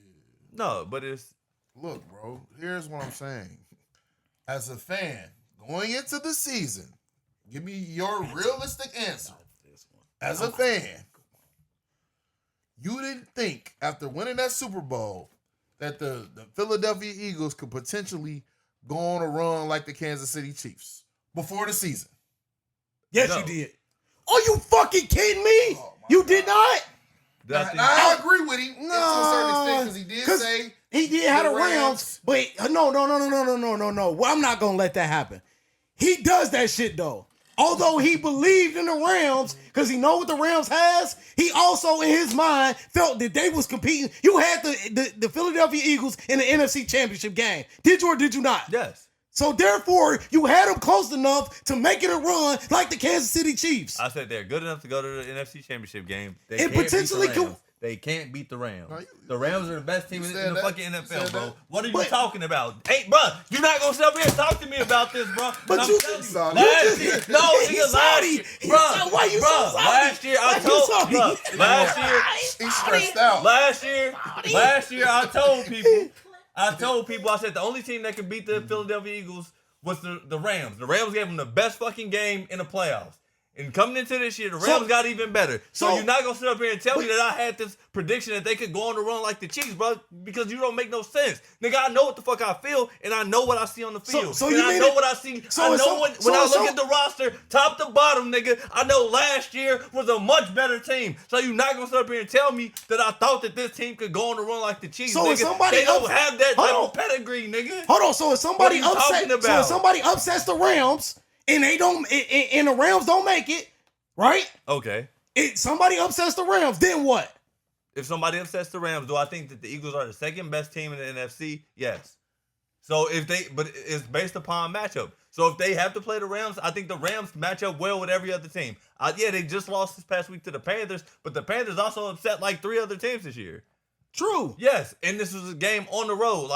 No, but it's... Look, bro, here's what I'm saying. As a fan, going into the season, give me your realistic answer. As a fan, you didn't think after winning that Super Bowl that the Philadelphia Eagles could potentially go on a run like the Kansas City Chiefs before the season? Yes, you did. Are you fucking kidding me? You did not? I agree with him to a certain extent because he did say he did have the Rams, but no. Well, I'm not gonna let that happen. He does that shit though. Although he believed in the Rams because he know what the Rams has, he also in his mind felt that they was competing. You had the Philadelphia Eagles in the NFC Championship game. Did you or did you not? Yes. So therefore, you had them close enough to make it a run like the Kansas City Chiefs. I said they're good enough to go to the NFC Championship game. And potentially They can't beat the Rams. No, The Rams are the best team in the that. fucking You NFL, said bro. that. What are you talking about? Hey, bro, you're not gonna sit up here and talk to me about this, bro. But I'm you telling just- Sorry. last year, no, He's nigga, last salty. year, He's bro, salty. Why you so bro, salty? last year Why I you told, salty? bro, last year, He's stressed out. last year, I told people, I said the only team that could beat the Philadelphia Eagles was the Rams. The Rams gave them the best fucking game in the playoffs. And coming into this year, the Rams got even better. So you're not going to sit up here and tell me that I had this prediction that they could go on the run like the Chiefs, bro, because you don't make no sense. Nigga, I know what the fuck I feel, and I know what I see on the field. So and you I mean know it- what I see. so I it's know some- when so I it's look some- at the roster, top to bottom, nigga, I know last year was a much better team. So you're not going to sit up here and tell me that I thought that this team could go on the run like the Chiefs, So nigga. if somebody They don't ups- have that Hold type on. of pedigree, nigga. Hold on. So if somebody What are you upset, talking so about? if somebody upsets the Rams and they don't, and the Rams don't make it, right? Okay. Somebody upsets the Rams, then what? If somebody upsets the Rams, do I think that the Eagles are the second best team in the NFC? Yes. So but it's based upon matchup. So if they have to play the Rams, I think the Rams match up well with every other team. Yeah, they just lost this past week to the Panthers, but the Panthers also upset like 3 other teams this year. True. Yes, and this was a game on the road.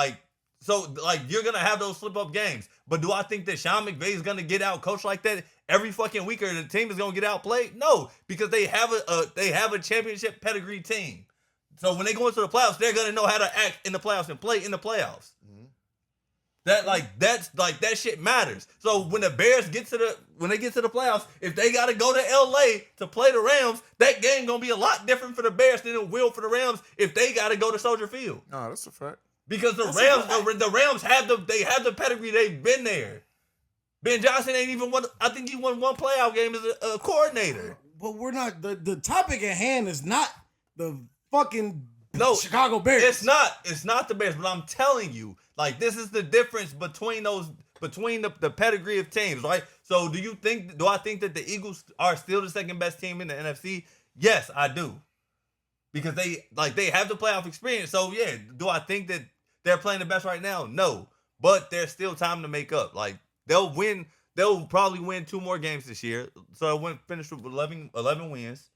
So you're gonna have those slip up games. But do I think that Sean McVay is gonna get out coached like that every fucking week, or the team is gonna get outplayed? No, because they have a championship pedigree team. So when they go into the playoffs, they're gonna know how to act in the playoffs and play in the playoffs. That shit matters. So when the Bears get to the playoffs, if they gotta go to LA to play the Rams, that game gonna be a lot different for the Bears than it will for the Rams if they gotta go to Soldier Field. No, that's a fact. Because the Rams have the pedigree. They've been there. Ben Johnson ain't even won. I think he won one playoff game as a coordinator. But we're not. The topic at hand is not the fucking Chicago Bears. It's not the Bears. But I'm telling you, this is the difference between the pedigree of teams, right? So do I think that the Eagles are still the second best team in the NFC? Yes, I do. Because they have the playoff experience. So yeah, do I think that they're playing the best right now? No. But there's still time to make up. They'll probably win 2 more games this year. So they'll finish with 11 wins.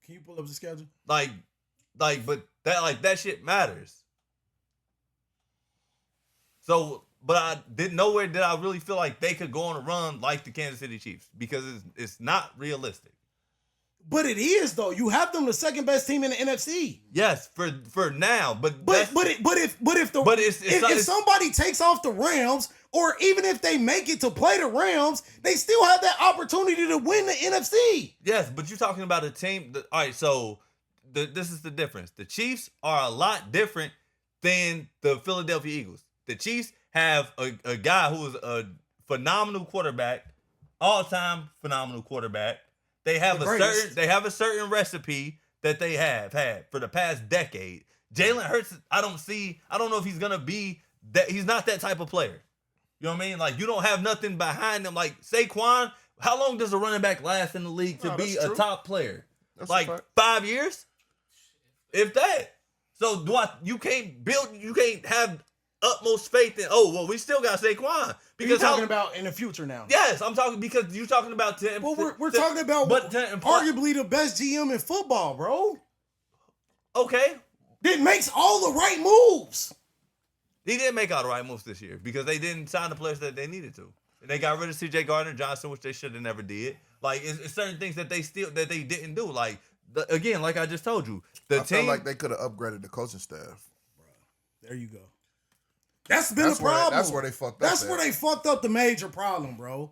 Can you pull up the schedule? But that shit matters. So, but nowhere did I really feel like they could go on a run like the Kansas City Chiefs, because it's not realistic. But it is though. You have them the second best team in the NFC. Yes, for now, but if somebody takes off the Rams, or even if they make it to play the Rams, they still have that opportunity to win the NFC. Yes, but you're talking about a team. All right, so this is the difference. The Chiefs are a lot different than the Philadelphia Eagles. The Chiefs have a guy who is a phenomenal quarterback, all-time phenomenal quarterback. They have a certain recipe that they have had for the past decade. Jalen Hurts, I don't know if he's gonna be that. He's not that type of player. You know what I mean? You don't have nothing behind him. Like Saquon, how long does a running back last in the league to be a top player? That's 5 years, if that. So you can't have utmost faith in. Oh well, we still got Saquon. Because you're talking about in the future now. Yes, I'm talking because you're talking about. We're talking about arguably the best GM in football, bro. Okay, that makes all the right moves. He didn't make all the right moves this year because they didn't sign the players that they needed to. And they got rid of C.J. Gardner-Johnson, which they should have never did. It's certain things that they didn't do. Like I just told you, I felt like they could have upgraded the coaching staff. There you go. That's been the problem. That's where they fucked up. That's where they fucked up the major problem, bro.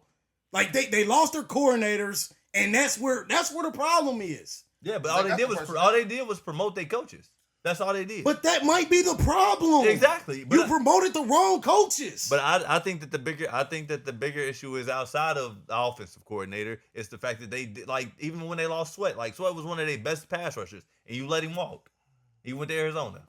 They lost their coordinators, and that's where the problem is. Yeah, but all they did was promote their coaches. That's all they did. But that might be the problem. Exactly. You promoted the wrong coaches. But I think that the bigger issue is outside of the offensive coordinator. It's the fact that they did, even when they lost Sweat, Sweat was one of their best pass rushers, and you let him walk. He went to Arizona.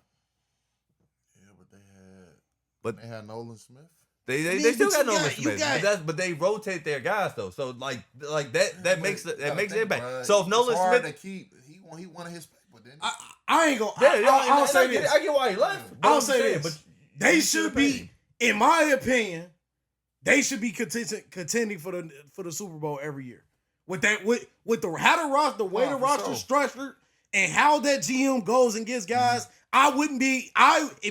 They had Nolan Smith. They still got Nolan Smith, but they rotate their guys though. So that makes an impact. So if Nolan Smith, to keep, he wanted his paper, didn't he? I ain't gonna. I'll say this. I get why he left. I'll say this. But they should be, in my opinion, they should be contending for the Super Bowl every year. With the way the roster structured, and how that GM goes and gets guys, I wouldn't be.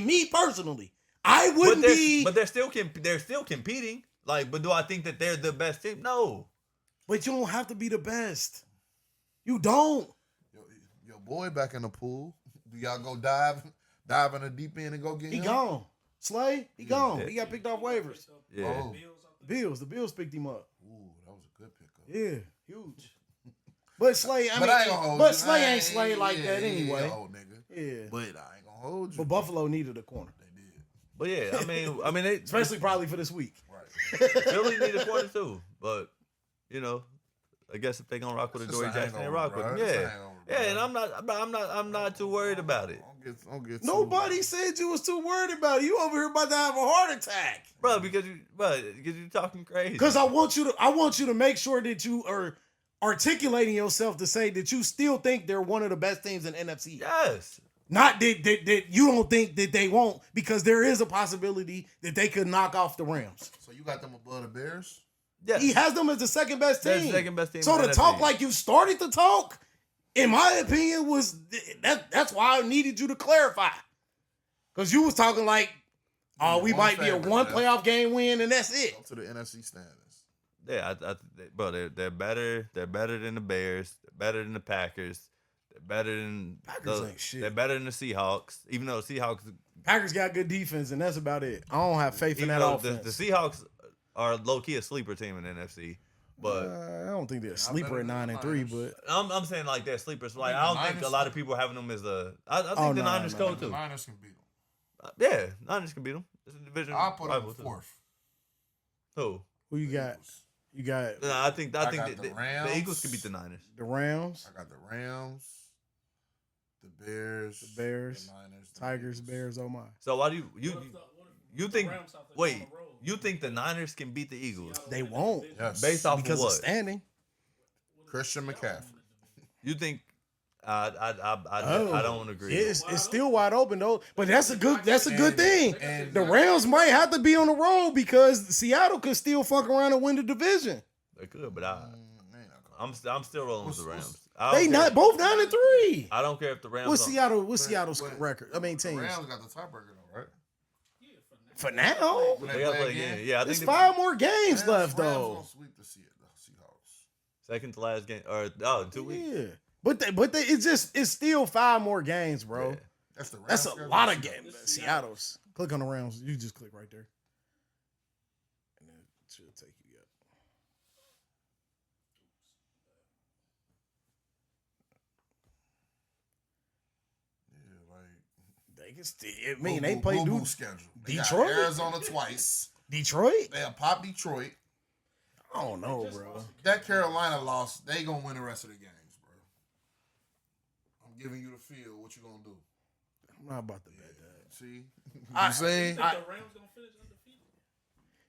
Me personally, I wouldn't be. But they're still competing. Like, but do I think that they're the best team? No. But you don't have to be the best. You don't. Your boy back in the pool. Do y'all go dive in the deep end and go get him? He gone. Slay, he gone. Yeah. He got picked off waivers. Yeah. Oh. The Bills picked him up. Ooh, that was a good pickup. Yeah, huge. But Slay, I ain't gonna hold you. Slay ain't Slay like that anyway. Yeah, old nigga. Yeah. But I ain't gonna hold you. But Buffalo needed a corner. They did. But yeah, I mean, they, Especially probably for this week. Right. Philly need a corner too. But you know, I guess if they gonna rock with a It's Dory a Jackson, they hangover, rock with bro. him. It's a Yeah, hangover, yeah. bro. And I'm not too worried about it, Don't get Nobody said you was too worried about it. You over here about to have a heart attack. bro. Because you talking crazy. Because I want you to make sure that you are articulating yourself to say that you still think they're one of the best teams in NFC. Yes. Not that you don't think that they won't, because there is a possibility that they could knock off the Rams. So you got them above the Bears? Yes. He has them as the second best They're team. the second best team So in to the talk NFC. like you started to talk, in my opinion, was that's why I needed you to clarify. Because you was talking like, oh, we One might be a favorite, one yeah. playoff game win and that's it. Up to the NFC standings. Yeah, bro, they're better. They're better than the Bears. They're better than the Packers. They're better than Packers ain't shit. They're better than the Seahawks. Even though the Seahawks, Packers got good defense and that's about it. I don't have faith in even that though offense. the Seahawks are low key a sleeper team in the NFC. But I don't think they're a sleeper better at than the 9-3, but I'm saying like they're sleepers. Like think I the don't think a Niners- lot of people are having them as a. I think Oh, the no, Niners no, go no. The too. Niners can beat them. Yeah, Niners can beat them. It's a division. I'll put them rival, too. fourth. Who? who you got? You got No, I think got that the the Rams. Eagles can beat the Niners. the Rams, I got the Rams, the Bears, The Bears, the Niners, the Tigers, Eagles. Bears, oh my. So why do What if you the think? Rams have to go Wait, on the road? you think the Niners can beat the Eagles They won't. Yes. based off Because of of what? standing. Christian McCaffrey. You think? I Oh. don't agree. It's still wide open though. But that's a good And- thing. and- The Rams might have to be on the road because Seattle could still fuck around and win the division. They could, but They ain't not gonna- I'm still rolling with the What's- Rams. I They don't not care. both 9-3. I don't care if the Rams. What's don't- Seattle's But- record? I mean The teams. Rams got the tiebreaker though, right? For now, When They gotta play again, again. Yeah, I think there's they- 5 more games Rams- left Rams though. gonna sweep the Seahawks. second to last game or in 2 weeks. Yeah. But it's still 5 more games, bro. Yeah. That's the Rams. That's a schedule. lot of games. Seattle's. Click on the Rams. You just click right there. And then it should take you up. Yeah, like They can still. I mean, boo- they play boo- boo dude. schedule. They got Detroit? Arizona twice. Detroit? They'll pop Detroit. I don't know, bro. That Carolina loss, they gonna win the rest of the games, bro. I'm giving you the feel. What you gonna do? I'm not about to bet that. See, I- you saying? Think the Rams gonna finish undefeated?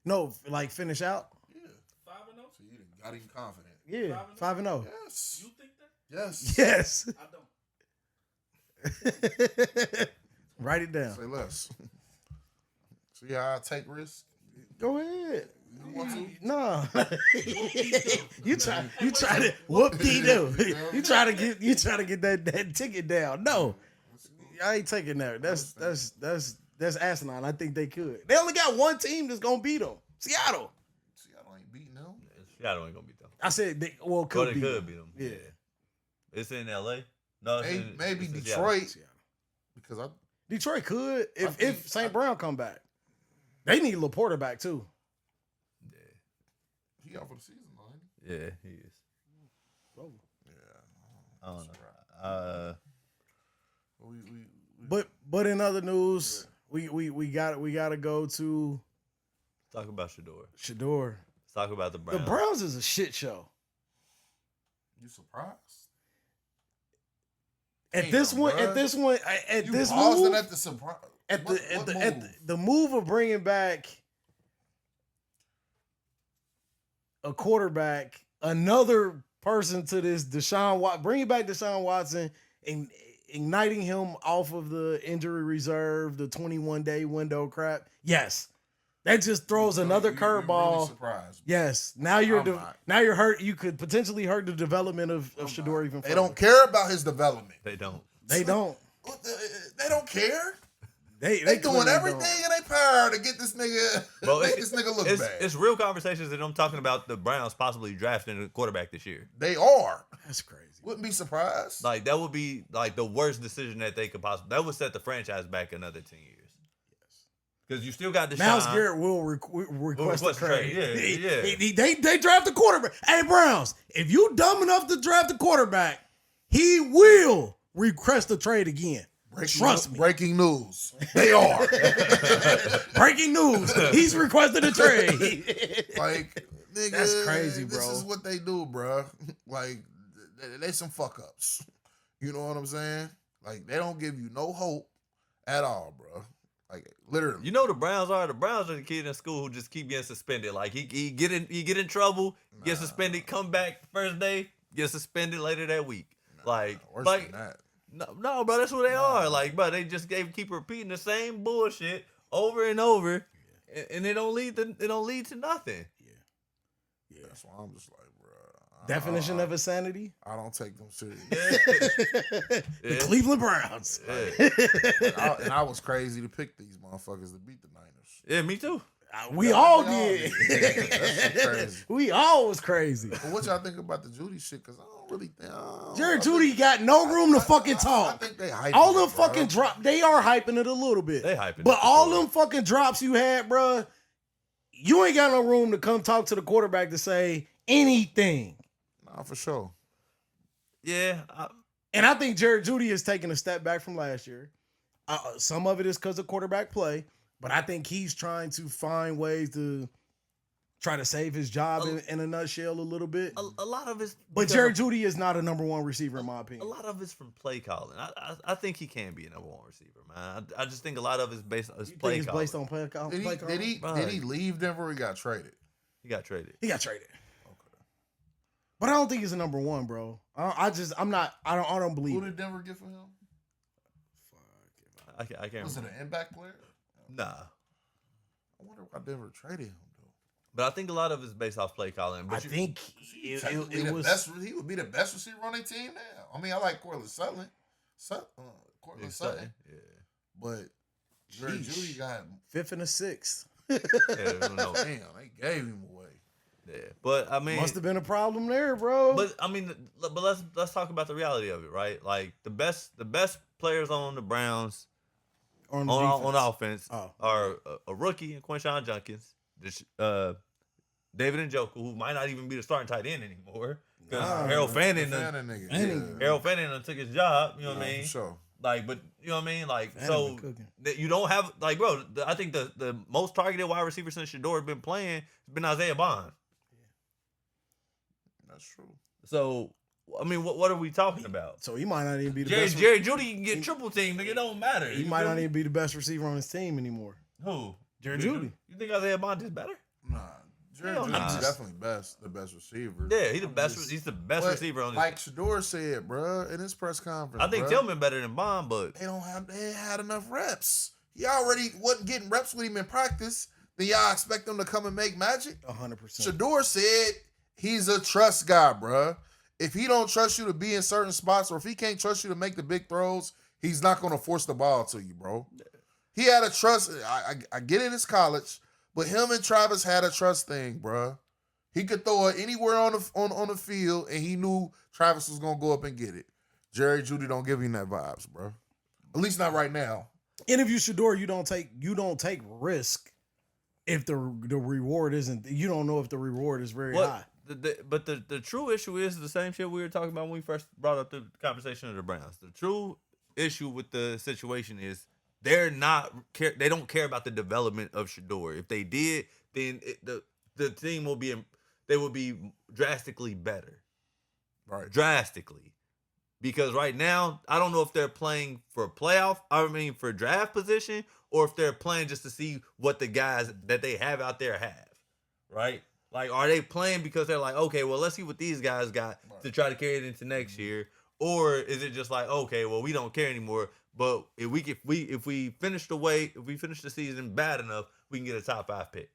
No, like finish out. Yeah. 5-0? So you done got him confident. Yeah, 5-0. Yes. You think that? Yes. Yes. I don't. Write it down. Say less. See how I take risks? Go ahead. You want to? No. you try to whoop de do. You try to get that ticket down. No. I ain't taking that. That's asinine. I think they could. They only got one team that's gonna beat them. Seattle. Seattle ain't beating them. Seattle ain't gonna beat them. I said they But could it beat could them. beat them. Yeah. It's in L.A. No, it's Maybe it's in Detroit. Seattle. Because I Detroit could think- if St. Brown come back. They need Laporta back too. he out for the season, though, ain't Seattle. Yeah, he is. Oh. he? Yeah. I don't know. But in other news, we gotta go to Talk about Shedeur. Shedeur. Let's talk about the Browns. The Browns is a shit show. You surprised? At Damn, this one, bruh. at You this pausing move, at the surprise. at What the the move of bringing back a quarterback, another person to this bringing back Deshaun Watson and igniting him off of the injury reserve, the 21-day window crap. Yes, That just throws another You're really curveball. surprised. Yes. Now you're I'm not. now you're hurt. You could potentially hurt the development of Shedeur even further. They don't care about his development. They don't. They don't. They don't care. They doing clearly everything don't. in their power to get this nigga, make this nigga look bad. It's real conversations that I'm talking about the Browns possibly drafting a quarterback this year. They are. That's crazy. Wouldn't be surprised. Like, that would be, like, the worst decision that they could possibly... That would set the franchise back another 10 years. Because you still got Deshaun. Myles Garrett will request a trade. Yeah. They draft a quarterback. Hey, Browns, if you dumb enough to draft a quarterback, he will request a trade again. Trust me. Breaking news. They are. Breaking news. He's requested a trade. Like, nigga, that's crazy, bro. This is what they do, bro. Like, they some fuck ups. You know what I'm saying? Like, they don't give you no hope at all, bro. Like, literally. You know the Browns are the kid in school who just keep getting suspended. Like, he get in trouble, get suspended, come back first day, get suspended later that week. Worse than that. No, bro, that's who they are. Like, bro, they just keep repeating the same bullshit over and over, and it don't lead to nothing. Yeah. That's why I'm just like, bro. Definition of insanity? I don't take them serious. The Cleveland Browns. Yeah. And I was crazy to pick these motherfuckers to beat the Niners. Yeah, me too. We all did. That's crazy. We all was crazy. But what y'all think about the Judy shit? Because I don't really think. Jared Judy got no room to fucking talk. I think they hyping all them it, bro. fucking drop. They are hyping it a little bit. They hyping it. But all them fucking drops you had, bro, you ain't got no room to come talk to the quarterback to say anything. Nah, for sure. Yeah. And I think Jared Judy is taking a step back from last year. Some of it is because of quarterback play. But I think he's trying to find ways to try to save his job in a nutshell a little bit. A lot of it's... But Jared Judy is not a number one receiver in my opinion. A lot of it's from play calling. I think he can be a number one receiver, man. I just think a lot of it's based on his play calling. Based on play calling? Did he leave Denver or he got traded? He got traded. Okay. But I don't think he's a number one, bro. I don't believe Who it. did Denver get for him? I can't Was it remember. an impact player? Nah. I wonder why Denver traded him, though. But I think a lot of it's based off play calling. But I think He it was... he would be the best receiver on their team now. I mean, I like Cortland Sutton. Sutton. Yeah. But Jerry Judy got fifth and a sixth. Yeah, no. damn, they gave him away. Yeah. But I mean, Must have been a problem there, bro. But I mean, let's talk about the reality of it, right? Like the best players on the Browns on offense are a rookie and Quinshon Judkins, David Njoku, who might not even be the starting tight end anymore because Harold Fanning took his job. You know what I mean? For sure. Like, but you know what I mean? Like, Fanning so been cooking. you don't have like, bro. I think the most targeted wide receiver since Shedeur has been playing has been Isaiah Bond. That's true. So, I mean, what are we talking about? So he might not even be the Jerry, best. Jerry Judy can get triple team, nigga. It don't matter. He might not even be the best receiver on his team anymore. Who? Jerry Judy. You think Isaiah Bond is better? Nah. Jerry Hell Judy's nah. definitely the best receiver. Yeah, he's the best. He's the best receiver on this. Like Shedeur said, bro, in his press conference. I think Tillman better than Bond, but they ain't had enough reps. He already wasn't getting reps with him in practice. Then y'all expect him to come and make magic? 100%. Shedeur said he's a trust guy, bro. If he don't trust you to be in certain spots, or if he can't trust you to make the big throws, he's not going to force the ball to you, bro. He had a trust. I get it, it's college, but him and Travis had a trust thing, bro. He could throw it anywhere on the field, and he knew Travis was going to go up and get it. Jerry Judy don't give him that vibes, bro. At least not right now. Interview Shedeur, you don't take risk if the reward isn't. You don't know if the reward is very high. But the true issue is the same shit we were talking about when we first brought up the conversation of the Browns. The true issue with the situation is they don't care about the development of Shedeur. If they did, then the team will be drastically better. Right. Drastically. Because right now, I don't know if they're playing for for draft position, or if they're playing just to see what the guys that they have out there have. Right? Like, are they playing because they're like, okay, well, let's see what these guys got to try to carry it into next year, or is it just like, okay, well, we don't care anymore, but if we finish the season bad enough, we can get a top 5 pick.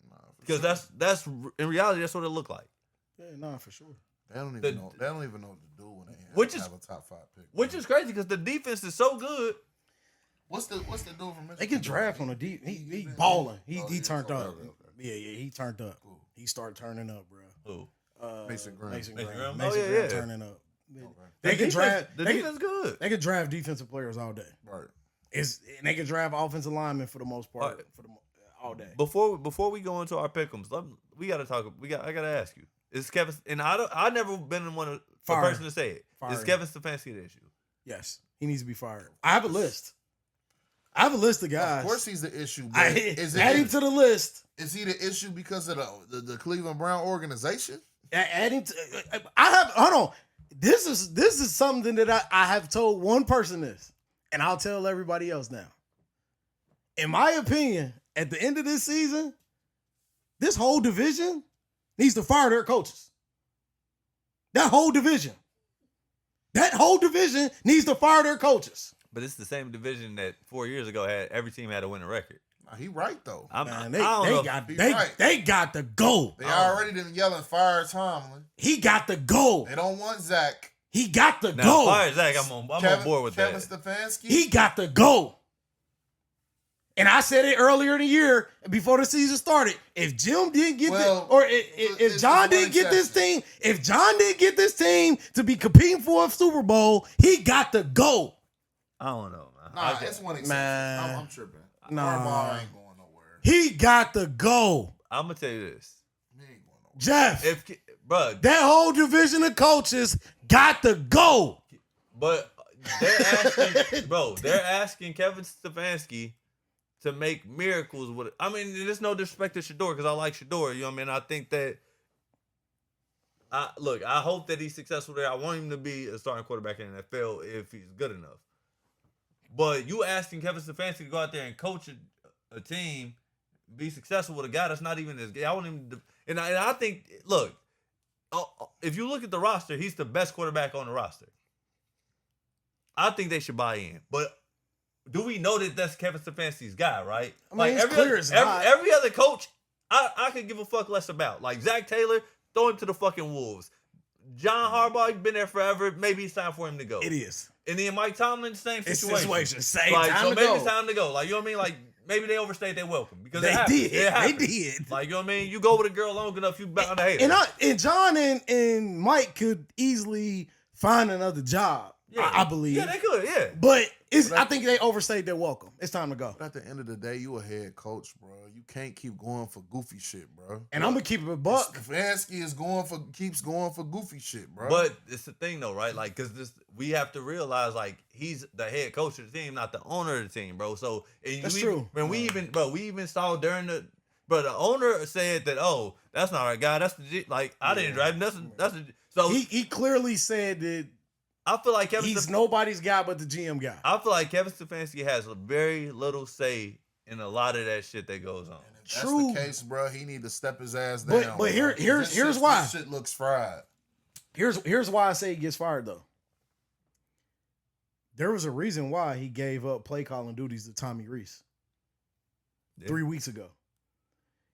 Nah, for Because sure. that's in reality that's what it looked like. Yeah, nah, for sure. They don't even know. They don't even know what to do when they have a top 5 pick. Which is crazy because the defense is so good. What's the dude from Michigan? They can draft on a deep. He balling. He yeah, turned okay, up. okay. Yeah, he turned up. Cool. He started turning up, bro. Ooh. Mason Graham. Mason Mason Graham. Graham? Oh, Mason yeah, Graham yeah. turning up. Okay. They can draft. The They defense good. can draft defensive players all day. Right. And they can draft offensive linemen for the most part Right. all day. Before we go into our pick'ems, we gotta talk. I gotta ask you: is Kevin? And I've never been the Fire. person to say it. Fire. Is Kevin Stefanski the issue? Yes, he needs to be fired. I have a list. I have a list of guys. Of course, he's the issue. But Add him to the list. Is he the issue because of the Cleveland Brown organization? Add him to. I have. Hold on. This is something that I have told one person this, and I'll tell everybody else now. In my opinion, at the end of this season, this whole division needs to fire their coaches. That whole division needs to fire their coaches. But it's the same division that 4 years ago had every team had a winning record. Nah, he right though. Man, I don't know. they got to go. They already done yelling fire Tomlin. He got to go. They don't want Zach. He got to Now, go. fire Zach, I'm on board with Kevin that. Stefanski. He got to go. And I said it earlier in the year before the season started. If Jim didn't get if John didn't get this team, if John didn't get this team to be competing for a Super Bowl, he got to go. I don't know, man. Nah, it's one exception. Man. I'm tripping. Nah. Harbaugh ain't going nowhere. He got to go. I'm gonna tell you this, He ain't going nowhere. Jeff, bro. that whole division of coaches got to go. But they're asking, they're asking Kevin Stefanski to make miracles with it. I mean, there's no disrespect to Shedeur because I like Shedeur. You know what I mean? I think that. I hope that he's successful there. I want him to be a starting quarterback in the NFL if he's good enough. But you asking Kevin Stefanski to go out there and coach a team, be successful with a guy that's not even as good. I want him to, and I think, look, if you look at the roster, he's the best quarterback on the roster. I think they should buy in. But do we know that that's Kevin Stefanski's guy, right? I mean, it's clear it's not. Every other coach, I could give a fuck less about. Like Zach Taylor, throw him to the fucking Wolves. John Harbaugh, he's been there forever. Maybe it's time for him to go. It is. And then Mike Tomlin, same situation. Same like, time so to maybe go. it's time to go. Like, you know what I mean? Like, maybe they overstayed their welcome. Because They it happens. did. It happens. They did. Like, you know what I mean? You go with a girl long enough, you bound to hate her. And John and Mike could easily find another job. Yeah. I believe. Yeah, they could, yeah. But I think they overstayed their welcome. It's time to go. But at the end of the day, you a head coach, bro. You can't keep going for goofy shit, bro. And I'm gonna keep it a buck. Stefanski keeps going for goofy shit, bro. But it's the thing, though, right? Like, because we have to realize, like, he's the head coach of the team, not the owner of the team, bro. So, That's true. When we even saw during the owner said that, oh, that's not our guy. That's the I didn't drive him. That's so He clearly said that I feel like he's nobody's guy but the GM guy. I feel like Kevin Stefanski has very little say in a lot of that shit that goes on. if that's True. the case, bro, he need to step his ass But down. here's why. This shit looks fried. Here's why I say he gets fired though. There was a reason why he gave up play calling duties to Tommy Reese Yeah. 3 weeks ago.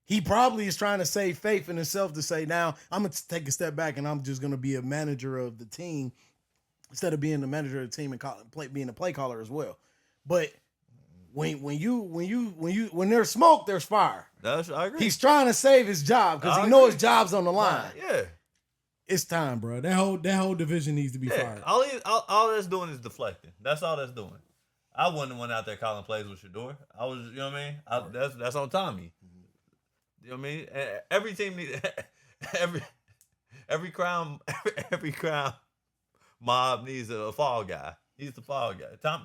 He probably is trying to save faith in himself to say, now I'm going to take a step back and I'm just going to be a manager of the team instead of being the manager of the team and being a play caller as well. But when there's smoke, there's fire. I agree. He's trying to save his job because I he knows agree. his job's on the line. Yeah. It's time, bro. That whole division needs to be Yeah. fired. All that's doing is deflecting. That's all that's doing. I wasn't the one out there calling plays with Shedeur. I was, you know what I mean? That's on Tommy. You know what I mean? Every team needs every crime mob needs a fall guy. He's the fall guy.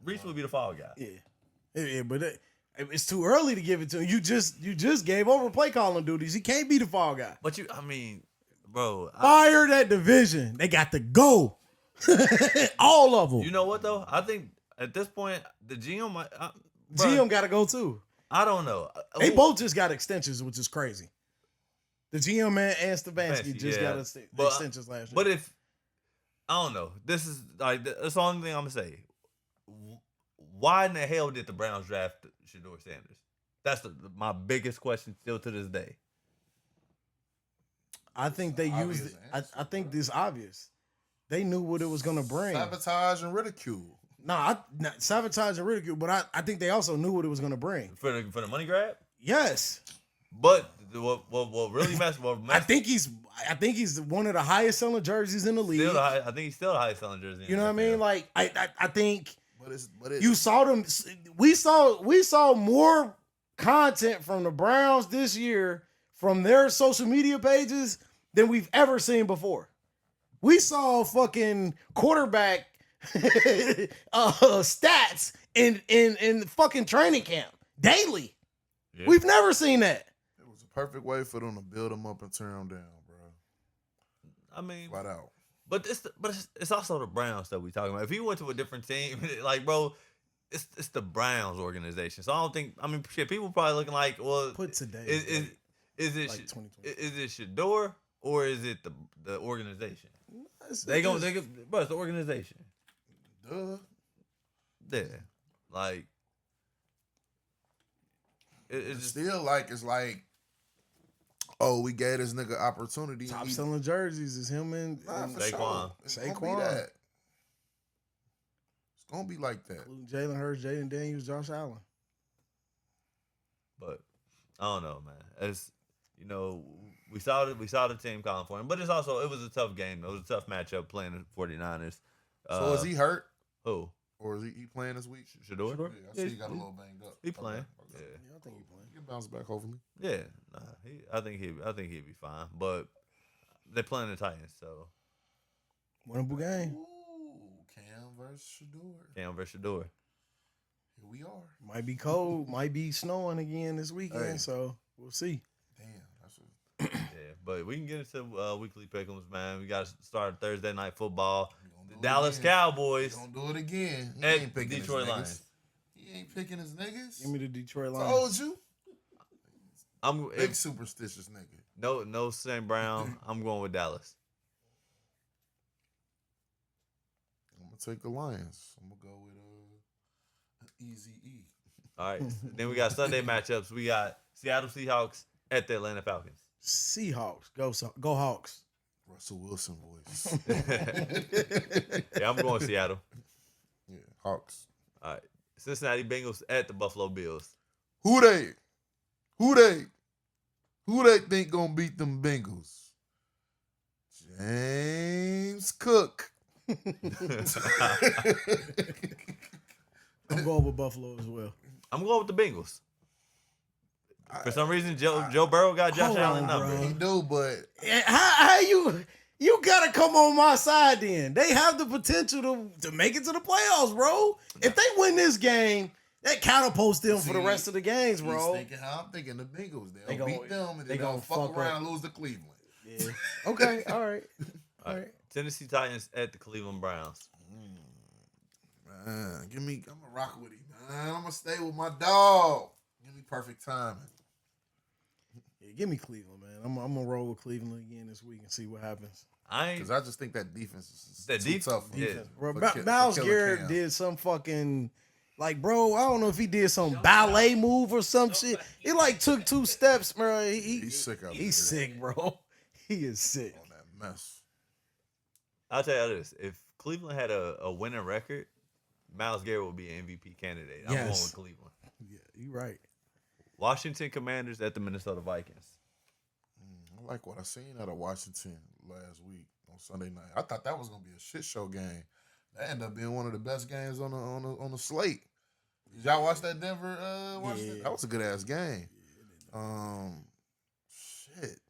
Reese would be the fall guy. Yeah, but it's too early to give it to him. You just gave over play calling duties. He can't be the fall guy. But bro, Fire that division. They got to go. All of them. you know what though? I think at this point the GM might. GM got to go too. I don't know. They both just got extensions, which is crazy. The GM and Stefanski just got extensions last year. But if I don't know, this is like that's the only thing I'm gonna say. Why in the hell did the Browns draft Shedeur Sanders? That's my biggest question still to this day. I think they used it. I think this obvious. They knew what it was going to bring. Sabotage and ridicule. Not sabotage and ridicule, but I think they also knew what it was going to bring. For the money grab? Yes. But what really messed? I think he's one of the highest selling jerseys in the league. I think he's still the highest selling jersey. You know what I mean? Like I think But it's you saw them. We saw more content from the Browns this year from their social media pages than we've ever seen before. We saw fucking quarterback stats in fucking training camp daily. Yeah. We've never seen that. It was a perfect way for them to build them up and tear them down, bro. I mean, flat out. But it's also the Browns that we talking about. If he went to a different team, like bro, it's the Browns organization. So I don't think. I mean, shit. People probably looking like, well, put today. Is it like is it Shedeur or is it the organization? They go, but it's the organization. Duh. Yeah, like it's still like it's like, oh, we gave this nigga opportunity. Top selling jerseys is him and Saquon. It's gonna be that. It's gonna be like that. Including Jalen Hurts, Jaden Daniels, Josh Allen. But I don't know, man. It's we saw the team calling for him, but it was a tough game. It was a tough matchup playing the 49ers. So is he hurt? Who? Or is he playing this week? Shedeur? Yeah, I see he got a little banged up. He playing. Okay. Yeah, I think he playing. He can bounce back hopefully. Yeah, I think he'd be fine. But they're playing the Titans, so winnable game. Ooh, Cam versus Shedeur. Here we are. Might be cold. Might be snowing again this weekend. So we'll see. Damn, that's yeah. But we can get into weekly pick'ems, man. We got to start Thursday night football. The Dallas Cowboys. Don't do it again. He At ain't picking Detroit his Lions. niggas. He ain't picking his niggas. Give me the Detroit Lions. Told you. I'm big superstitious nigga. No St. Brown. I'm going with Dallas. I'm gonna take the Lions. I'm gonna go with Easy E. All right. Then we got Sunday matchups. We got Seattle Seahawks at the Atlanta Falcons. Seahawks. Go Hawks. Russell Wilson voice. Yeah, I'm going Seattle. Yeah, Hawks. All right. Cincinnati Bengals at the Buffalo Bills. Who they think gonna beat them Bengals? James Cook. I'm going with Buffalo as well. I'm going with the Bengals. For some reason, Joe Burrow got Josh Allen number. He do, but how you gotta come on my side then. They have the potential to make it to the playoffs, bro. If they win this game, that catapults them for the rest of the games, bro. I'm thinking the Bengals. They'll beat them and they they're gonna fuck around up. and lose to Cleveland. Yeah. Okay, all right. All right. Tennessee Titans at the Cleveland Browns. Man, I'm gonna rock with him, man. I'm gonna stay with my dog. Give me perfect timing. Yeah, give me Cleveland, man. I'm gonna roll with Cleveland again this week and see what happens. Because I just think that defense is tough. Yeah. Bro, Myles Garrett did some fucking, like, bro, I don't know if he did some ballet move or some shit. He like took 2 steps, bro. He's sick out there. He's sick, bro. He is sick. On that mess. I'll tell you this: if Cleveland had a winning record, Myles Garrett would be an MVP candidate. I'm going with Cleveland. Yeah, you're right. Washington Commanders at the Minnesota Vikings. I like what I seen out of Washington last week on Sunday night. I thought that was gonna be a shit show game. That ended up being one of the best games on the slate. Did y'all watch that Denver? Washington? Yeah. That was a good ass game. Shit.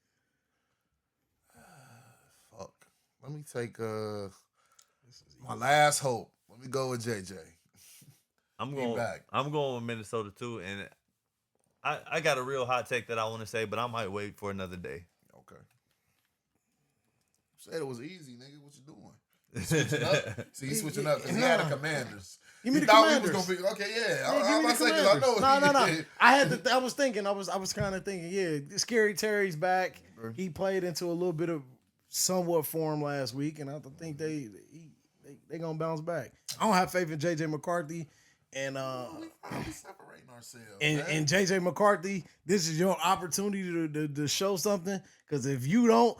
Fuck. Let me take my last hope. Let me go with JJ. I'm going with Minnesota too, and I got a real hot take that I want to say, but I might wait for another day. Okay. Said it was easy, nigga. What you doing? Switching up? See, he's switching up because he had the Commanders. Give me the Commanders. He was gonna be, okay, yeah. Give me the Commanders. I was thinking. I was kind of thinking. Yeah, Scary Terry's back. He played into a little bit of somewhat form last week, and I think they gonna bounce back. I don't have faith in JJ McCarthy, and we finally separating Marcel. And JJ McCarthy, this is your opportunity to show something. Because if you don't,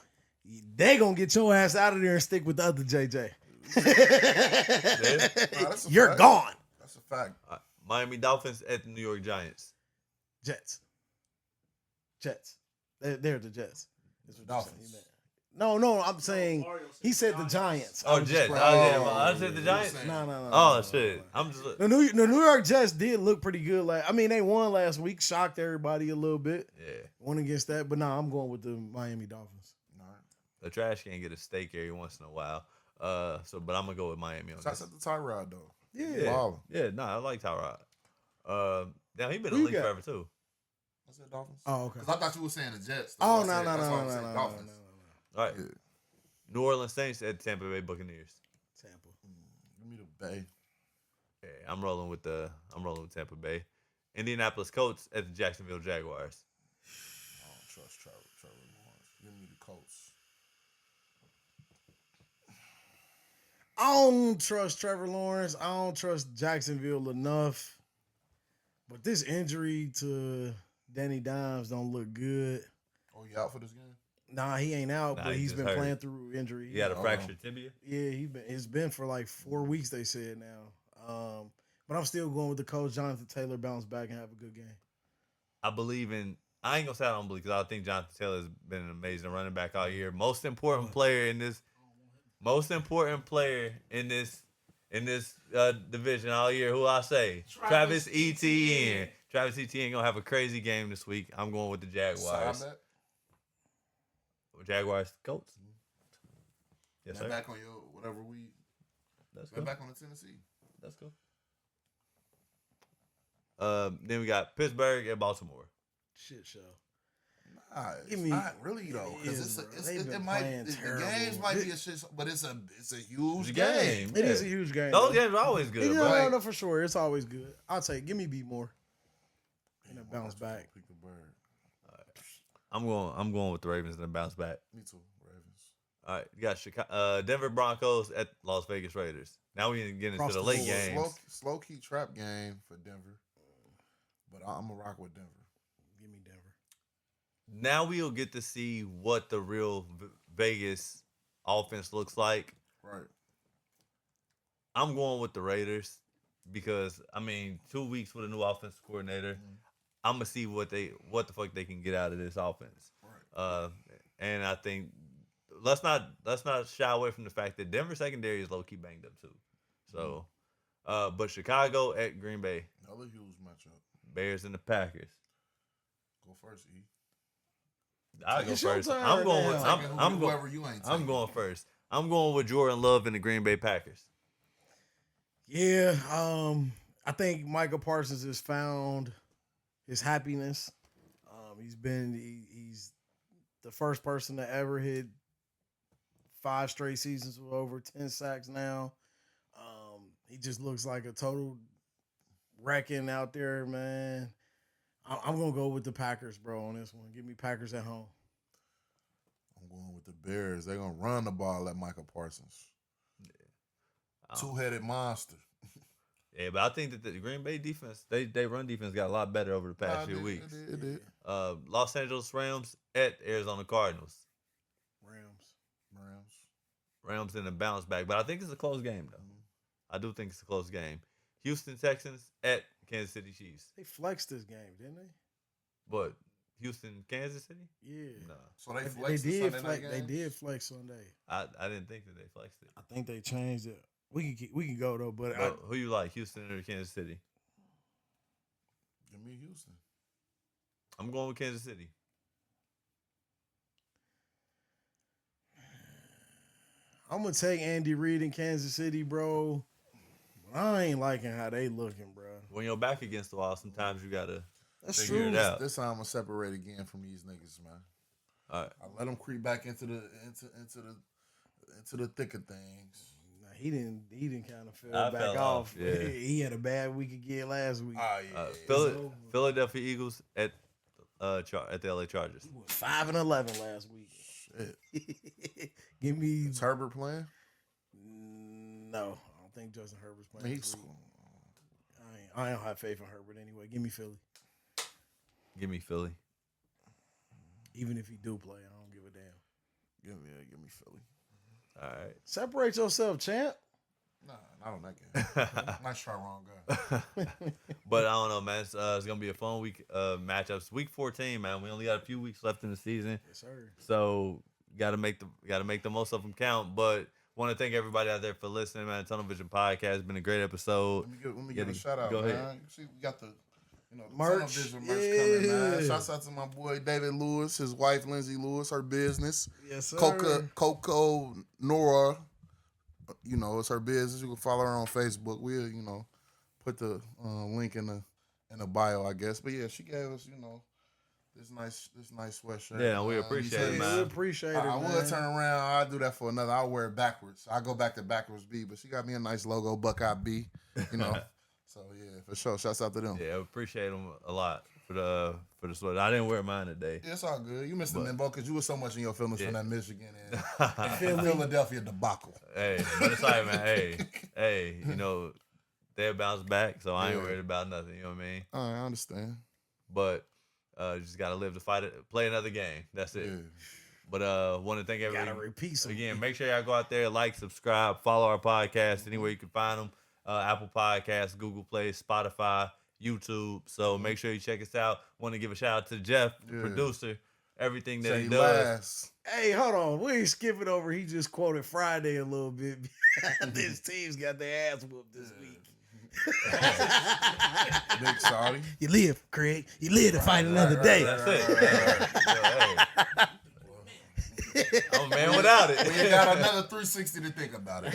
they gonna get your ass out of there and stick with the other JJ. That's a You're fact. gone. That's a fact. Miami Dolphins at the New York Giants. Jets. They're the Jets. That's what Dolphins. you said. No, I'm saying he said the Giants. Oh, Jets. I said the Giants. No. Oh shit! I'm just. The New York Jets did look pretty good. They won last week, shocked everybody a little bit. Yeah. Won against that, but I'm going with the Miami Dolphins. All right. The trash can get a steak every once in a while. But I'm gonna go with Miami on Shots this. at the Tyrod though. Yeah. Ballin'. Yeah. No, I like Tyrod. Now he been Who in you the league got? forever too. I said Dolphins. Oh, okay. Because I thought you were saying the Jets. Oh, That's no. why I said Dolphins. All right. Yeah. New Orleans Saints at Tampa Bay Buccaneers. Tampa. Give me the Bay. Yeah, I'm rolling with Tampa Bay. Indianapolis Colts at the Jacksonville Jaguars. I don't trust Trevor Lawrence. Give me the Colts. I don't trust Trevor Lawrence. I don't trust Jacksonville enough. But this injury to Danny Dimes don't look good. Oh, you out for this game? Nah, he ain't out, Nah, but he he's just been hurt. playing through injury. He had a Oh. fractured tibia. Yeah, it's been for like 4 weeks, they said now. But I'm still going with the coach. Jonathan Taylor bounce back and have a good game. I ain't gonna say I don't believe because I think Jonathan Taylor has been an amazing running back all year. Most important player in this division all year. Who I say? Travis Etienne. Travis Etienne gonna have a crazy game this week. I'm going with the Jaguars. Side bet? Jaguars, Colts. Yes, Bet sir. back on your whatever we. Let's Bet go. back on the Tennessee. Let's go. Then we got Pittsburgh at Baltimore. Shit show. Nah, it's Give me- not really though. it Because is, bro. it They've been might playing the terrible. games might be a shit, but it's a huge It's a game. game. It is Yeah. a huge game. Those though. games are always good, No, bro. no, for sure. It's always good. Give me B more. And a bounce back. Pick the bird. I'm going with the Ravens and a bounce back. Me too. Ravens. All right, you got Denver Broncos at Las Vegas Raiders. Now we get into Across the the late board. games. Slow key trap game for Denver, but I'm gonna rock with Denver. Give me Denver. Now we'll get to see what the real Vegas offense looks like. Right. I'm going with the Raiders because 2 weeks with a new offensive coordinator. I'm gonna see what the fuck they can get out of this offense. Right. And I think let's not shy away from the fact that Denver secondary is low key banged up too. So, but Chicago at Green Bay, Another huge matchup. Bears and the Packers. Go first, E. I'll go It's your first. turn I'm going with now. I'm going. Whoever you ain't. I'm going first. I'm going with Jordan Love and the Green Bay Packers. Yeah, I think Michael Parsons has found his happiness. He's the first person to ever hit 5 straight seasons with over 10 sacks now. He just looks like a total wrecking out there, man. I'm going to go with the Packers, bro, on this one. Give me Packers at home. I'm going with the Bears. They're gonna run the ball at Michael Parsons. Two-headed monster. Yeah, but I think that the Green Bay defense, they run defense got a lot better over the past few weeks. It did. Los Angeles Rams at Arizona Cardinals. Rams in a bounce back, but I think it's a close game though. I do think it's a close game. Houston Texans at Kansas City Chiefs. They flexed this game, didn't they? But Houston, Kansas City? Yeah. No, So they They flexed the did Sunday flex. night They games? did flex Sunday. I didn't think that they flexed it. I think they changed it. We can go though, but But who you like, Houston or Kansas City? Give me Houston. I'm going with Kansas City. I'm gonna take Andy Reid in Kansas City, bro. But I ain't liking how they looking, bro. When you're back against the wall, sometimes you gotta That's figure true. it out. This time I'm gonna separate again from these niggas, man. All right. I let them creep back into the thick of things. Nah, he didn't kind of fell I back fell off. off, yeah. He had a bad week again last week. Yeah. over. Philadelphia Eagles at the LA Chargers. He was 5-11 last week. Shit. Give me Is Herbert playing? no. I don't think Justin Herbert's I playing. mean, this week. I don't have faith in Herbert anyway. Give me Philly. Give me Philly. Even if he do play, I don't give a damn. Give me Philly. All right. Separate yourself, champ. Nah, not on that game. Nice try, wrong guy. But I don't know, man. It's gonna be a fun week matchups. Week 14, man. We only got a few weeks left in the season, Yes, sir. so gotta make the most of them count. But want to thank everybody out there for listening, man. Tunnel Vision Podcast has been a great episode. Let me give a shout out, Go man. ahead. See, we got the Merch. Tunnel Vision merch coming, man. Shouts out to my boy David Lewis, his wife Lindsay Lewis, her business. Yes, sir. Coco Nora. It's her business. You can follow her on Facebook. We'll, put the link in the bio, I guess. But yeah, she gave us, this nice sweatshirt. Yeah, we appreciate it, man. We appreciate it, I man. would turn around. I'll do that for another. I'll wear it backwards. I'll go back to backwards B, but she got me a nice logo, Buckeye B. So yeah, for sure. Shouts out to them. Yeah, I appreciate them a lot for the sweater. I didn't wear mine today. Yeah, it's all good. You missed the memo because you were so much in your feelings from that Michigan and Philly. Philadelphia debacle. Hey, but it's like, man, hey, they'll bounce back, so I ain't worried about nothing. You know what I mean? All right, I understand. But you just gotta live to fight it, play another game. That's it. Yeah. But want to thank everybody Gotta repeat some. again. Make sure y'all go out there, like, subscribe, follow our podcast anywhere you can find them. Apple Podcasts, Google Play, Spotify, YouTube. So make sure you check us out. Want to give a shout out to Jeff, the producer, everything that he does. Last. Hey, hold on. We ain't skipping over. He just quoted Friday a little bit. This team's got their ass whooped this week. Big sorry. You live, Craig. You live to fight another day. That's it. I'm a man without it. We got another 360 to think about it.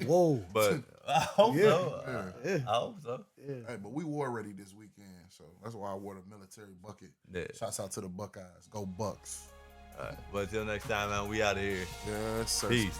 Whoa. But I hope so. Yeah. I hope so. Yeah. Hey, but we war ready this weekend, so that's why I wore the military bucket. Yeah. Shouts out to the Buckeyes. Go Bucks. All right. But until next time, man, we out of here. Yes, sir. Peace.